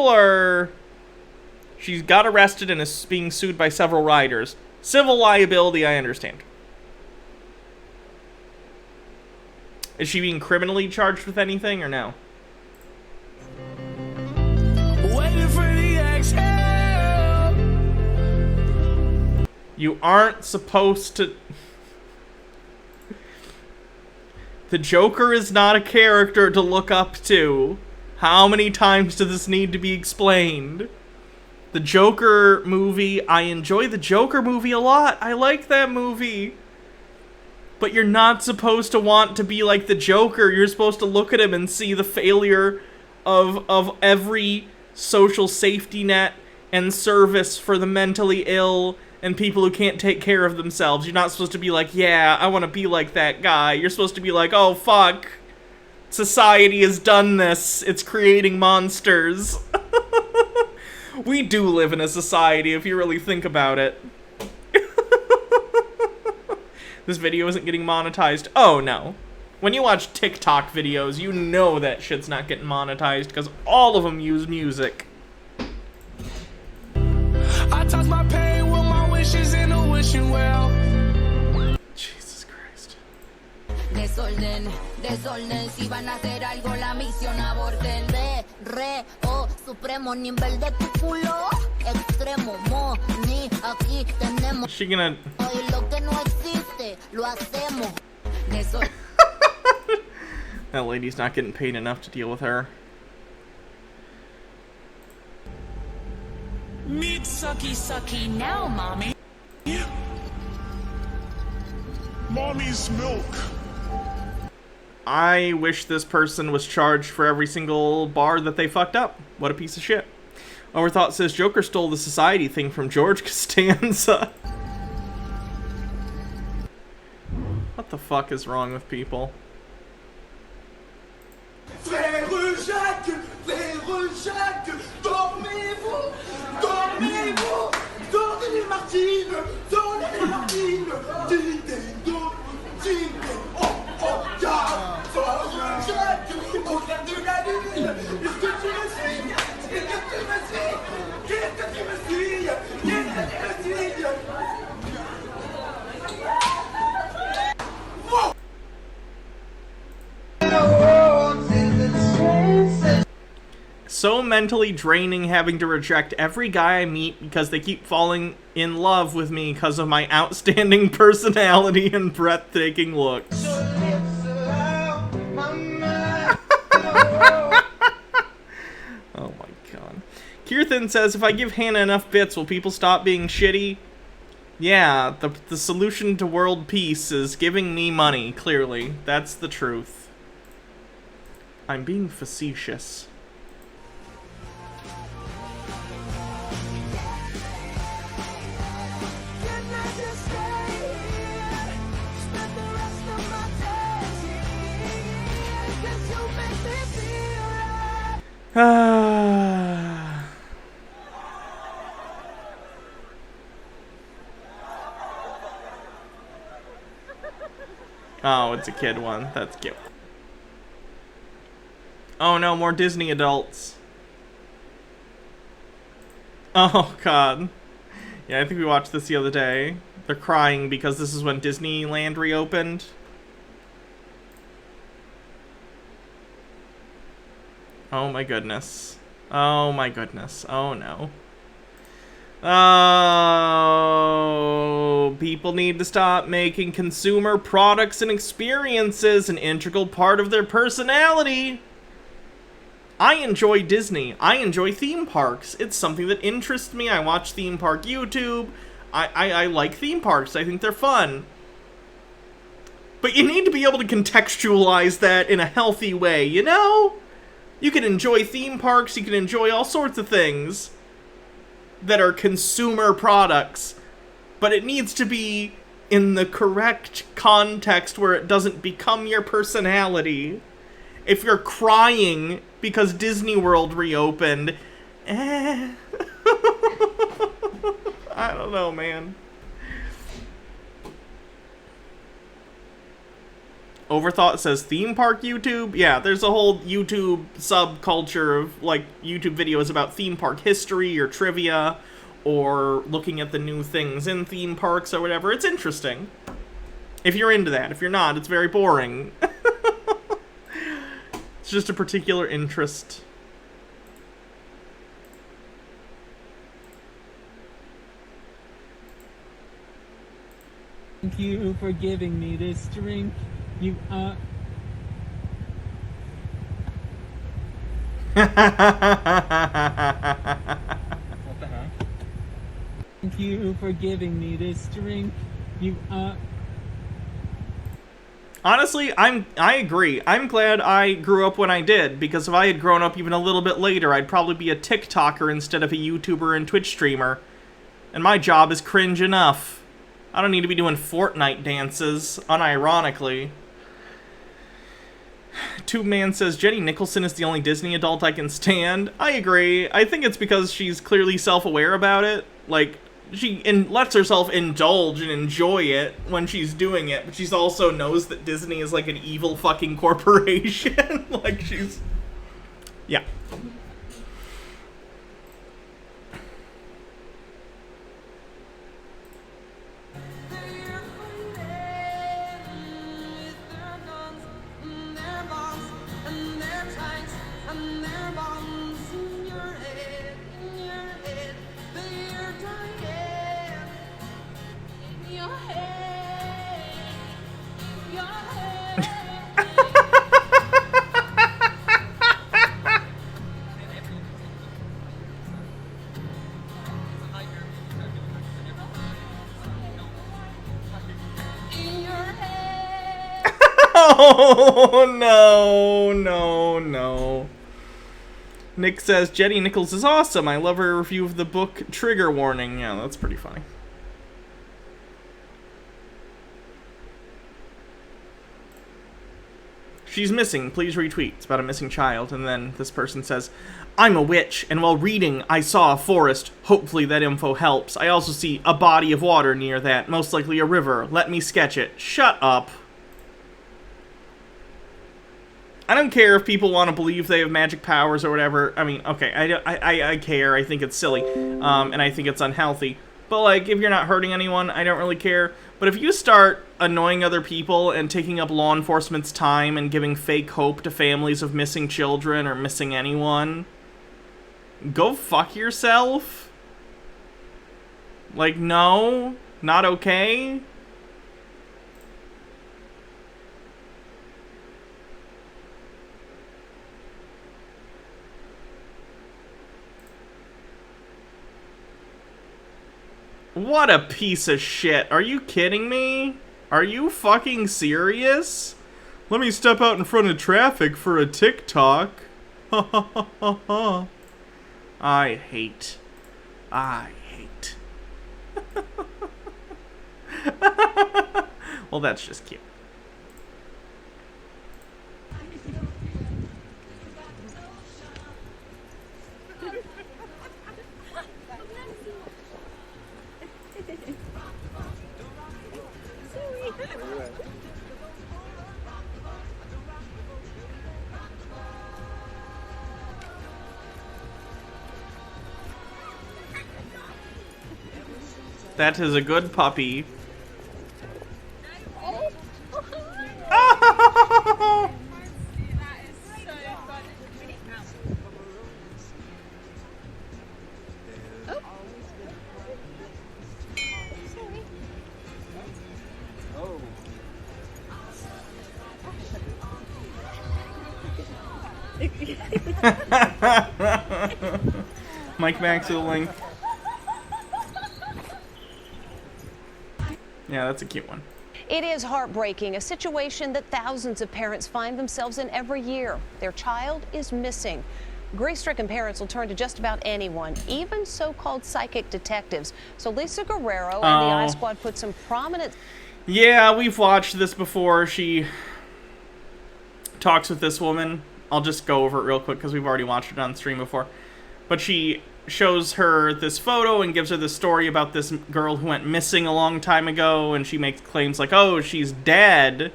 Speaker 1: got arrested and is being sued by several riders. Civil liability, I understand. Is she being criminally charged with anything or no?
Speaker 4: Waiting for the exhale.
Speaker 1: You aren't supposed to... The Joker is not a character to look up to. How many times does this need to be explained? The Joker movie, I enjoy the Joker movie a lot. I like that movie. But you're not supposed to want to be like the Joker. You're supposed to look at him and see the failure of every social safety net and service for the mentally ill and people who can't take care of themselves. You're not supposed to be like, yeah, I want to be like that guy. You're supposed to be like, oh, fuck. Society has done this. It's creating monsters. We do live in a society, if you really think about it. This video isn't getting monetized. Oh, no. When you watch TikTok videos, you know that shit's not getting monetized, because all of them use music.
Speaker 4: I toss my pain with my wishes in a wishing well.
Speaker 1: Jesus Christ.
Speaker 16: Desorden, desorden, si van a hacer algo la misión aborten. Supremo nivel de tu culo, extremo, mo, ni, aquí tenemos.
Speaker 1: Is she gonna...
Speaker 16: Hoy lo que no existe, lo hacemos.
Speaker 1: That lady's not getting paid enough to deal with her.
Speaker 4: Meat sucky sucky now, mommy.
Speaker 10: Mommy's milk.
Speaker 1: I wish this person was charged for every single bar that they fucked up. What a piece of shit. Overthought says Joker stole the society thing from George Costanza. What the fuck is wrong with people?
Speaker 4: Frère Jacques, dormez-vous, dormez-vous, dormez les Martines, dormez les Martines, oh, oh, yeah, Frère Jacques, au clair de la lune, est-ce que tu me suis? Est-ce que tu me suis? Qu'est-ce que tu me suis? Qu'est-ce que tu me suis?
Speaker 1: So mentally draining having to reject every guy I meet because they keep falling in love with me because of my outstanding personality and breathtaking looks. Oh my god. Kirthan says, if I give Hannah enough bits, will people stop being shitty? Yeah, the solution to world peace is giving me money, clearly. That's the truth. I'm being facetious. Oh, it's a kid one. That's cute. Oh no, more Disney adults. Oh god. Yeah, I think we watched this the other day. They're crying because this is when Disneyland reopened. Oh my goodness. Oh my goodness. Oh no. Oh, people need to stop making consumer products and experiences an integral part of their personality. I enjoy Disney. I enjoy theme parks. It's something that interests me. I watch theme park YouTube. I like theme parks. I think they're fun. But you need to be able to contextualize that in a healthy way, you know? You can enjoy theme parks. You can enjoy all sorts of things that are consumer products, but it needs to be in the correct context where it doesn't become your personality. If you're crying because Disney World reopened, I don't know, man. Overthought says theme park YouTube. Yeah, there's a whole YouTube subculture of, like, YouTube videos about theme park history or trivia or looking at the new things in theme parks or whatever. It's interesting. If you're into that. If you're not, it's very boring. It's just a particular interest.
Speaker 2: Thank you for giving me this drink. You
Speaker 1: What the heck?
Speaker 2: Thank you for giving me this drink. You
Speaker 1: Honestly, I agree. I'm glad I grew up when I did, because if I had grown up even a little bit later, I'd probably be a TikToker instead of a YouTuber and Twitch streamer. And my job is cringe enough. I don't need to be doing Fortnite dances, unironically. TubeMan says, Jenny Nicholson is the only Disney adult I can stand. I agree. I think it's because she's clearly self-aware about it. Like, she lets herself indulge and enjoy it when she's doing it, but she's also knows that Disney is like an evil fucking corporation. Like, she's... Yeah. Oh, no. Nick says, Jenny Nichols is awesome. I love her review of the book Trigger Warning. Yeah, that's pretty funny. She's missing. Please retweet. It's about a missing child. And then this person says, I'm a witch, and while reading, I saw a forest. Hopefully that info helps. I also see a body of water near that. Most likely a river. Let me sketch it. Shut up. I don't care if people want to believe they have magic powers or whatever. I mean, okay, I care. I think it's silly, and I think it's unhealthy. But, like, if you're not hurting anyone, I don't really care. But if you start annoying other people and taking up law enforcement's time and giving fake hope to families of missing children or missing anyone, go fuck yourself. Like, no, not okay. What a piece of shit. Are you kidding me? Are you fucking serious? Let me step out in front of traffic for a TikTok. I hate. Well, that's just cute. That is a good puppy. Mike Max with a link. Yeah, that's a cute one.
Speaker 20: It is heartbreaking, a situation that thousands of parents find themselves in every year. Their child is missing. Grief-stricken parents will turn to just about anyone, even so-called psychic detectives. So Lisa Guerrero and the I Squad put some prominent...
Speaker 1: Yeah, we've watched this before. She talks with this woman. I'll just go over it real quick because we've already watched it on stream before. But she shows her this photo and gives her this story about this girl who went missing a long time ago, and she makes claims like, oh, she's dead.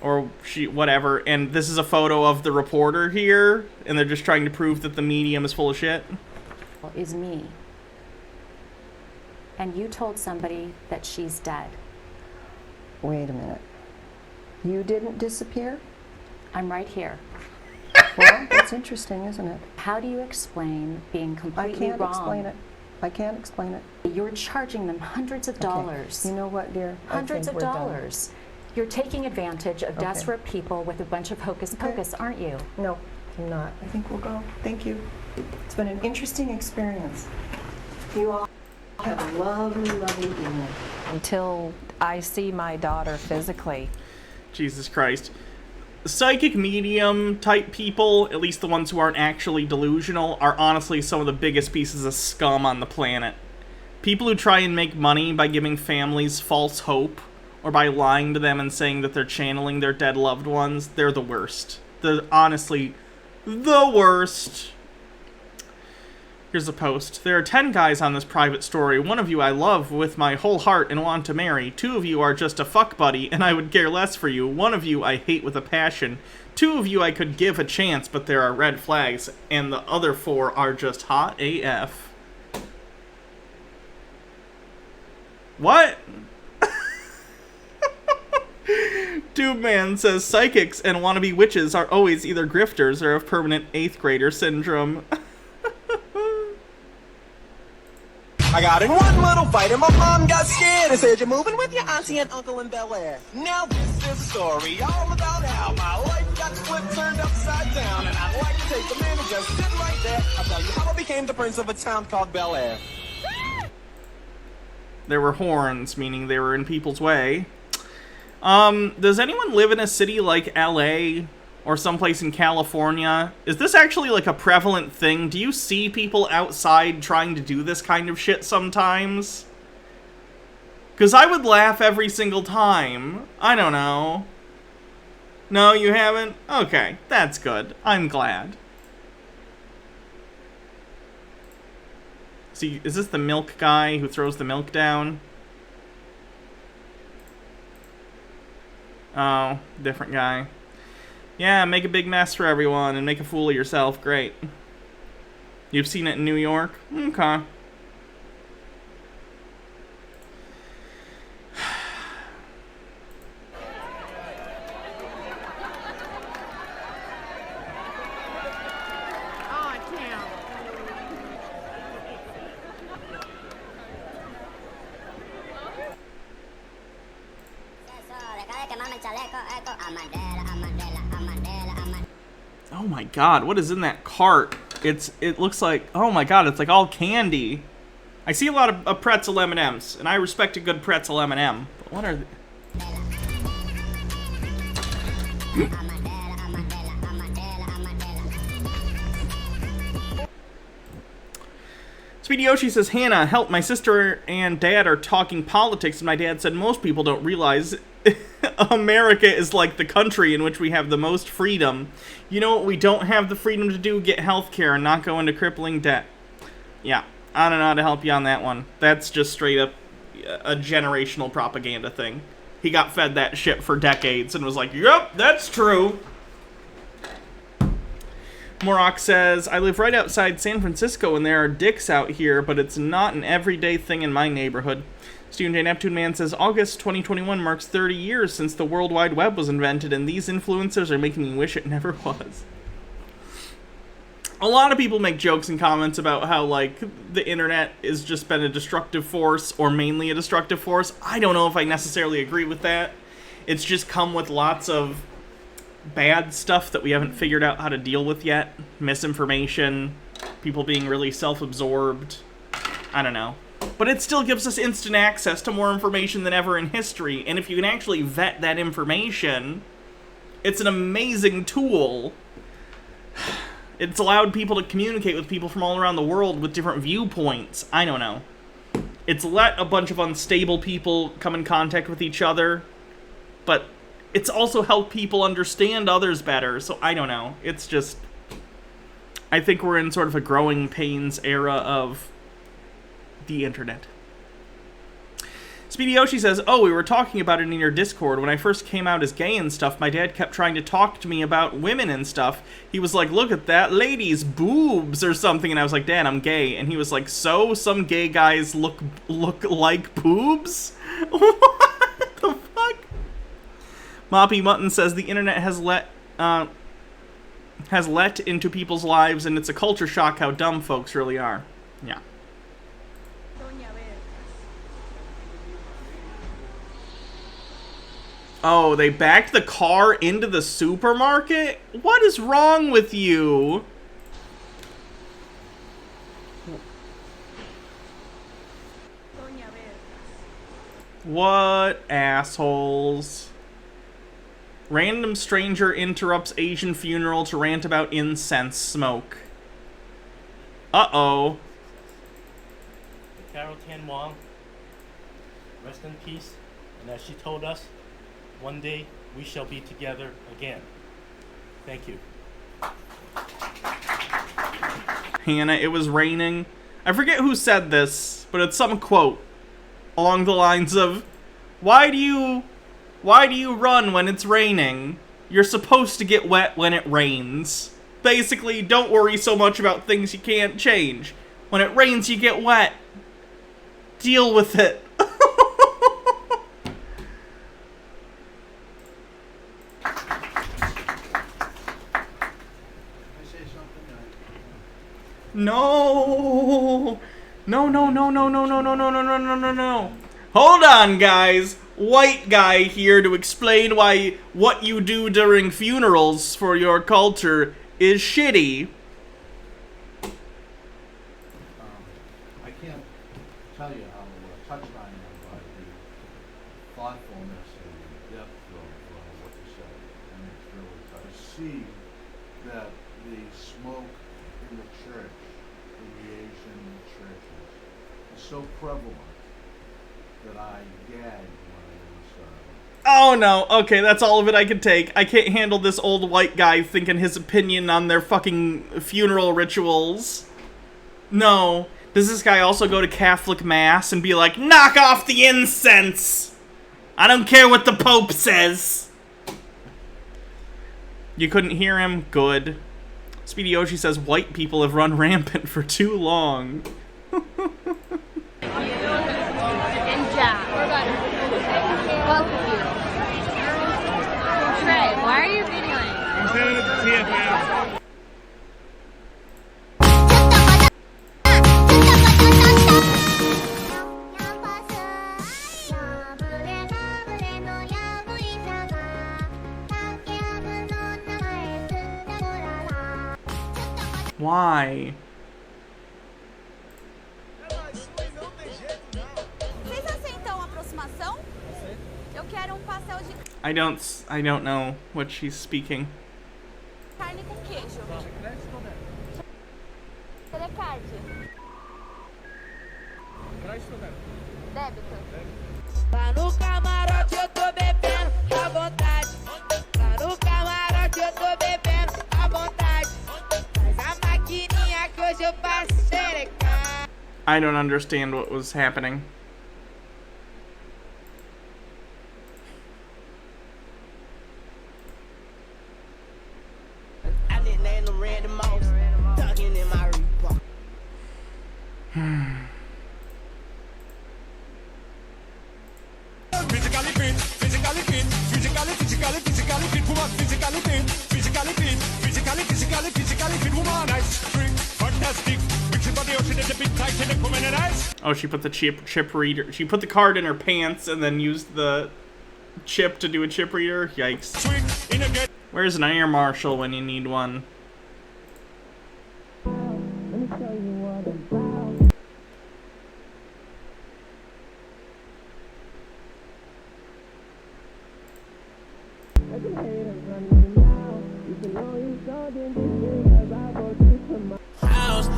Speaker 1: or whatever, and this is a photo of the reporter here, and they're just trying to prove that the medium is full of shit.
Speaker 8: Is me. And you told somebody that she's dead.
Speaker 14: Wait a minute. You didn't disappear?
Speaker 8: I'm right here.
Speaker 14: Well, that's interesting, isn't it?
Speaker 8: How do you explain being completely
Speaker 14: I can't
Speaker 8: wrong?
Speaker 14: explain it. I can't explain it.
Speaker 8: You're charging them hundreds of dollars.
Speaker 14: You know what, dear?
Speaker 8: Hundreds
Speaker 14: I
Speaker 8: of
Speaker 14: think we're
Speaker 8: dollars. You're taking advantage of desperate people with a bunch of hocus pocus, aren't you?
Speaker 14: No, I'm not. I think we'll go. Thank you. It's been an interesting experience. You all have a lovely, lovely evening. Until I see my daughter physically.
Speaker 1: Jesus Christ. Psychic medium type people, at least the ones who aren't actually delusional, are honestly some of the biggest pieces of scum on the planet. People who try and make money by giving families false hope, or by lying to them and saying that they're channeling their dead loved ones, they're the worst. They're honestly the worst. Here's a post. There are 10 guys on this private story. One of you I love with my whole heart and want to marry. 2 of you are just a fuck buddy and I would care less for you. 1 of you I hate with a passion. 2 of you I could give a chance, but there are red flags. And the other 4 are just hot AF. What? Tube Man says psychics and wannabe witches are always either grifters or have permanent 8th grader syndrome.
Speaker 4: I got in one little fight and my mom got scared and said, you're moving with your auntie and uncle in Bel Air. Now this is a story all about how my life got flipped, turned upside down, and I'd like to take a minute and just sit right there. I'll tell you how I became the prince of a town called Bel Air.
Speaker 1: There were horns, meaning they were in people's way. Does anyone live in a city like LA or someplace in California? Is this actually like a prevalent thing? Do you see people outside trying to do this kind of shit sometimes? Because I would laugh every single time. I don't know. No, you haven't? Okay, that's good. I'm glad. See, is this the milk guy who throws the milk down? Oh, different guy. Yeah, make a big mess for everyone and make a fool of yourself. Great. You've seen it in New York? Okay. Oh my god, what is in that cart? It looks like, oh my god, it's like all candy. I see a lot of pretzel M&Ms, and I respect a good pretzel M&M. But what are they? Speedy Yoshi says, Hannah, help, my sister and dad are talking politics, and my dad said most people don't realize America is like the country in which we have the most freedom. You know what we don't have the freedom to do? Get health care and not go into crippling debt. Yeah, I don't know how to help you on that one. That's just straight up a generational propaganda thing. He got fed that shit for decades and was like, yep, that's true. Morok says, I live right outside San Francisco and there are dicks out here, but it's not an everyday thing in my neighborhood. Stephen J. Neptune Man says, August 2021 marks 30 years since the World Wide Web was invented, and these influencers are making me wish it never was. A lot of people make jokes and comments about how, like, the internet has just been a destructive force, or mainly a destructive force. I don't know if I necessarily agree with that. It's just come with lots of bad stuff that we haven't figured out how to deal with yet. Misinformation, people being really self-absorbed. I don't know. But it still gives us instant access to more information than ever in history, and if you can actually vet that information, it's an amazing tool. It's allowed people to communicate with people from all around the world with different viewpoints. I don't know. It's let a bunch of unstable people come in contact with each other, but it's also helped people understand others better, so I don't know. It's just, I think we're in sort of a growing pains era of the internet. Speedy Yoshi says, oh, we were talking about it in your Discord. When I first came out as gay and stuff, my dad kept trying to talk to me about women and stuff. He was like, look at that lady's boobs or something. And I was like, Dad, I'm gay. And he was like, so some gay guys look like boobs? What the fuck? Moppy Mutton says the internet has let into people's lives, and it's a culture shock how dumb folks really are. Yeah. Oh, they backed the car into the supermarket? What is wrong with you? What assholes? Random stranger interrupts Asian funeral to rant about incense smoke. Uh-oh.
Speaker 5: Carol Tan Wong, rest in peace, and as she told us, one day we shall be together again. Thank you.
Speaker 1: Hannah, it was raining. I forget who said this, but it's some quote along the lines of, why do you run when it's raining? You're supposed to get wet when it rains. Basically, don't worry so much about things you can't change. When it rains, you get wet. Deal with it. No. No, no, no, no, no, no, no, no, no, no, no, no, no. Hold on, guys. White guy here to explain why what you do during funerals for your culture is shitty.
Speaker 11: I can't tell you how touched I am by the thoughtfulness and the depth of what you said. And it's really tough to see that the smoke in the church, in the Asian churches, is so prevalent that I gagged.
Speaker 1: Oh no, okay, that's all of it I can take. I can't handle this old white guy thinking his opinion on their fucking funeral rituals. No. Does this guy also go to Catholic Mass and be like, knock off the incense? I don't care what the Pope says. You couldn't hear him? Good. Speedy Yoshi says white people have run rampant for too long.
Speaker 24: Why are you videoing?
Speaker 4: I'm doing it to TFM.
Speaker 1: Why?
Speaker 19: Vocês aceitam aproximação? Eu quero pastel de
Speaker 1: I don't know what she's speaking.
Speaker 19: carne com queijo. Telecard. Débito.
Speaker 4: Lá no camarote eu tô bebendo à vontade. Lá no camarote eu tô bebendo à vontade. Faz a maquininha que hoje eu faço xerecar.
Speaker 1: I don't understand what was happening. Oh, she put the chip reader. She put the card in her pants and then used the chip to do a chip reader. Yikes. Where's an air marshal when you need one?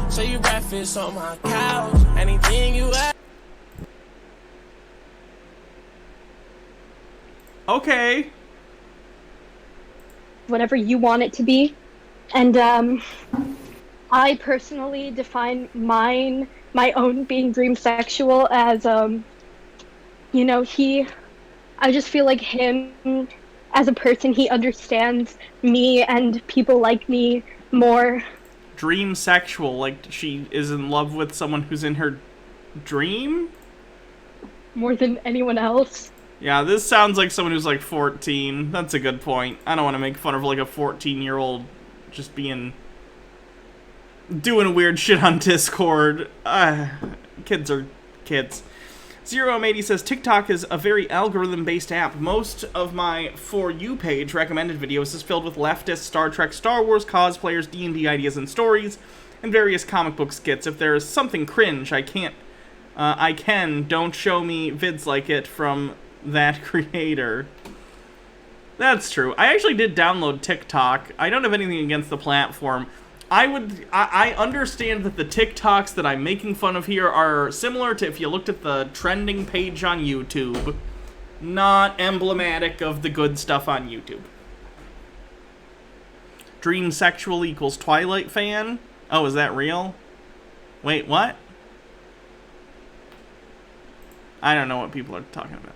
Speaker 4: So you breakfast on my couch, anything you ask.
Speaker 1: Okay.
Speaker 7: Whatever you want it to be. And I personally define my own being dream sexual as you know, I just feel like him as a person, he understands me and people like me more.
Speaker 1: Dream sexual, like she is in love with someone who's in her dream?
Speaker 7: More than anyone else.
Speaker 1: Yeah, this sounds like someone who's like 14. That's a good point. I don't want to make fun of like a 14-year-old just doing weird shit on Discord. Kids are kids. ZeroM80 says, TikTok is a very algorithm-based app. Most of my For You page recommended videos is filled with leftist Star Trek, Star Wars cosplayers, D&D ideas and stories, and various comic book skits. If there is something cringe, don't show me vids like it from that creator. That's true. I actually did download TikTok. I don't have anything against the platform. I understand that the TikToks that I'm making fun of here are similar to if you looked at the trending page on YouTube. Not emblematic of the good stuff on YouTube. Dream sexual equals Twilight fan? Oh, is that real? Wait, what? I don't know what people are talking about.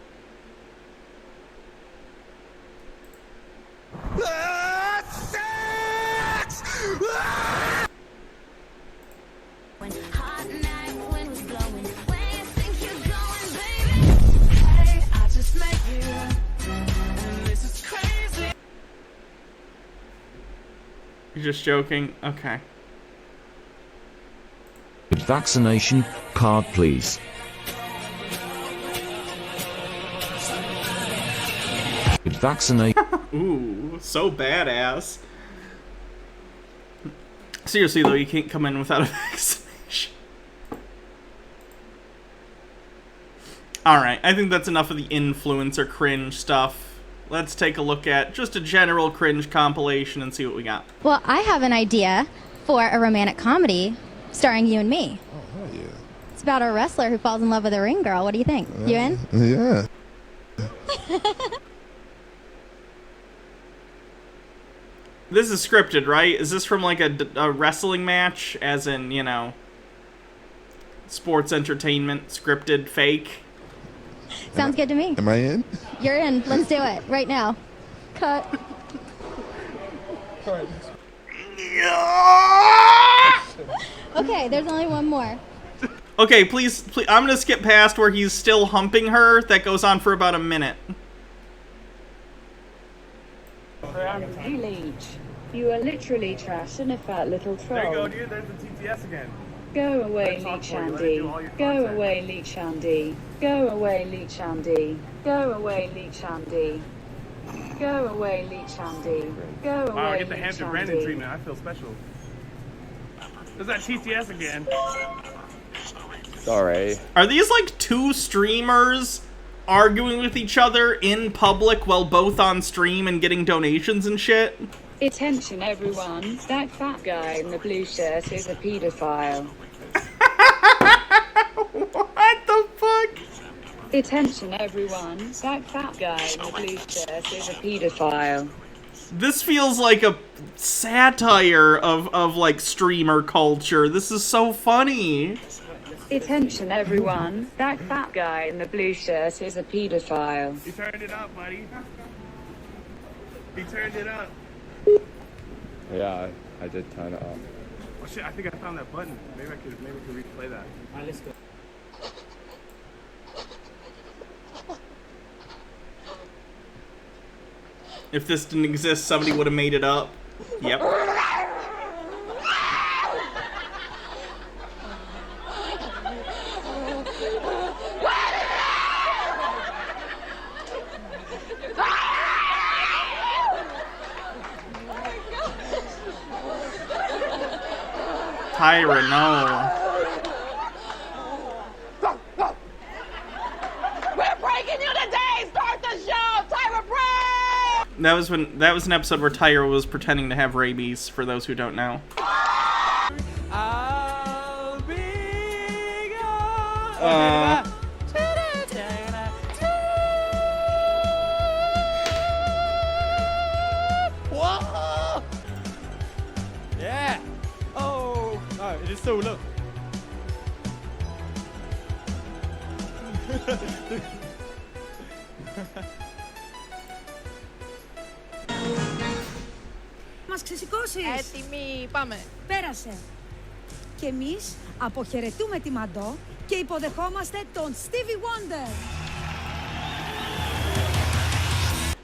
Speaker 1: You're just joking? Okay.
Speaker 6: Vaccination card, please. Vaccinate.
Speaker 1: Ooh, so badass. Seriously though, you can't come in without a vaccination. Alright, I think that's enough of the influencer cringe stuff. Let's take a look at just a general cringe compilation and see what we got.
Speaker 21: Well, I have an idea for a romantic comedy starring you and me.
Speaker 22: Oh, hell yeah.
Speaker 21: It's about a wrestler who falls in love with a ring girl. What do you think? You in?
Speaker 22: Yeah.
Speaker 1: This is scripted, right? Is this from like a wrestling match? As in, you know, sports entertainment, scripted, fake?
Speaker 21: Sounds good to me.
Speaker 22: Am I in?
Speaker 21: You're in. Let's do it right now. Cut. Okay, there's only one more.
Speaker 1: Okay, please, I'm gonna skip past where he's still humping her. That goes on for about a minute.
Speaker 23: Hey, Leech. You are literally trash and a fat little troll.
Speaker 13: There you go, dude. There's the TTS again.
Speaker 23: Go away, Leech Andy. Go away, Leech Andy. Go away, Leech Andy. Go away, Leech Andy. Go away, Leech Andy. Go away,
Speaker 13: Wow, I get the
Speaker 23: Leech
Speaker 13: Hampton
Speaker 23: Andy.
Speaker 13: Brandon treatment. I feel special. There's that TTS again.
Speaker 25: Sorry.
Speaker 1: Are these like two streamers arguing with each other in public while both on stream and getting donations and shit?
Speaker 23: Attention, everyone. That fat guy in the blue shirt is a pedophile.
Speaker 1: What the fuck?
Speaker 23: Attention, everyone. That fat guy in the blue shirt is a pedophile.
Speaker 1: This feels like a satire of like streamer culture. This is so funny.
Speaker 23: Attention, everyone. That fat guy in the blue shirt is a pedophile.
Speaker 13: He turned it up, buddy. He turned it up.
Speaker 25: Yeah, I did turn it up.
Speaker 13: Oh shit, I think I found that button. Maybe I could replay that. Alright, let's go.
Speaker 1: If this didn't exist, somebody would have made it up. Yep. Tyra, no.
Speaker 16: We're breaking you today! Start the show! Tyra, break!
Speaker 1: That was an episode where Tyra was pretending to have rabies, for those who don't know.
Speaker 13: Whoa! Yeah! Oh! Oh, it is so low.
Speaker 3: Μας ξεσηκώσεις. Έτοιμοι, πάμε. Πέρασε. Και εμείς αποχαιρετούμε τη Μαντό και υποδεχόμαστε τον Stevie Wonder.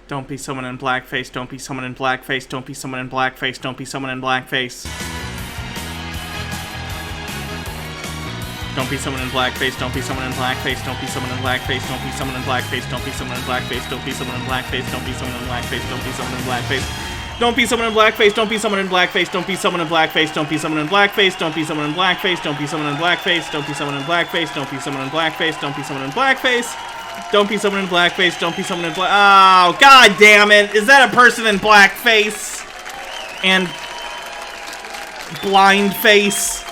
Speaker 1: Don't be someone in blackface, don't be someone in blackface, don't be someone in blackface, don't be someone in blackface. Don't be someone in blackface, don't be someone in blackface, don't be someone in blackface, don't be someone in blackface, don't be someone in blackface, don't be someone in blackface, don't be someone in blackface, don't be someone in blackface. Don't be someone in blackface, don't be someone in blackface, don't be someone in blackface, don't be someone in blackface, don't be someone in blackface, don't be someone in blackface, don't be someone in blackface, don't be someone in blackface, don't be someone in blackface. Don't be someone in blackface, don't be someone in black. Oh, god damn it. Is that a person in blackface? And blind face?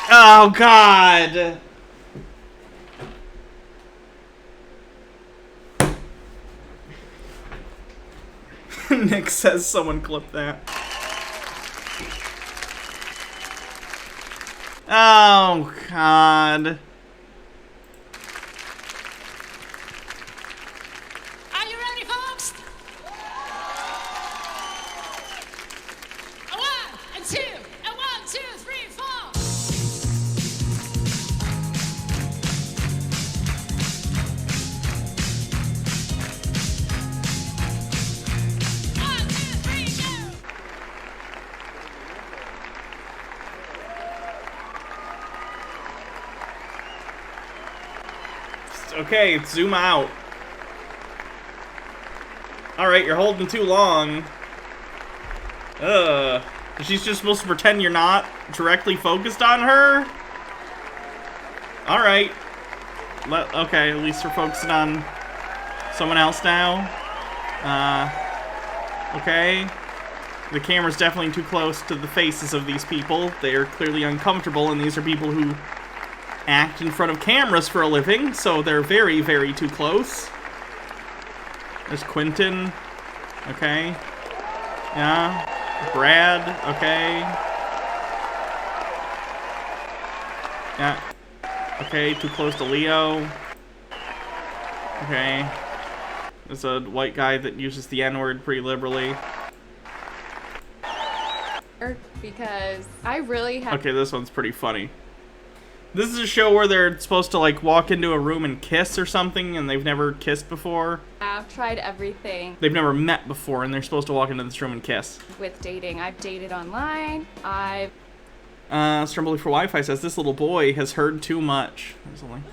Speaker 1: Oh, God. Nick says someone clip that. Oh, God.
Speaker 16: Are you ready, folks? A 1 and 2, and 1, 2, 3, 4.
Speaker 1: Okay, zoom out. Alright, you're holding too long. She's just supposed to pretend you're not directly focused on her? Alright. Okay, at least we're focusing on someone else now. Okay. The camera's definitely too close to the faces of these people. They are clearly uncomfortable, and these are people who act in front of cameras for a living, so they're very, very too close. There's Quentin. Okay. Yeah. Brad. Okay. Yeah. Okay, too close to Leo. Okay. There's a white guy that uses the N-word pretty liberally.
Speaker 9: Because I really have...
Speaker 1: Okay, this one's pretty funny. This is a show where they're supposed to, like, walk into a room and kiss or something, and they've never kissed before.
Speaker 9: I've tried everything.
Speaker 1: They've never met before, and they're supposed to walk into this room and kiss.
Speaker 9: With dating. I've dated online. I've...
Speaker 1: Strumbly for Wi-Fi says, this little boy has heard too much. There's a link.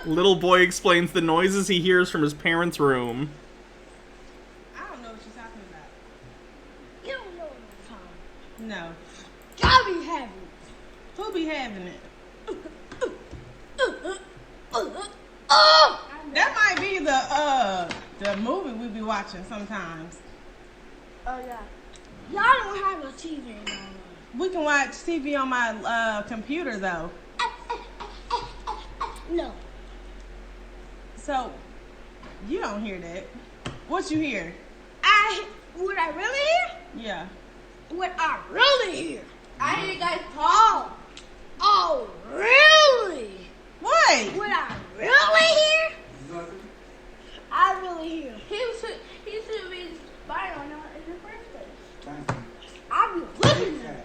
Speaker 1: Little boy explains the noises he hears from his parents' room.
Speaker 12: No. Y'all be having it. Who be having it? That might be the movie we be watching sometimes.
Speaker 24: Oh yeah. Y'all don't have a TV anymore.
Speaker 12: We can watch TV on my computer though.
Speaker 24: No.
Speaker 12: So you don't hear that. What you hear?
Speaker 24: What I really hear?
Speaker 12: Yeah.
Speaker 24: What I really hear? I hear you guys talk. Oh, really?
Speaker 12: What?
Speaker 24: What I really hear? I really hear. He should be inspired on his birthday. I'll be listening.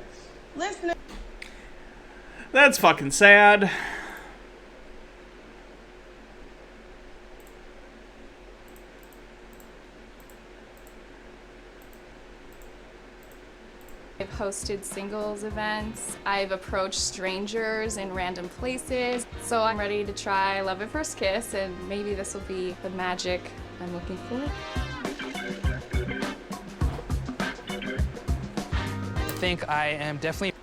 Speaker 12: Listening.
Speaker 1: That's fucking sad.
Speaker 9: I've hosted singles events. I've approached strangers in random places. So I'm ready to try Love at First Kiss, and maybe this will be the magic I'm looking for.
Speaker 15: I think I am definitely...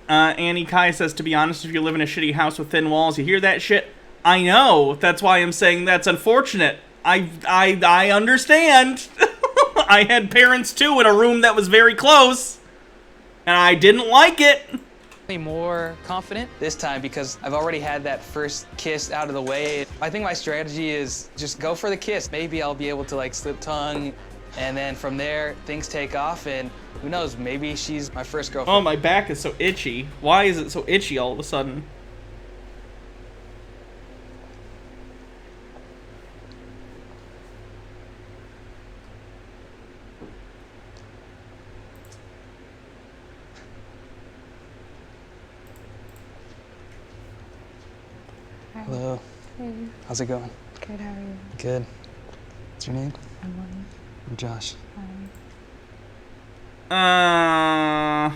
Speaker 1: Annie Kai says, to be honest, if you live in a shitty house with thin walls, you hear that shit? I know. That's why I'm saying that's unfortunate. I understand. I had parents, too, in a room that was very close. And I didn't like it.
Speaker 15: More confident this time because I've already had that first kiss out of the way. I think my strategy is just go for the kiss. Maybe I'll be able to like slip tongue And then from there, things take off, and who knows, maybe she's my first girlfriend.
Speaker 1: Oh, my back is so itchy. Why is it so itchy all of a sudden?
Speaker 15: Hello.
Speaker 2: Hey.
Speaker 15: How's it going?
Speaker 2: Good, how are you?
Speaker 15: Good. What's your name?
Speaker 2: Emily.
Speaker 15: I'm Josh.
Speaker 2: Hi.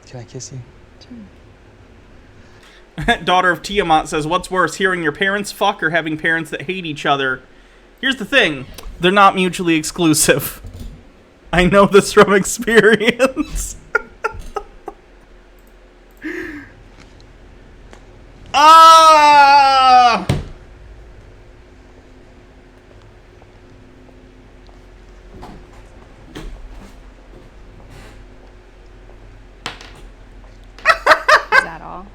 Speaker 15: Can I kiss you?
Speaker 1: Daughter of Tiamat says, what's worse, hearing your parents fuck or having parents that hate each other? Here's the thing. They're not mutually exclusive. I know this from experience. Ah!
Speaker 2: Is that all?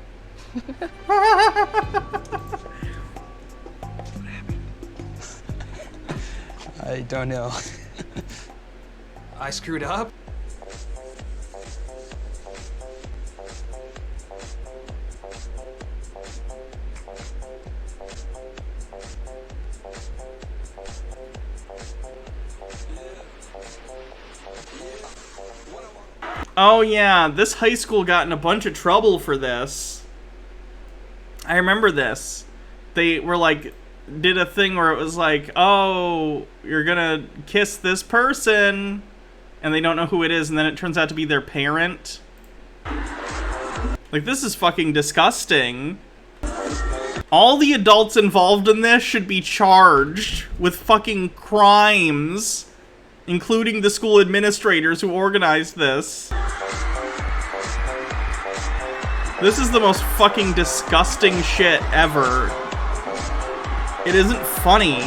Speaker 15: I don't know. I screwed up?
Speaker 1: Oh yeah, this high school got in a bunch of trouble for this. I remember this. They were like, did a thing where it was like, oh, you're gonna kiss this person, and they don't know who it is, and then it turns out to be their parent. Like, this is fucking disgusting. All the adults involved in this should be charged with fucking crimes, including the school administrators who organized this. This is the most fucking disgusting shit ever. It isn't funny.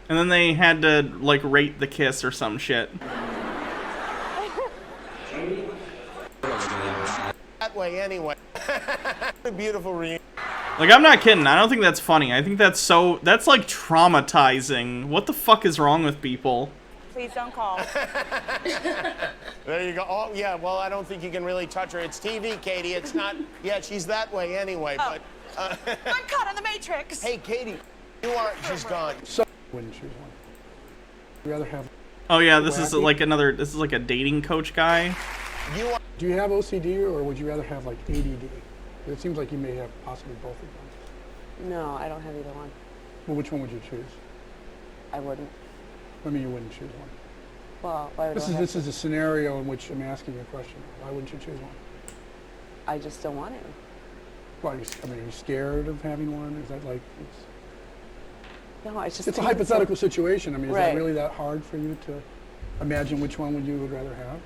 Speaker 1: And then they had to, like, rate the kiss or some shit.
Speaker 10: That way anyway. A beautiful reunion.
Speaker 1: Like, I'm not kidding. I don't think that's funny. I think that's that's like traumatizing. What the fuck is wrong with people?
Speaker 24: Please don't call.
Speaker 10: There you go. Oh, yeah, well, I don't think you can really touch her. It's TV, Katie. It's not, yeah, she's that way anyway, but...
Speaker 24: I'm caught in the Matrix.
Speaker 10: Hey, Katie, you are, she's gone.
Speaker 17: So, wouldn't choose one. You'd rather have...
Speaker 1: Oh yeah, this is like this is like a dating coach guy.
Speaker 17: Do you have OCD, or would you rather have, like, ADD? It seems like you may have possibly both of them.
Speaker 18: No, I don't have either one.
Speaker 17: Well, which one would you choose?
Speaker 18: I wouldn't.
Speaker 17: I mean, you wouldn't choose one.
Speaker 18: Well, why would
Speaker 17: This is a scenario in which I'm asking you a question. Why wouldn't you choose one?
Speaker 18: I just don't want to.
Speaker 17: Why, are you scared of having one? Is that like...
Speaker 18: No, it's just...
Speaker 17: It's a hypothetical situation. I mean, is
Speaker 18: Right.
Speaker 17: that really that hard for you to imagine which one you would rather have?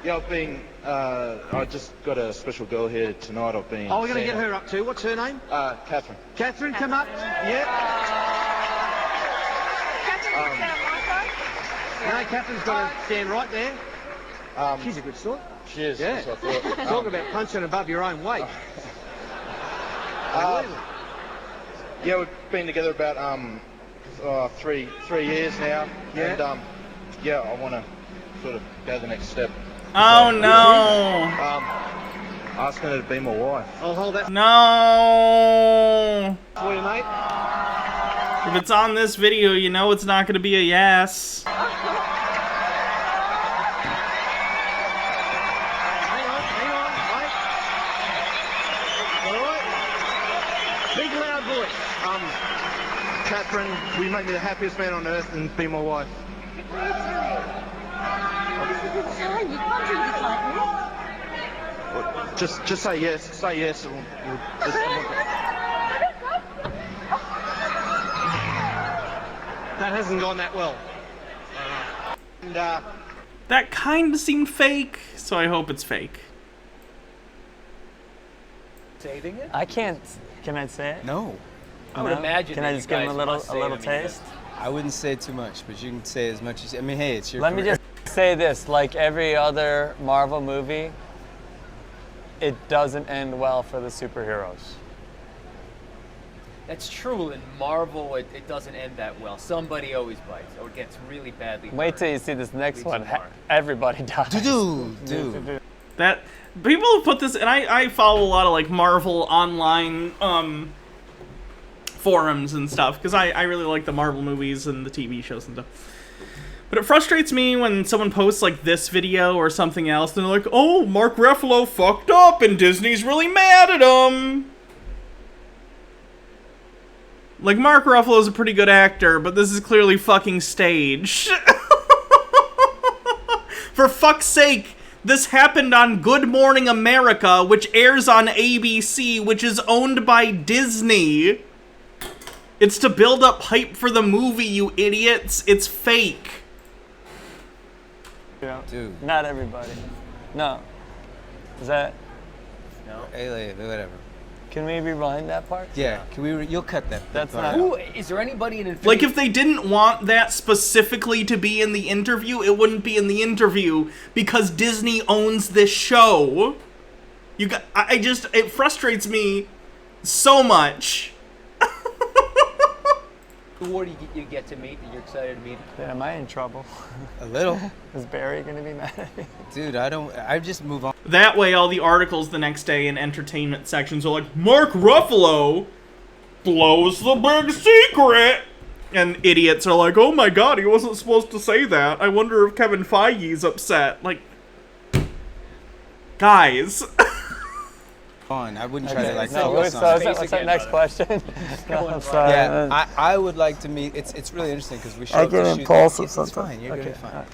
Speaker 22: Yeah, I've been, I just got a special girl here tonight. I've been...
Speaker 10: Oh, we're going to get her up too. What's her name?
Speaker 22: Catherine.
Speaker 10: Catherine, come up. Yeah. Catherine's got to stand right there. She's a good sort.
Speaker 22: She is.
Speaker 10: Yeah.
Speaker 22: That's what I thought.
Speaker 10: Talk about punching above your own weight.
Speaker 22: Yeah, we've been together about 3 years now.
Speaker 10: Yeah.
Speaker 22: And yeah, I want to sort of go the next step.
Speaker 1: Oh no!
Speaker 22: Asking her to be my wife.
Speaker 10: I'll hold that.
Speaker 1: No!
Speaker 10: For you, mate.
Speaker 1: If it's on this video, you know it's not gonna be a yes.
Speaker 10: Hang on, wait. All right. Big loud voice.
Speaker 22: Catherine, will you make me the happiest man on earth and be my wife? Just say yes. Say yes.
Speaker 10: That hasn't gone that well. And,
Speaker 1: that kind of seemed fake, so I hope it's fake.
Speaker 10: saving it?
Speaker 26: I can't. Can I say it?
Speaker 27: No.
Speaker 26: I would imagine. Can I just give him a little taste?
Speaker 27: I wouldn't say too much, but you can say as much as. I mean, hey, it's your.
Speaker 26: Let me
Speaker 27: career.
Speaker 26: just Say this, like every other Marvel movie, it doesn't end well for the superheroes.
Speaker 5: That's true. In Marvel, it doesn't end that well. Somebody always bites or gets really badly hurt.
Speaker 26: Wait till you see this next one. Everybody dies.
Speaker 8: Dude.
Speaker 1: That people have put this, and I follow a lot of like Marvel online forums and stuff because I really like the Marvel movies and the TV shows and stuff. But it frustrates me when someone posts like this video or something else, and they're like, "Oh, Mark Ruffalo fucked up, and Disney's really mad at him." Like, Mark Ruffalo's a pretty good actor, but this is clearly fucking staged. For fuck's sake, this happened on Good Morning America, which airs on ABC, which is owned by Disney. It's to build up hype for the movie, you idiots. It's fake.
Speaker 26: Yeah. Dude. Not everybody. No. Is that?
Speaker 5: No.
Speaker 8: Hey, whatever.
Speaker 26: Can we rewind that part?
Speaker 8: Yeah. Can we? You'll cut that.
Speaker 26: That's
Speaker 8: part
Speaker 26: not.
Speaker 5: Who is there anybody in Infinity?
Speaker 1: Like, if they didn't want that specifically to be in the interview, it wouldn't be in the interview because Disney owns this show. It frustrates me so much.
Speaker 5: Who do you get to meet that you're excited to meet?
Speaker 26: Yeah, am I in trouble?
Speaker 8: A little.
Speaker 26: Is Barry gonna be mad at me?
Speaker 8: Dude, I just move on.
Speaker 1: That way, all the articles the next day in entertainment sections are like, Mark Ruffalo blows the big secret! And idiots are like, oh my god, he wasn't supposed to say that. I wonder if Kevin Feige's upset. Like, guys.
Speaker 8: I wouldn't try to like.
Speaker 26: No, what's that next question? No, I'm sorry.
Speaker 8: Yeah, I would like to meet. It's really interesting because we show
Speaker 26: I
Speaker 8: up
Speaker 26: get
Speaker 8: to shoot.
Speaker 26: impulsive
Speaker 8: It's
Speaker 26: sometimes.
Speaker 8: fine. You're
Speaker 26: Okay.
Speaker 8: good. Fine.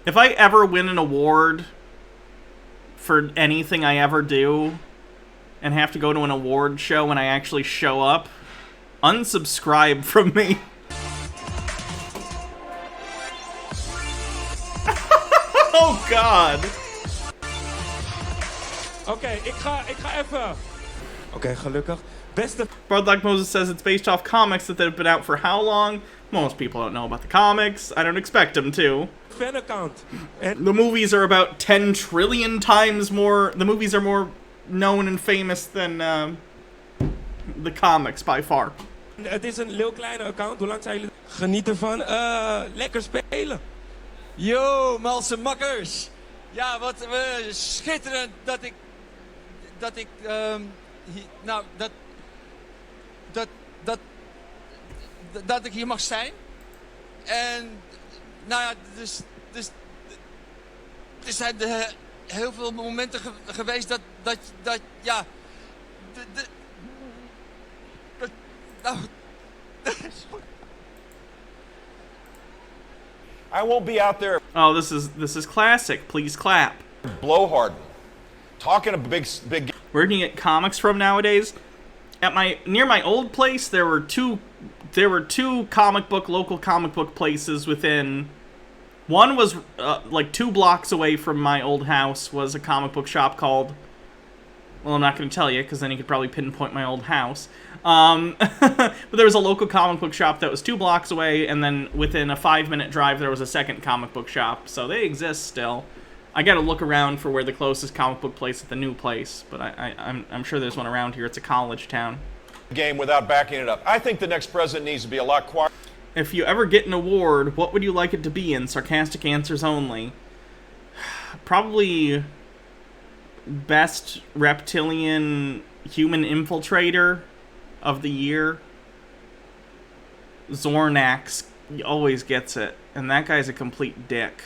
Speaker 1: If I ever win an award for anything I ever do and have to go to an award show when I actually show up, unsubscribe from me. Oh god.
Speaker 11: Oké, ik ga even. Oké, gelukkig. Beste.
Speaker 1: Broadlock Moses says it's based off comics that have been out for how long? Most people don't know about the comics. I don't expect them to.
Speaker 11: Fan account.
Speaker 1: The movies are about 10 trillion times more. The movies are more known and famous than the comics by far.
Speaker 11: Het is een heel kleine account. Hoe lang zijn jullie? Geniet ervan. Lekker spelen.
Speaker 14: Yo, malse makkers. Ja, wat schitterend dat ik ik hier mag zijn. En nou ja, dus er zijn heel veel momenten geweest dat ja,
Speaker 19: I won't be out there.
Speaker 1: Oh, this is classic. Please clap.
Speaker 19: Blowhard. Talking a big.
Speaker 1: Where can you get comics from nowadays? Near my old place, there were two local comic book places within. One was like 2 blocks away from my old house was a comic book shop called. Well, I'm not going to tell you because then you could probably pinpoint my old house. But there was a local comic book shop that was 2 blocks away, and then within a 5-minute drive there was a second comic book shop. So they exist still. I got to look around for where the closest comic book place at the new place, but I'm sure there's one around here. It's a college town.
Speaker 19: Game without backing it up. I think the next president needs to be a lot quieter.
Speaker 1: If you ever get an award, what would you like it to be in? Sarcastic answers only. Probably best reptilian human infiltrator of the year. Zornax always gets it, and that guy's a complete dick.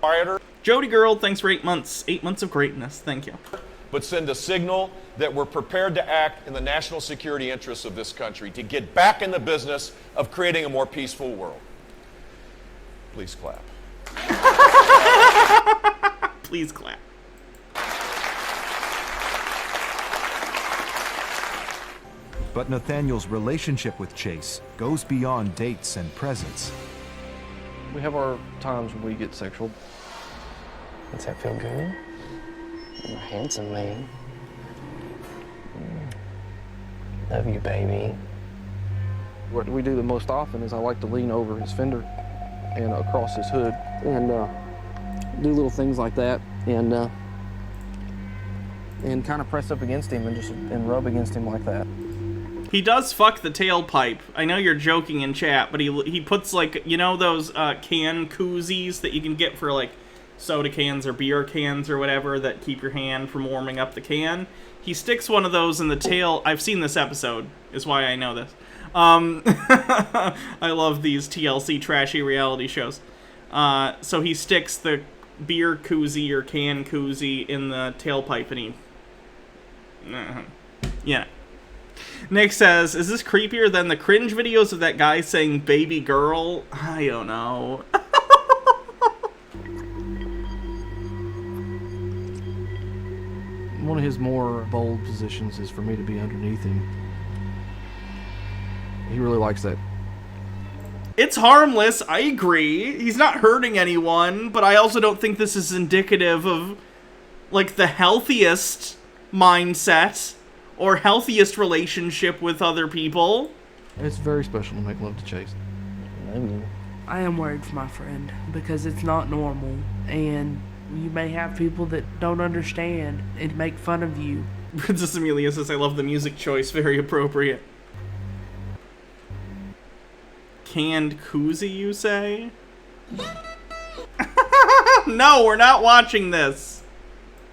Speaker 19: Quieter.
Speaker 1: Jody Girl, thanks for 8 months. 8 months of greatness. Thank you.
Speaker 19: But send a signal that we're prepared to act in the national security interests of this country to get back in the business of creating a more peaceful world. Please clap.
Speaker 1: Please clap.
Speaker 20: But Nathaniel's relationship with Chase goes beyond dates and presents.
Speaker 4: We have our times when we get sexual.
Speaker 6: Does that feel good? You're a handsome man. Love you, baby.
Speaker 4: What we do the most often is I like to lean over his fender and across his hood and do little things like that and kind of press up against him and rub against him like that.
Speaker 1: He does fuck the tailpipe. I know you're joking in chat, but he puts, like, you know those can koozies that you can get for, like, soda cans or beer cans or whatever that keep your hand from warming up the can? He sticks one of those in the tail. I've seen this episode, is why I know this. I love these TLC trashy reality shows. So he sticks the beer koozie or can koozie in the tailpipe and he... Yeah. Nick says, is this creepier than the cringe videos of that guy saying baby girl? I don't know.
Speaker 4: One of his more bold positions is for me to be underneath him. He really likes that.
Speaker 1: It's harmless, I agree. He's not hurting anyone, but I also don't think this is indicative of, like, the healthiest mindset or healthiest relationship with other people.
Speaker 4: It's very special to make love to Chase.
Speaker 7: I am worried for my friend because it's not normal, and you may have people that don't understand and make fun of you.
Speaker 1: Princess Amelia says, I love the music choice, very appropriate. Canned koozie, you say? No, we're not watching this.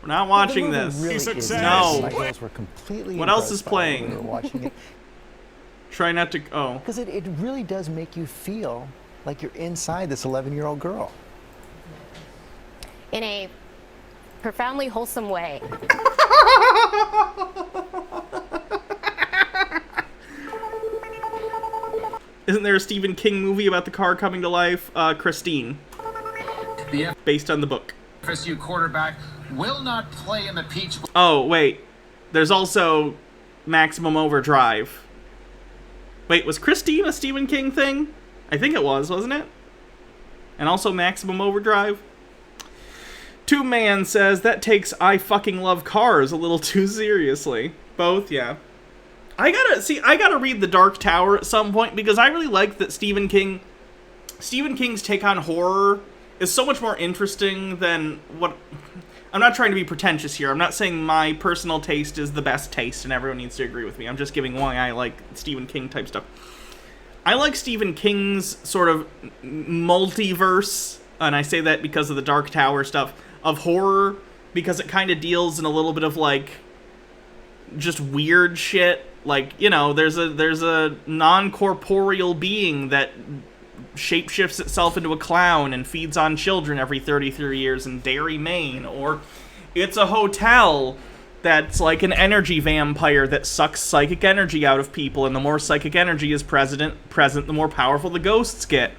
Speaker 1: We're not watching this.
Speaker 21: Really
Speaker 1: no.
Speaker 21: My girls were completely
Speaker 1: what else is
Speaker 21: impressed by it when
Speaker 1: playing?
Speaker 21: we were watching it.
Speaker 1: Try not to... Oh.
Speaker 21: Because it really does make you feel like you're inside this 11-year-old girl.
Speaker 23: In a profoundly wholesome way.
Speaker 1: Isn't there a Stephen King movie about the car coming to life? Christine. Based on the book.
Speaker 25: FSU quarterback will not play in the Peach Bowl.
Speaker 1: Oh, wait. There's also Maximum Overdrive. Wait, was Christine a Stephen King thing? I think it was, wasn't it? And also Maximum Overdrive? Two Man says, that takes I fucking love cars a little too seriously. Both, yeah. I gotta read The Dark Tower at some point because I really like that Stephen King's take on horror is so much more interesting than what... I'm not trying to be pretentious here. I'm not saying my personal taste is the best taste and everyone needs to agree with me. I'm just giving why I like Stephen King type stuff. I like Stephen King's sort of multiverse, and I say that because of the Dark Tower stuff, of horror, because it kind of deals in a little bit of, like, just weird shit. Like, you know, there's a non-corporeal being that shapeshifts itself into a clown and feeds on children every 33 years in Derry, Maine. Or it's a hotel that's like an energy vampire that sucks psychic energy out of people, and the more psychic energy is present, the more powerful the ghosts get.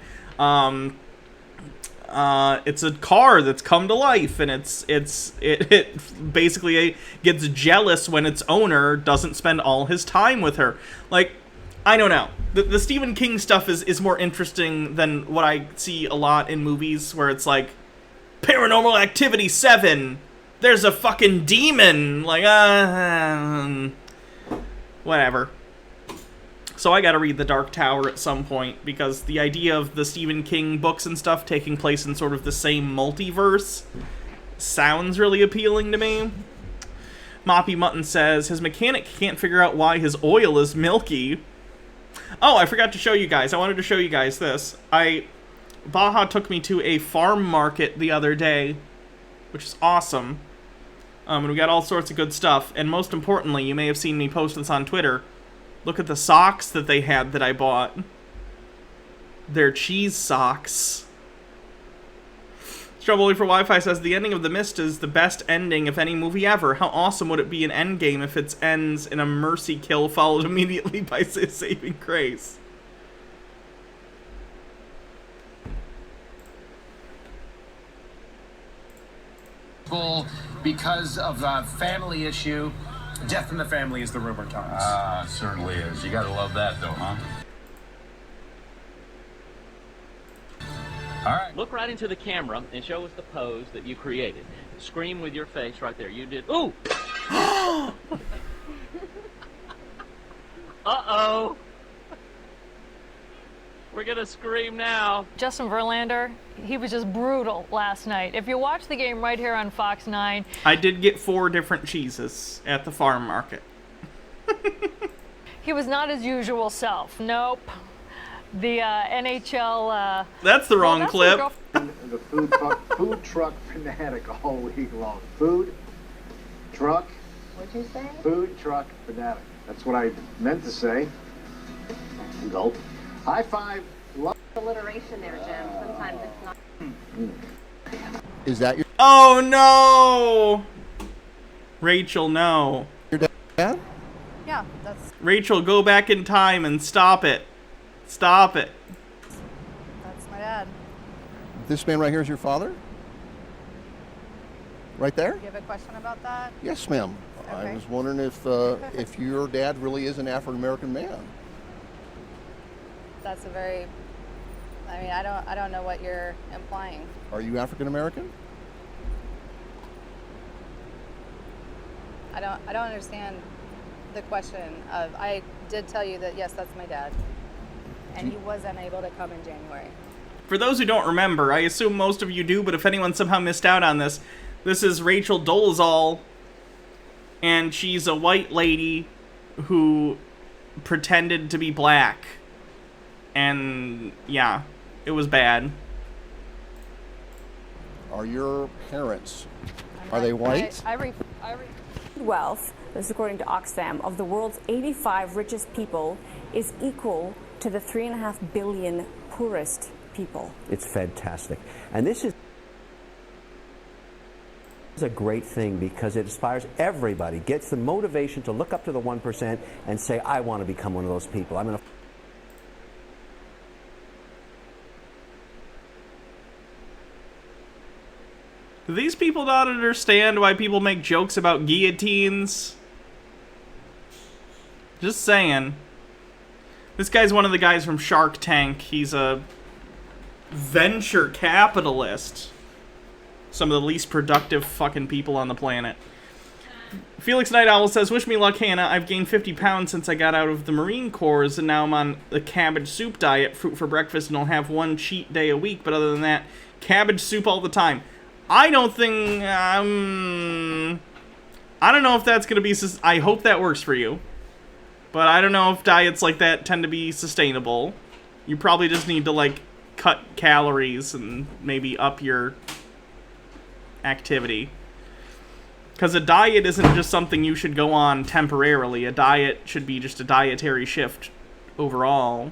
Speaker 1: It's a car that's come to life, and it basically gets jealous when its owner doesn't spend all his time with her. Like, I don't know. The Stephen King stuff is more interesting than what I see a lot in movies, where it's like, Paranormal Activity 7, there's a fucking demon, like, whatever. So I gotta read The Dark Tower at some point, because the idea of the Stephen King books and stuff taking place in sort of the same multiverse sounds really appealing to me. Moppy Mutton says, his mechanic can't figure out why his oil is milky. Oh, I forgot to show you guys. I wanted to show you guys this. Baja took me to a farm market the other day, which is awesome. And we got all sorts of good stuff. And most importantly, you may have seen me post this on Twitter. Look at the socks that they had that I bought. They're cheese socks. Trouble Only for Wi-Fi says, the ending of The Mist is the best ending of any movie ever. How awesome would it be in Endgame if it ends in a mercy kill followed immediately by saving grace?
Speaker 25: Because of a family issue. Death in the family is the rumor, Thomas.
Speaker 27: Certainly is. You gotta love that, though, huh?
Speaker 2: All right. Look right into the camera and show us the pose that you created. Scream with your face right there. You did. Ooh! Uh-oh! We're gonna scream now.
Speaker 3: Justin Verlander, he was just brutal last night. If you watch the game right here on Fox 9...
Speaker 1: I did get 4 different cheeses at the farm market.
Speaker 3: He was not his usual self. Nope. The NHL...
Speaker 1: That's the wrong clip.
Speaker 9: The food truck fanatic all week long. Food truck.
Speaker 23: What'd you say?
Speaker 9: Food truck fanatic. That's what I meant to say. Gulp. High five.
Speaker 23: Alliteration there, Jim. Sometimes it's not.
Speaker 9: Is that your?
Speaker 1: Oh no! Rachel, no.
Speaker 9: Your dad?
Speaker 23: Yeah, that's
Speaker 1: Rachel, go back in time and stop it. Stop it.
Speaker 23: that's my dad.
Speaker 9: This man right here is your father? Right there?
Speaker 23: Do you have a question about that?
Speaker 9: Yes, ma'am.
Speaker 23: Okay.
Speaker 9: I was wondering if your dad really is an African American man.
Speaker 23: That's a very. I mean, I don't know what you're implying.
Speaker 9: Are you African American?
Speaker 23: I don't understand the question of. I did tell you that yes, that's my dad, and he was unable to come in January.
Speaker 1: For those who don't remember, I assume most of you do, but if anyone somehow missed out on this, this is Rachel Dolezal, and she's a white lady who pretended to be black. And yeah, it was bad.
Speaker 9: Are your parents, are they white?
Speaker 12: Wealth, this is according to Oxfam, of the world's 85 richest people is equal to the 3.5 billion poorest people.
Speaker 13: It's fantastic. And this is a great thing because it inspires everybody, gets the motivation to look up to the 1% and say, I want to become one of those people. I'm going to...
Speaker 1: Do these people not understand why people make jokes about guillotines? Just saying. This guy's one of the guys from Shark Tank. He's a venture capitalist. Some of the least productive fucking people on the planet. Felix Night Owl says, wish me luck, Hannah. I've gained 50 pounds since I got out of the Marine Corps, and now I'm on the cabbage soup diet, fruit for breakfast, and I'll have one cheat day a week. But other than that, cabbage soup all the time. I don't think, I don't know if that's going to be, I hope that works for you. But I don't know if diets like that tend to be sustainable. You probably just need to, like, cut calories and maybe up your activity. Because a diet isn't just something you should go on temporarily. A diet should be just a dietary shift overall.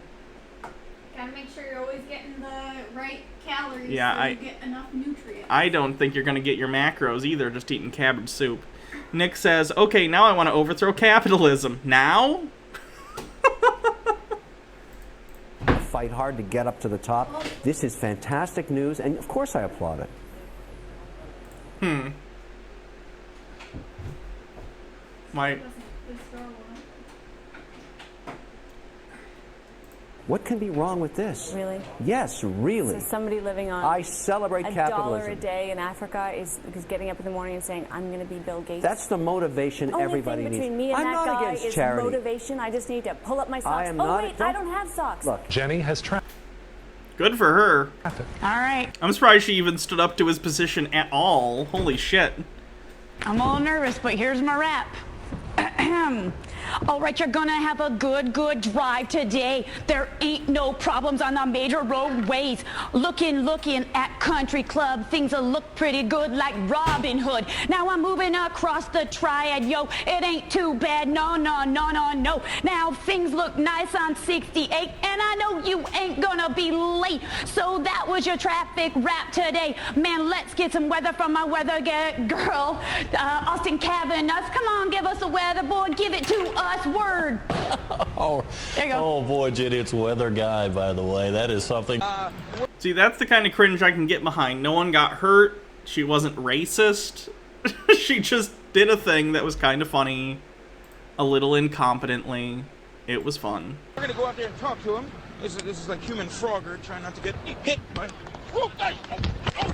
Speaker 24: Gotta make sure you're always getting the right calories
Speaker 1: Yeah,
Speaker 24: so you get enough nutrients.
Speaker 1: I don't think you're going to get your macros either just eating cabbage soup. Nick says, okay, now I want to overthrow capitalism. Now?
Speaker 13: Fight hard to get up to the top. This is fantastic news, and of course I applaud it.
Speaker 1: My...
Speaker 13: What can be wrong with this?
Speaker 12: Really?
Speaker 13: Yes, really.
Speaker 12: So somebody living on
Speaker 13: I celebrate capitalism.
Speaker 12: $1 a day in Africa is getting up in the morning and saying, I'm going to be Bill Gates.
Speaker 13: That's the motivation everybody
Speaker 12: needs.
Speaker 13: needs.
Speaker 12: Between me and
Speaker 13: I'm
Speaker 12: that
Speaker 13: not
Speaker 12: guy
Speaker 13: against
Speaker 12: is
Speaker 13: charity.
Speaker 12: motivation. I just need to pull up my socks.
Speaker 13: I am
Speaker 12: oh,
Speaker 13: not-
Speaker 12: wait, I don't have socks.
Speaker 13: Look,
Speaker 20: Jenny has trapped.
Speaker 1: Good for her.
Speaker 12: All right.
Speaker 1: I'm surprised she even stood up to his position at all. Holy shit.
Speaker 16: I'm all nervous, but here's my rap. All right, you're gonna have a good drive today. There ain't no problems on the major roadways. Looking at Country Club, things will look pretty good like Robin Hood. Now I'm moving across the triad, yo. It ain't too bad, no. Now things look nice on 68, and I know you ain't gonna be late. So that was your traffic rap today. Man, let's get some weather from my weather girl, Austin Cavanaugh. Come on, give us a weather, boy. Give it to us. Word.
Speaker 27: Oh,
Speaker 16: There you go.
Speaker 27: oh boy, Jenny, it's weather guy, by the way. That is something.
Speaker 1: See, that's the kind of cringe I can get behind. No one got hurt. She wasn't racist. She just did a thing that was kind of funny. A little incompetently. It was fun.
Speaker 28: We're gonna go out there and talk to him. This is like human Frogger trying not to get hit by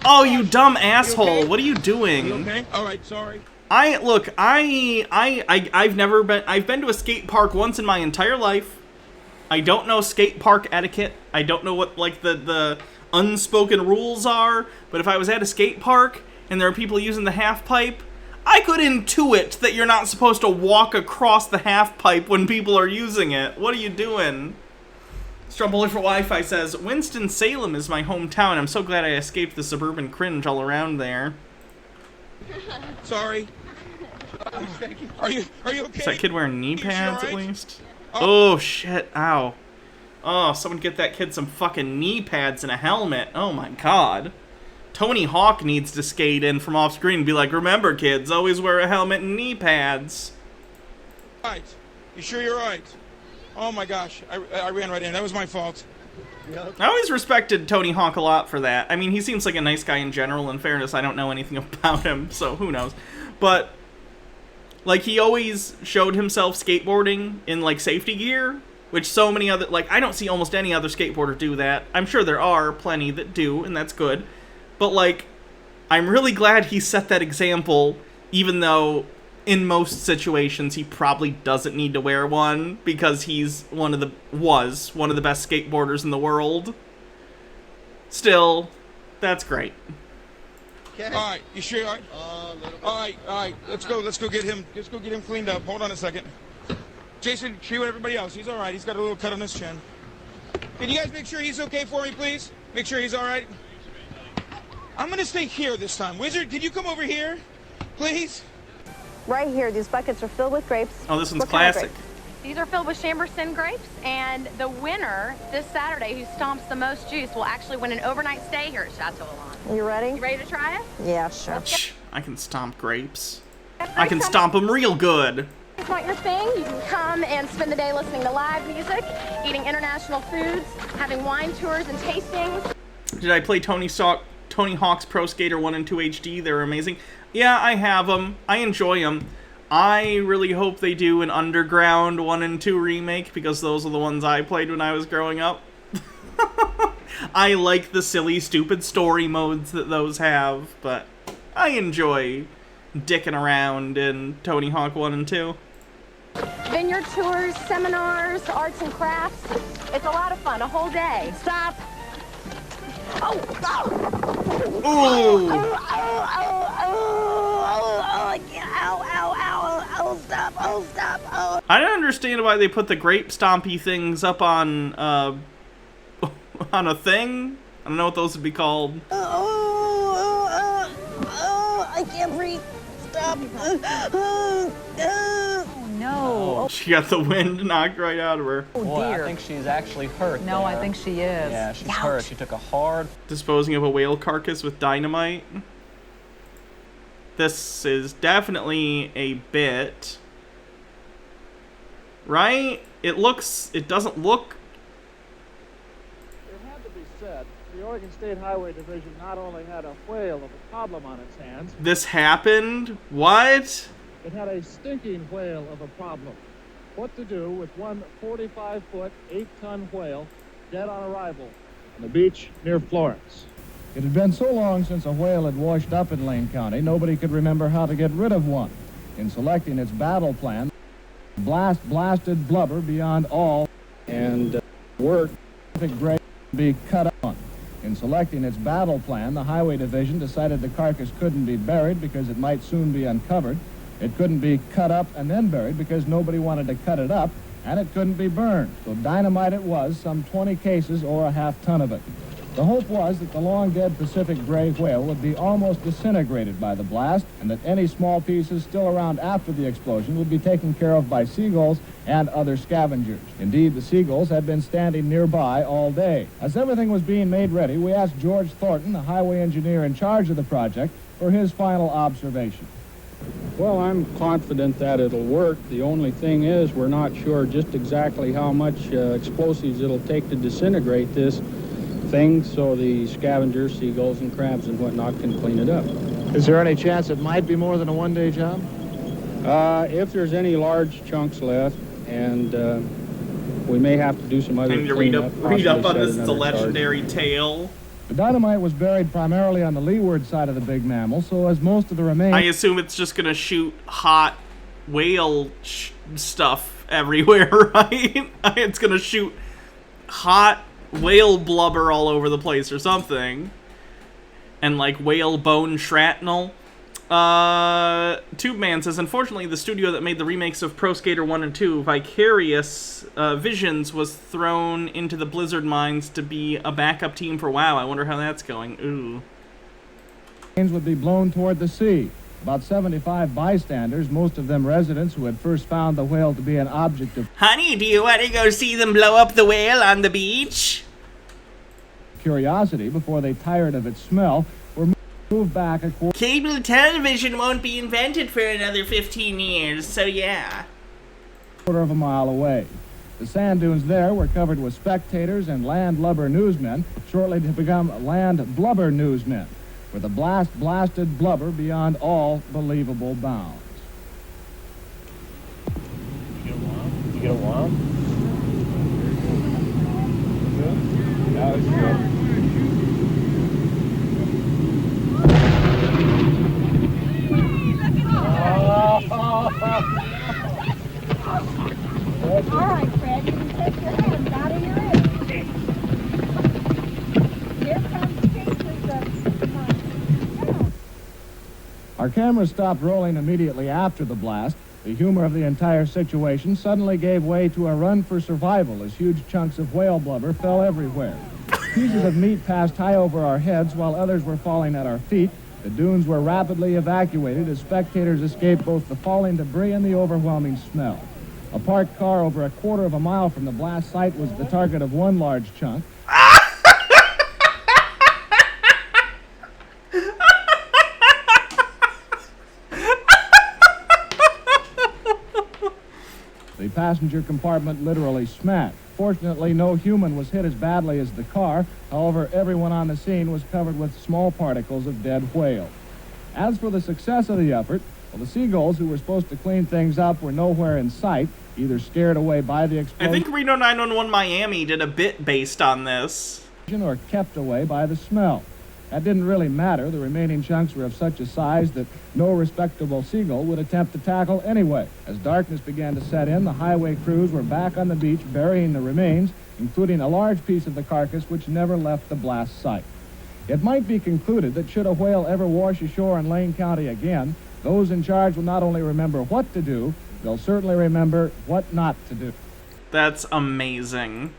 Speaker 1: Oh, you dumb asshole! What are you doing?
Speaker 11: You okay? All right, sorry.
Speaker 1: I've been to a skate park once in my entire life. I don't know skate park etiquette. I don't know what like the unspoken rules are. But if I was at a skate park and there are people using the half pipe, I could intuit that you're not supposed to walk across the half pipe when people are using it. What are you doing? Strumbler for Wi-Fi says, Winston-Salem is my hometown. I'm so glad I escaped the suburban cringe all around there.
Speaker 11: Sorry. Are you okay?
Speaker 1: Is that kid wearing knee pads at least? Oh shit, ow. Oh, someone get that kid some fucking knee pads and a helmet. Oh my god. Tony Hawk needs to skate in from off screen and be like, remember kids, always wear a helmet and knee pads.
Speaker 11: Right. You sure you're right? Oh my gosh, I ran right in. That was my fault.
Speaker 1: I always respected Tony Hawk a lot for that. I mean, he seems like a nice guy in general. In fairness, I don't know anything about him, so who knows. But, like, he always showed himself skateboarding in, like, safety gear, which so many other, like, I don't see almost any other skateboarder do that. I'm sure there are plenty that do, and that's good. But, like, I'm really glad he set that example, even though in most situations he probably doesn't need to wear one, because he's was one of the best skateboarders in the world. Still, that's great.
Speaker 11: Okay. All right, you sure? All right. Let's go get him cleaned up. Hold on a second. Jason, shoot everybody else. He's all right. He's got a little cut on his chin. Can you guys make sure he's okay for me, please? Make sure he's all right. I'm gonna stay here this time. Wizard, can you come over here, please?
Speaker 5: Right here, these buckets are filled with grapes.
Speaker 1: Oh, this one's classic.
Speaker 23: These are filled with Chamberson grapes, and the winner this Saturday who stomps the most juice will actually win an overnight stay here at Chateau Alon.
Speaker 5: You ready?
Speaker 23: You ready to try it?
Speaker 5: Yeah, sure.
Speaker 1: I can stomp grapes. I can stomp them real good.
Speaker 23: It's not your thing. You can come and spend the day listening to live music, eating international foods, having wine tours and tastings.
Speaker 1: Did I play Tony Hawk's Pro Skater 1 and 2 HD? They're amazing. Yeah, I have them. I enjoy them. I really hope they do an Underground 1 and 2 remake, because those are the ones I played when I was growing up. I like the silly, stupid story modes that those have, but I enjoy dicking around in Tony Hawk 1 and 2.
Speaker 23: Vineyard tours, seminars, arts and crafts. It's a lot of fun, a whole day. Stop. Oh,
Speaker 1: Ooh.
Speaker 23: Stop.
Speaker 1: I don't understand why they put the grape stompy things up on on a thing. I don't know what those would be called.
Speaker 5: I can't breathe. Stop.
Speaker 3: No.
Speaker 1: She got the wind knocked right out of her.
Speaker 3: Oh,
Speaker 6: Boy,
Speaker 3: dear.
Speaker 6: I think she's actually hurt.
Speaker 3: No, I
Speaker 6: there.
Speaker 3: think she is.
Speaker 6: Yeah, she's
Speaker 3: Ouch.
Speaker 6: hurt. She took a hard.
Speaker 1: Disposing of a whale carcass with dynamite. This is definitely a bit. Right? It doesn't look.
Speaker 10: It had to be said, the Oregon State Highway Division not only had a whale of a problem on its hands.
Speaker 1: This happened? What?
Speaker 10: It had a stinking whale of a problem. What to do with one 45-foot, 8-ton whale dead on arrival on the beach near Florence. It had been so long since a whale had washed up in Lane County, nobody could remember how to get rid of one. In selecting its battle plan, blasted blubber beyond all, and work gray be cut on. In selecting its battle plan, the Highway Division decided the carcass couldn't be buried because it might soon be uncovered. It couldn't be cut up and then buried because nobody wanted to cut it up, and it couldn't be burned. So dynamite it was, some 20 cases or a half-ton of it. The hope was that the long-dead Pacific gray whale would be almost disintegrated by the blast, and that any small pieces still around after the explosion would be taken care of by seagulls and other scavengers. Indeed, the seagulls had been standing nearby all day. As everything was being made ready, we asked George Thornton, the highway engineer in charge of the project, for his final observation.
Speaker 15: Well, I'm confident that it'll work. The only thing is we're not sure just exactly how much explosives it'll take to disintegrate this thing, so the scavengers, seagulls and crabs and whatnot can clean it up.
Speaker 10: Is there any chance it might be more than a one-day job?
Speaker 15: If there's any large chunks left, and we may have to do some other
Speaker 1: Time to read
Speaker 15: cleanup,
Speaker 1: up
Speaker 15: possibly
Speaker 1: on
Speaker 15: set
Speaker 1: this
Speaker 15: another
Speaker 1: legendary tale.
Speaker 10: The dynamite was buried primarily on the leeward side of the big mammal, so as most of the remains...
Speaker 1: I assume it's just gonna shoot hot whale stuff everywhere, right? It's gonna shoot hot whale blubber all over the place or something. And like whale bone shrapnel. Tube Man says, unfortunately, the studio that made the remakes of Pro Skater 1 and 2, Vicarious Visions, was thrown into the Blizzard mines to be a backup team for WoW. I wonder how that's going. Ooh.
Speaker 10: would be blown toward the sea. About 75 bystanders, most of them residents who had first found the whale to be an object of
Speaker 1: Honey, do you want to go see them blow up the whale on the beach?
Speaker 10: curiosity before they tired of its smell, were moved back a quarter...
Speaker 1: Cable television won't be invented for another 15 years, so yeah.
Speaker 10: ...of a mile away. The sand dunes there were covered with spectators and land lubber newsmen, shortly to become land blubber newsmen, with a blasted blubber beyond all believable bounds.
Speaker 6: You get a worm? That was good.
Speaker 24: All right, Fred, you can take your hands out of your ears. Here comes pieces of...
Speaker 10: Our camera stopped rolling immediately after the blast. The humor of the entire situation suddenly gave way to a run for survival as huge chunks of whale blubber fell everywhere. Pieces of meat passed high over our heads while others were falling at our feet. The dunes were rapidly evacuated as spectators escaped both the falling debris and the overwhelming smell. A parked car over a quarter of a mile from the blast site was the target of one large chunk. The passenger compartment literally smashed. Fortunately, no human was hit as badly as the car. However, everyone on the scene was covered with small particles of dead whale. As for the success of the effort, well, the seagulls who were supposed to clean things up were nowhere in sight, either scared away by the explosion...
Speaker 1: I think Reno 911 Miami did a bit based on this.
Speaker 10: ...or kept away by the smell. That didn't really matter. The remaining chunks were of such a size that no respectable seagull would attempt to tackle anyway. As darkness began to set in, the highway crews were back on the beach burying the remains, including a large piece of the carcass which never left the blast site. It might be concluded that should a whale ever wash ashore in Lane County again, those in charge will not only remember what to do, they'll certainly remember what not to do.
Speaker 1: That's amazing.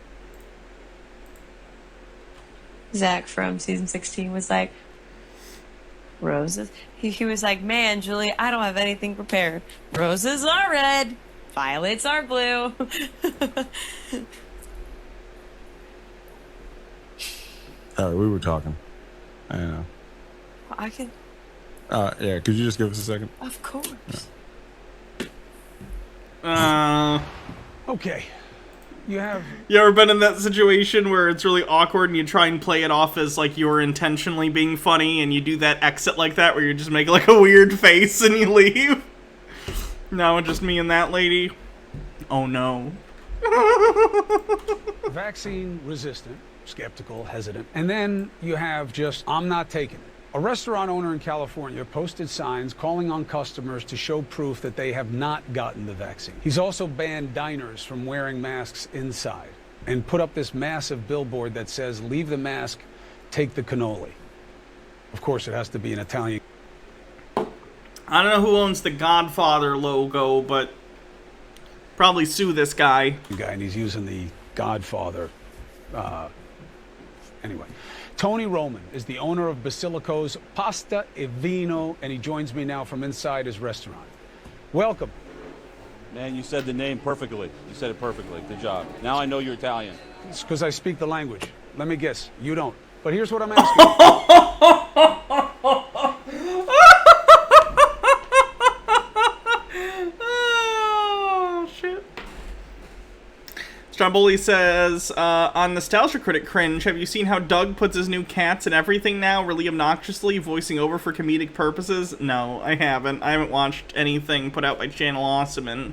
Speaker 8: Zach from season 16 was like, roses? He was like, man, Julie, I don't have anything prepared. Roses are red. Violets are blue.
Speaker 14: We were talking. I know.
Speaker 8: I can...
Speaker 14: yeah, could you just give us a second?
Speaker 8: Of course.
Speaker 14: Okay.
Speaker 1: You ever been in that situation where it's really awkward and you try and play it off as like you were intentionally being funny and you do that exit like that where you just make like a weird face and you leave? No, just me and that lady. Oh no.
Speaker 17: Vaccine resistant, skeptical, hesitant. And then you have just, I'm not taking it. A restaurant owner in California posted signs calling on customers to show proof that they have not gotten the vaccine. He's also banned diners from wearing masks inside and put up this massive billboard that says, leave the mask, take the cannoli. Of course, it has to be an Italian.
Speaker 1: I don't know who owns the Godfather logo, but probably sue this guy.
Speaker 17: And he's using the Godfather. Anyway. Tony Roman is the owner of Basilico's Pasta e Vino, and he joins me now from inside his restaurant. Welcome.
Speaker 18: Man, you said the name perfectly. You said it perfectly. Good job. Now I know you're Italian.
Speaker 17: It's because I speak the language. Let me guess, you don't. But here's what I'm asking.
Speaker 1: Oh, shit. Stromboli says, on Nostalgia Critic Cringe, have you seen how Doug puts his new cats and everything now, really obnoxiously, voicing over for comedic purposes? No, I haven't. I haven't watched anything put out by Channel Awesomen.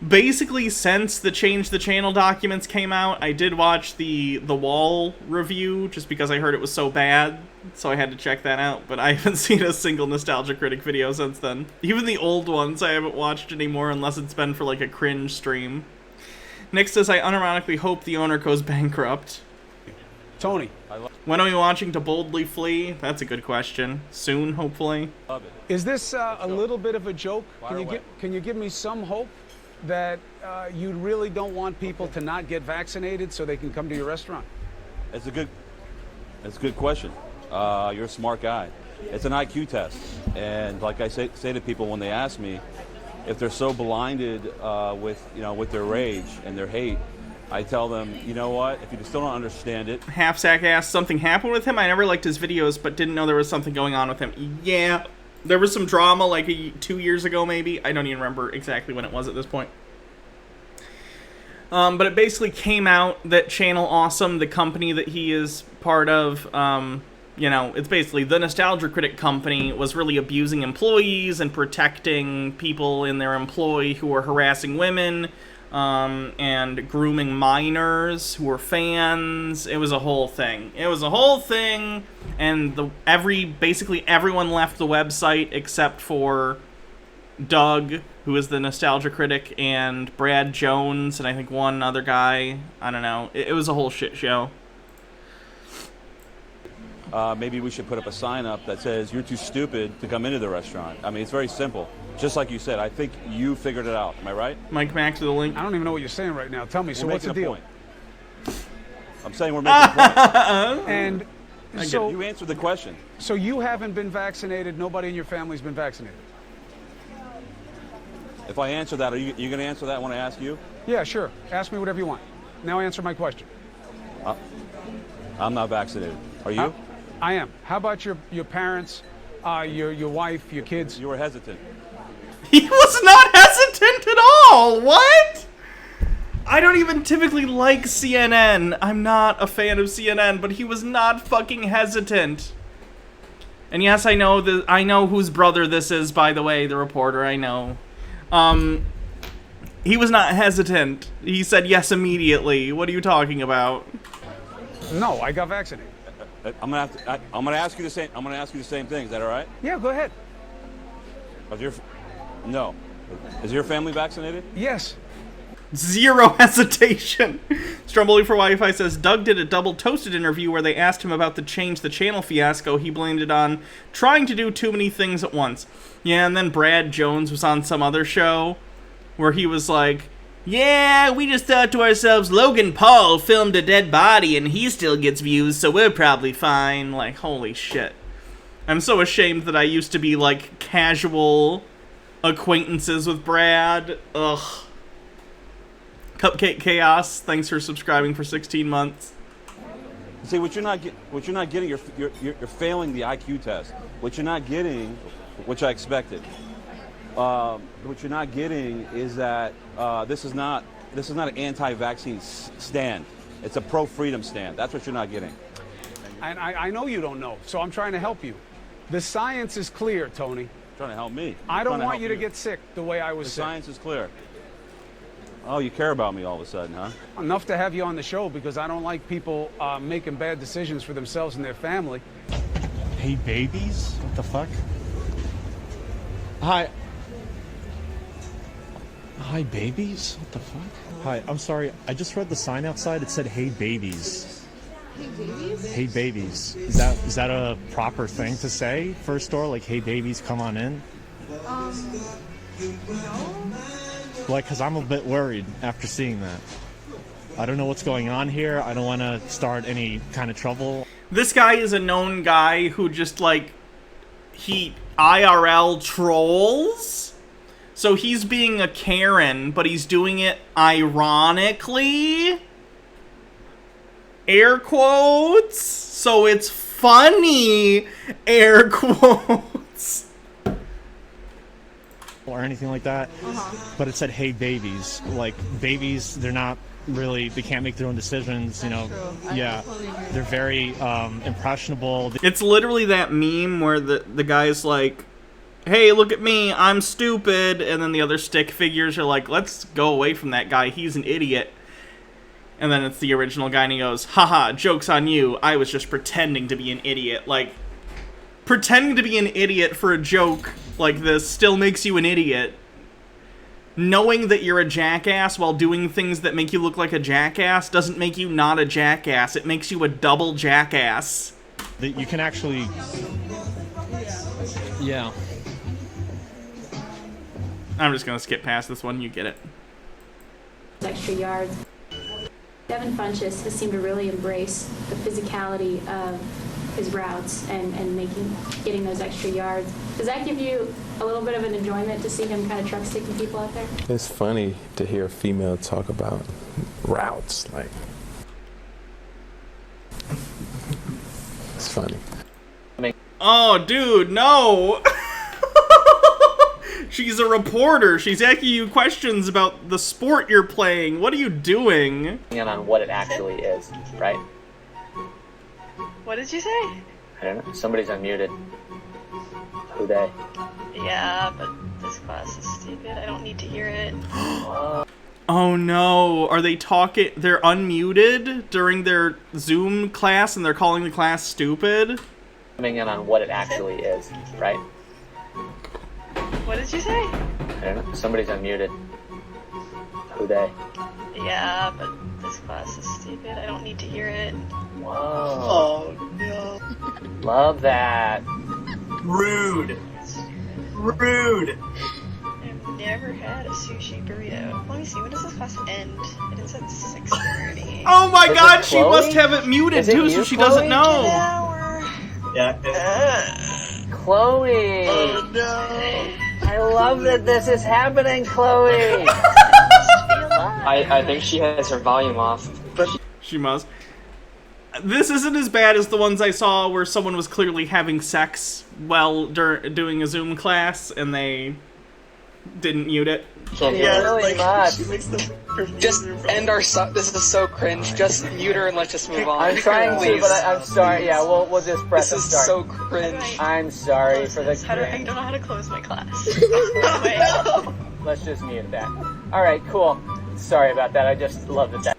Speaker 1: basically since the Change the Channel documents came out, I did watch the Wall review just because I heard it was so bad, so I had to check that out, but I haven't seen a single Nostalgia Critic video since then. Even the old ones I haven't watched anymore unless it's been for like a Cringe stream. Nick says, I unironically hope the owner goes bankrupt.
Speaker 17: Tony.
Speaker 1: When are we watching To Boldly Flee? That's a good question. Soon, hopefully.
Speaker 17: Is this a little bit of a joke? Can you give me some hope that you really don't want people to not get vaccinated so they can come to your restaurant?
Speaker 18: It's a good question. You're a smart guy. It's an IQ test, and like I say to people when they ask me if they're so blinded with their rage and their hate, I tell them, you know what? If you still don't understand it.
Speaker 1: Half-Sack asked, something happened with him? I never liked his videos, but didn't know there was something going on with him. Yeah, there was some drama like 2 years ago, maybe. I don't even remember exactly when it was at this point. But it basically came out that Channel Awesome, the company that he is part of, it's basically the Nostalgia Critic company, was really abusing employees and protecting people in their employ who were harassing women, and grooming minors who were fans. It was a whole thing. And basically everyone left the website except for Doug, who is the Nostalgia Critic, and Brad Jones, and I think one other guy. I don't know. It was a whole shit show.
Speaker 18: Maybe we should put up a sign up that says, you're too stupid to come into the restaurant. I mean, it's very simple. Just like you said, I think you figured it out. Am I right?
Speaker 1: Mike Max with the link.
Speaker 17: I don't even know what you're saying right now. Tell me, so what's the deal?
Speaker 18: I'm saying we're making a point.
Speaker 17: And so
Speaker 18: you answered the question.
Speaker 17: So you haven't been vaccinated, nobody in your family's been vaccinated?
Speaker 18: If I answer that, are you going to answer that when I ask you?
Speaker 17: Yeah, sure. Ask me whatever you want. Now answer my question.
Speaker 18: I'm not vaccinated. Are you?
Speaker 17: I am. How about your parents, your wife, your kids?
Speaker 18: You were hesitant.
Speaker 1: He was not hesitant at all! What? I don't even typically like CNN. I'm not a fan of CNN, but he was not fucking hesitant. And yes, I know whose brother this is, by the way, the reporter, I know. He was not hesitant. He said yes immediately. What are you talking about?
Speaker 17: No, I got vaccinated.
Speaker 18: I'm gonna ask you the same. I'm gonna ask you the same thing. Is that all right?
Speaker 17: Yeah, go ahead.
Speaker 18: No. Is your family vaccinated?
Speaker 17: Yes.
Speaker 1: Zero hesitation. Stromboli for Wi-Fi says, Doug did a double toasted interview where they asked him about the Change the Channel fiasco. He blamed it on trying to do too many things at once. Yeah, and then Brad Jones was on some other show where he was like, yeah, we just thought to ourselves, Logan Paul filmed a dead body and he still gets views, so we're probably fine. Like, holy shit. I'm so ashamed that I used to be, like, casual acquaintances with Brad. Ugh. Cupcake Chaos, thanks for subscribing for 16 months.
Speaker 18: See, what you're not getting, you're failing the IQ test. What you're not getting, which I expected, what you're not getting is that this is not an anti-vaccine stand. It's a pro-freedom stand. That's what you're not getting.
Speaker 17: And I know you don't know, so I'm trying to help you. The science is clear, Tony.
Speaker 18: Trying to help me.
Speaker 17: I don't want you to get sick the way I was sick.
Speaker 18: The science is clear. Oh, you care about me all of a sudden, huh?
Speaker 17: Enough to have you on the show because I don't like people making bad decisions for themselves and their family.
Speaker 4: Hey, babies? What the fuck? Hi. Hi, babies? What the fuck? Hi, I'm sorry. I just read the sign outside. It said, hey, babies.
Speaker 24: Hey, babies?
Speaker 4: Hey, babies. Is that a proper thing to say for a store? Like, hey, babies, come on in?
Speaker 24: No.
Speaker 4: Like, because I'm a bit worried after seeing that. I don't know what's going on here. I don't want to start any kind of trouble.
Speaker 1: This guy is a known guy who just, like, he IRL trolls. So he's being a Karen, but he's doing it ironically. Air quotes. So it's funny. Air quotes.
Speaker 4: Or anything like that. But it said, hey, babies. Like, babies, they're not really, they can't make their own decisions, you know. Yeah, they're very impressionable.
Speaker 1: It's literally that meme where the guy's like, hey, look at me, I'm stupid, and then the other stick figures are like, let's go away from that guy, he's an idiot. And then it's the original guy and he goes, haha, joke's on you, I was just pretending to be an idiot. Like, pretending to be an idiot for a joke like this still makes you an idiot. Knowing that you're a jackass while doing things that make you look like a jackass doesn't make you not a jackass, it makes you a double jackass.
Speaker 4: That you can actually... Yeah.
Speaker 1: I'm just gonna skip past this one, you get it.
Speaker 2: Extra yards. Devin Funchess has seemed to really embrace the physicality of his routes and getting those extra yards. Does that give you a little bit of an enjoyment to see him kind of truck sticking people out there?
Speaker 6: It's funny to hear a female talk about routes. Like, it's funny.
Speaker 1: Oh, dude, no! She's a reporter. She's asking you questions about the sport you're playing. What are you doing?
Speaker 7: And on what it actually is, right?
Speaker 19: What did you say?
Speaker 7: I don't know. Somebody's unmuted. Who they?
Speaker 19: Yeah, but this class is stupid. I don't need to hear it.
Speaker 1: Oh no, are they talking? They're unmuted during their Zoom class and they're calling the class stupid?
Speaker 7: Coming in on what it actually is, right?
Speaker 19: What did you say?
Speaker 7: I don't know. Somebody's unmuted. Who they?
Speaker 19: Yeah, but this class is stupid. I don't need to hear it.
Speaker 7: Whoa.
Speaker 19: Oh no.
Speaker 7: Love that.
Speaker 19: Rude. Rude. I've never had a sushi burrito. Let me see, when does this class end? It ends at 6:30.
Speaker 1: Oh my
Speaker 7: Is
Speaker 1: god,
Speaker 7: it
Speaker 1: she
Speaker 7: Chloe?
Speaker 1: must have it muted
Speaker 7: Is it
Speaker 1: too,
Speaker 7: you,
Speaker 1: so she
Speaker 7: Chloe?
Speaker 1: doesn't know.
Speaker 7: Yeah. Chloe.
Speaker 19: Oh no.
Speaker 7: I love that this is happening, Chloe. I think she has her volume off.
Speaker 1: She must. This isn't as bad as the ones I saw where someone was clearly having sex while doing a Zoom class and they didn't mute it.
Speaker 21: Just end our. This is so cringe. Just mute her and let's just move on.
Speaker 7: I'm trying to, but I'm sorry. Yeah, we'll just press.
Speaker 21: This is so cringe.
Speaker 7: I'm sorry for the
Speaker 19: I
Speaker 7: cringe.
Speaker 19: don't know how to close my class.
Speaker 7: Let's just mute that. All right, cool. Sorry about that. I just love that.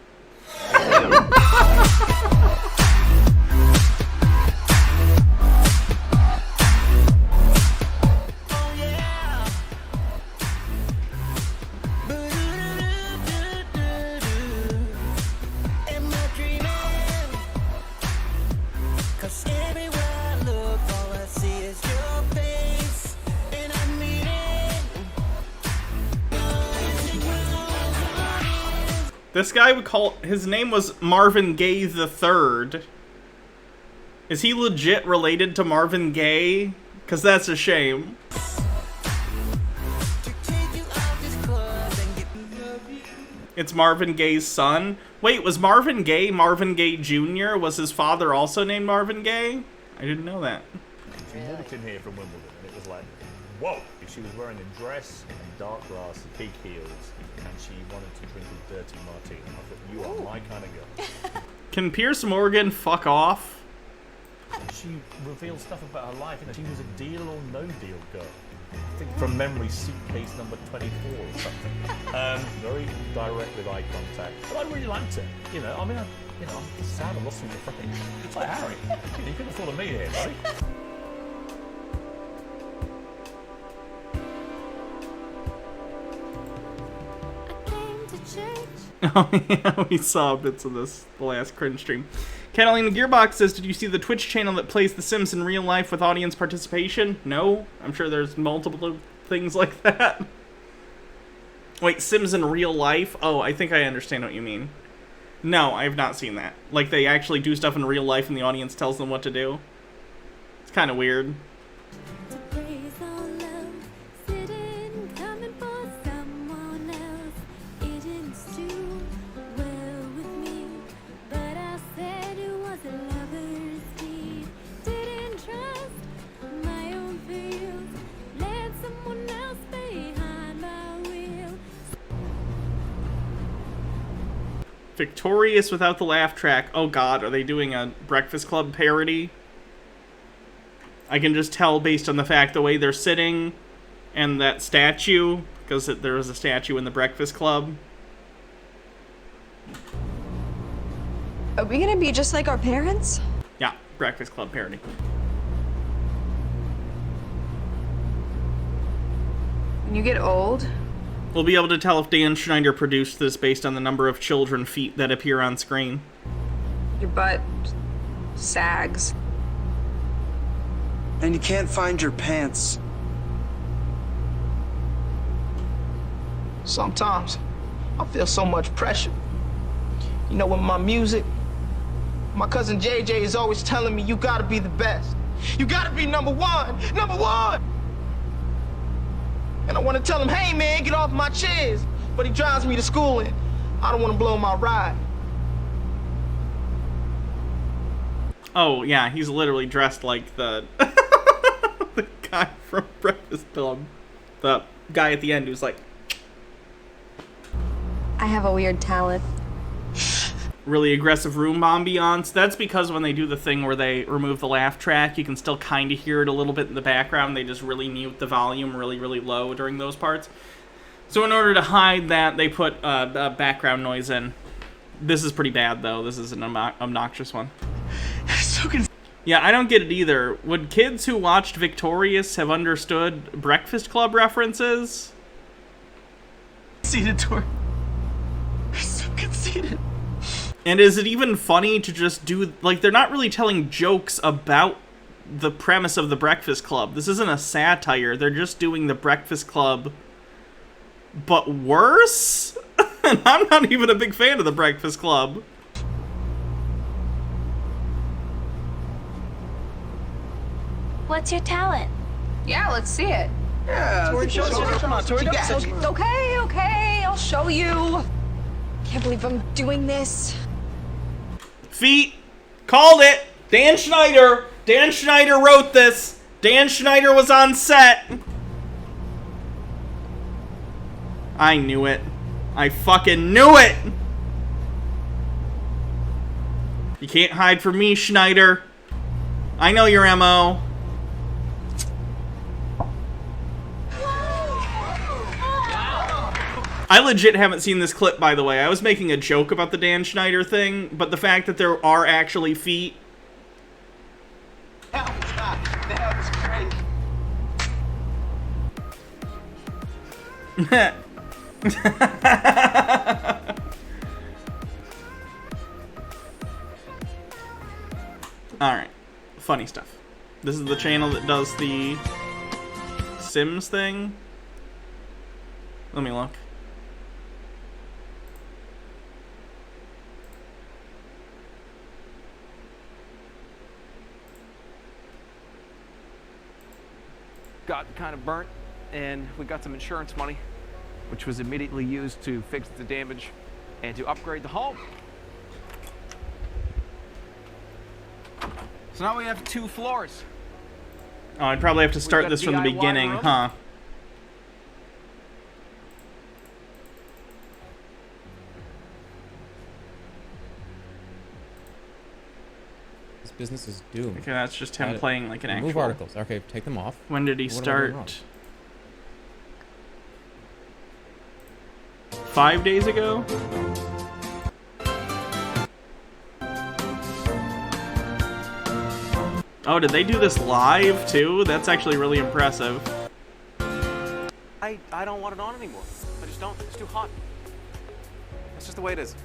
Speaker 1: This guy would call, his name was Marvin Gaye the Third. Is he legit related to Marvin Gaye? Because that's a shame. It's Marvin Gaye's son. Wait, was Marvin Gaye Jr.? Was his father also named Marvin Gaye? I didn't know that.
Speaker 22: She walked in here from Wimbledon and it was like, whoa! She was wearing a dress and dark glasses, big heels, and she wanted to drink a dirty martini. I thought, you are my kind of girl.
Speaker 1: Can Piers Morgan fuck off?
Speaker 22: She revealed stuff about her life. You know, she was a deal or no deal girl. I think from memory, suitcase number 24 or something. Very direct with eye contact. But I really liked her. You know, I mean, I'm sad I lost him to fucking. It's like Harry. You couldn't afford me here, buddy.
Speaker 1: Oh yeah, we saw bits of this the last Cringe stream. Catalina Gearbox says, did you see the Twitch channel that plays The Sims in real life with audience participation? No? I'm sure there's multiple things like that. Wait, Sims in real life? Oh, I think I understand what you mean. No, I have not seen that. Like, they actually do stuff in real life and the audience tells them what to do. It's kind of weird. Victorious without the laugh track. Oh god, are they doing a Breakfast Club parody? I can just tell based on the fact the way they're sitting and that statue, because there was a statue in the Breakfast Club.
Speaker 9: Are we gonna be just like our parents?
Speaker 1: Yeah, Breakfast Club parody.
Speaker 9: When you get old,
Speaker 1: We'll be able to tell if Dan Schneider produced this based on the number of children feet that appear on screen.
Speaker 9: your butt sags.
Speaker 12: And you can't find your pants.
Speaker 13: Sometimes I feel so much pressure. You know, with my music, my cousin JJ is always telling me, you gotta be the best. You gotta be number one, number one! And I wanna tell him, hey man, get off my chairs. But he drives me to school and I don't wanna blow my ride.
Speaker 1: Oh, yeah, he's literally dressed like the the guy from Breakfast Club. The guy at the end who's like...
Speaker 9: I have a weird talent.
Speaker 1: Really aggressive room ambiance. That's because when they do the thing where they remove the laugh track, you can still kind of hear it a little bit in the background. They just really mute the volume really, really low during those parts. So in order to hide that, they put background noise in. This is pretty bad, though. This is an obnoxious one. Yeah, I don't get it either. Would kids who watched Victorious have understood Breakfast Club references?
Speaker 13: Conceited tour. So conceited.
Speaker 1: And is it even funny to just do... Like, they're not really telling jokes about the premise of the Breakfast Club. This isn't a satire. They're just doing the Breakfast Club, but worse? And I'm not even a big fan of the Breakfast Club.
Speaker 24: What's your talent?
Speaker 9: Yeah, let's see it.
Speaker 13: Yeah,
Speaker 9: Tori, show us.
Speaker 13: come on, Tori, don't say it.
Speaker 9: Okay, I'll show you. Can't believe I'm doing this.
Speaker 1: Feet. Called it. Dan Schneider. Dan Schneider wrote this. Dan Schneider was on set. I knew it. I fucking knew it. You can't hide from me, Schneider. I know your MO. I legit haven't seen this clip, by the way. I was making a joke about the Dan Schneider thing, but the fact that there are actually feet...
Speaker 13: That was great. Alright. Funny stuff. This is the channel that does the Sims thing. Let me look.
Speaker 16: Got kind of burnt, and we got some insurance money, which was immediately used to fix the damage and to upgrade the home. So now we have 2 floors.
Speaker 1: Oh, I'd probably have to start this from the beginning, huh?
Speaker 20: This business is doomed.
Speaker 1: Okay, that's just him playing like an actual...
Speaker 20: Remove articles. Okay, take them off.
Speaker 1: When did he start? 5 days ago? Oh, did they do this live too? That's actually really impressive.
Speaker 16: I don't want it on anymore. I just don't. It's too hot. That's just the way it is.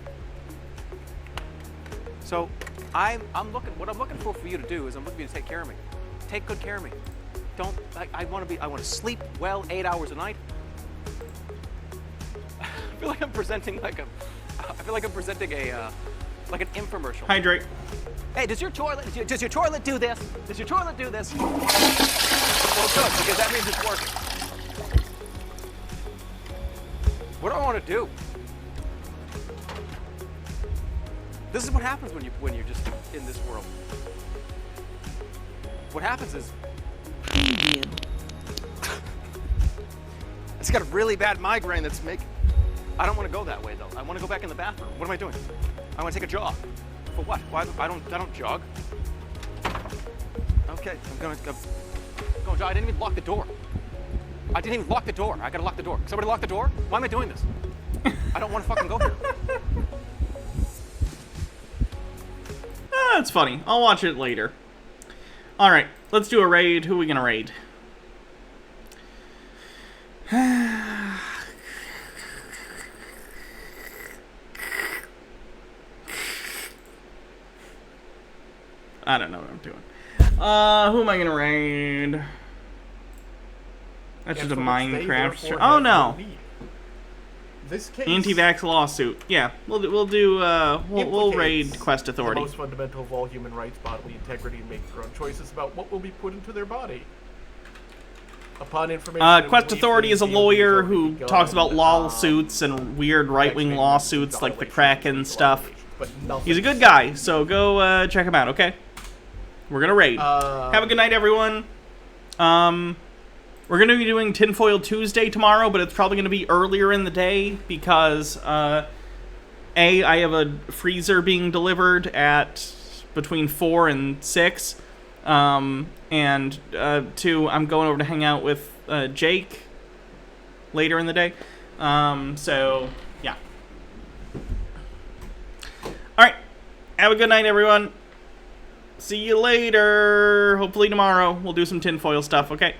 Speaker 16: So I'm looking. What I'm looking for you to do is I'm looking for you to take care of me. Take good care of me. Don't. I want to sleep well 8 hours a night. I feel like I'm presenting like a. I feel like I'm presenting a like an infomercial.
Speaker 1: Hydrate.
Speaker 16: Hey, does your toilet do this? Does your toilet do this? Well, good, because that means it's working. What do I want to do? This is what happens when you're just in this world. What happens is I just got a really bad migraine that's making. I don't want to go that way though. I want to go back in the bathroom. What am I doing? I want to take a jog. For what? Why? I don't jog. Oh. Okay, I'm gonna go. Go, I didn't even lock the door. I didn't even lock the door. I gotta lock the door. Somebody lock the door? Why am I doing this? I don't want to fucking go here.
Speaker 1: It's funny. I'll watch it later. Alright, let's do a raid. Who are we gonna raid? I don't know what I'm doing. Who am I gonna raid? That's just a Minecraft stream. Oh no!
Speaker 3: This case,
Speaker 1: Anti-vax lawsuit. Yeah, we'll raid Quest Authority.
Speaker 3: The most fundamental of all human rights, bodily integrity, and make their own choices about what will be put into their body. Upon information,
Speaker 1: Quest Authority is a lawyer who talks about lawsuits and weird right-wing lawsuits like the Kraken stuff. He's a good guy, so go check him out. Okay, we're gonna raid. Have a good night, everyone. We're going to be doing Tinfoil Tuesday tomorrow, but it's probably going to be earlier in the day because, A, I have a freezer being delivered at between 4 and 6, and 2, I'm going over to hang out with Jake later in the day, so, yeah. Alright, have a good night, everyone. See you later. Hopefully tomorrow we'll do some tinfoil stuff, okay?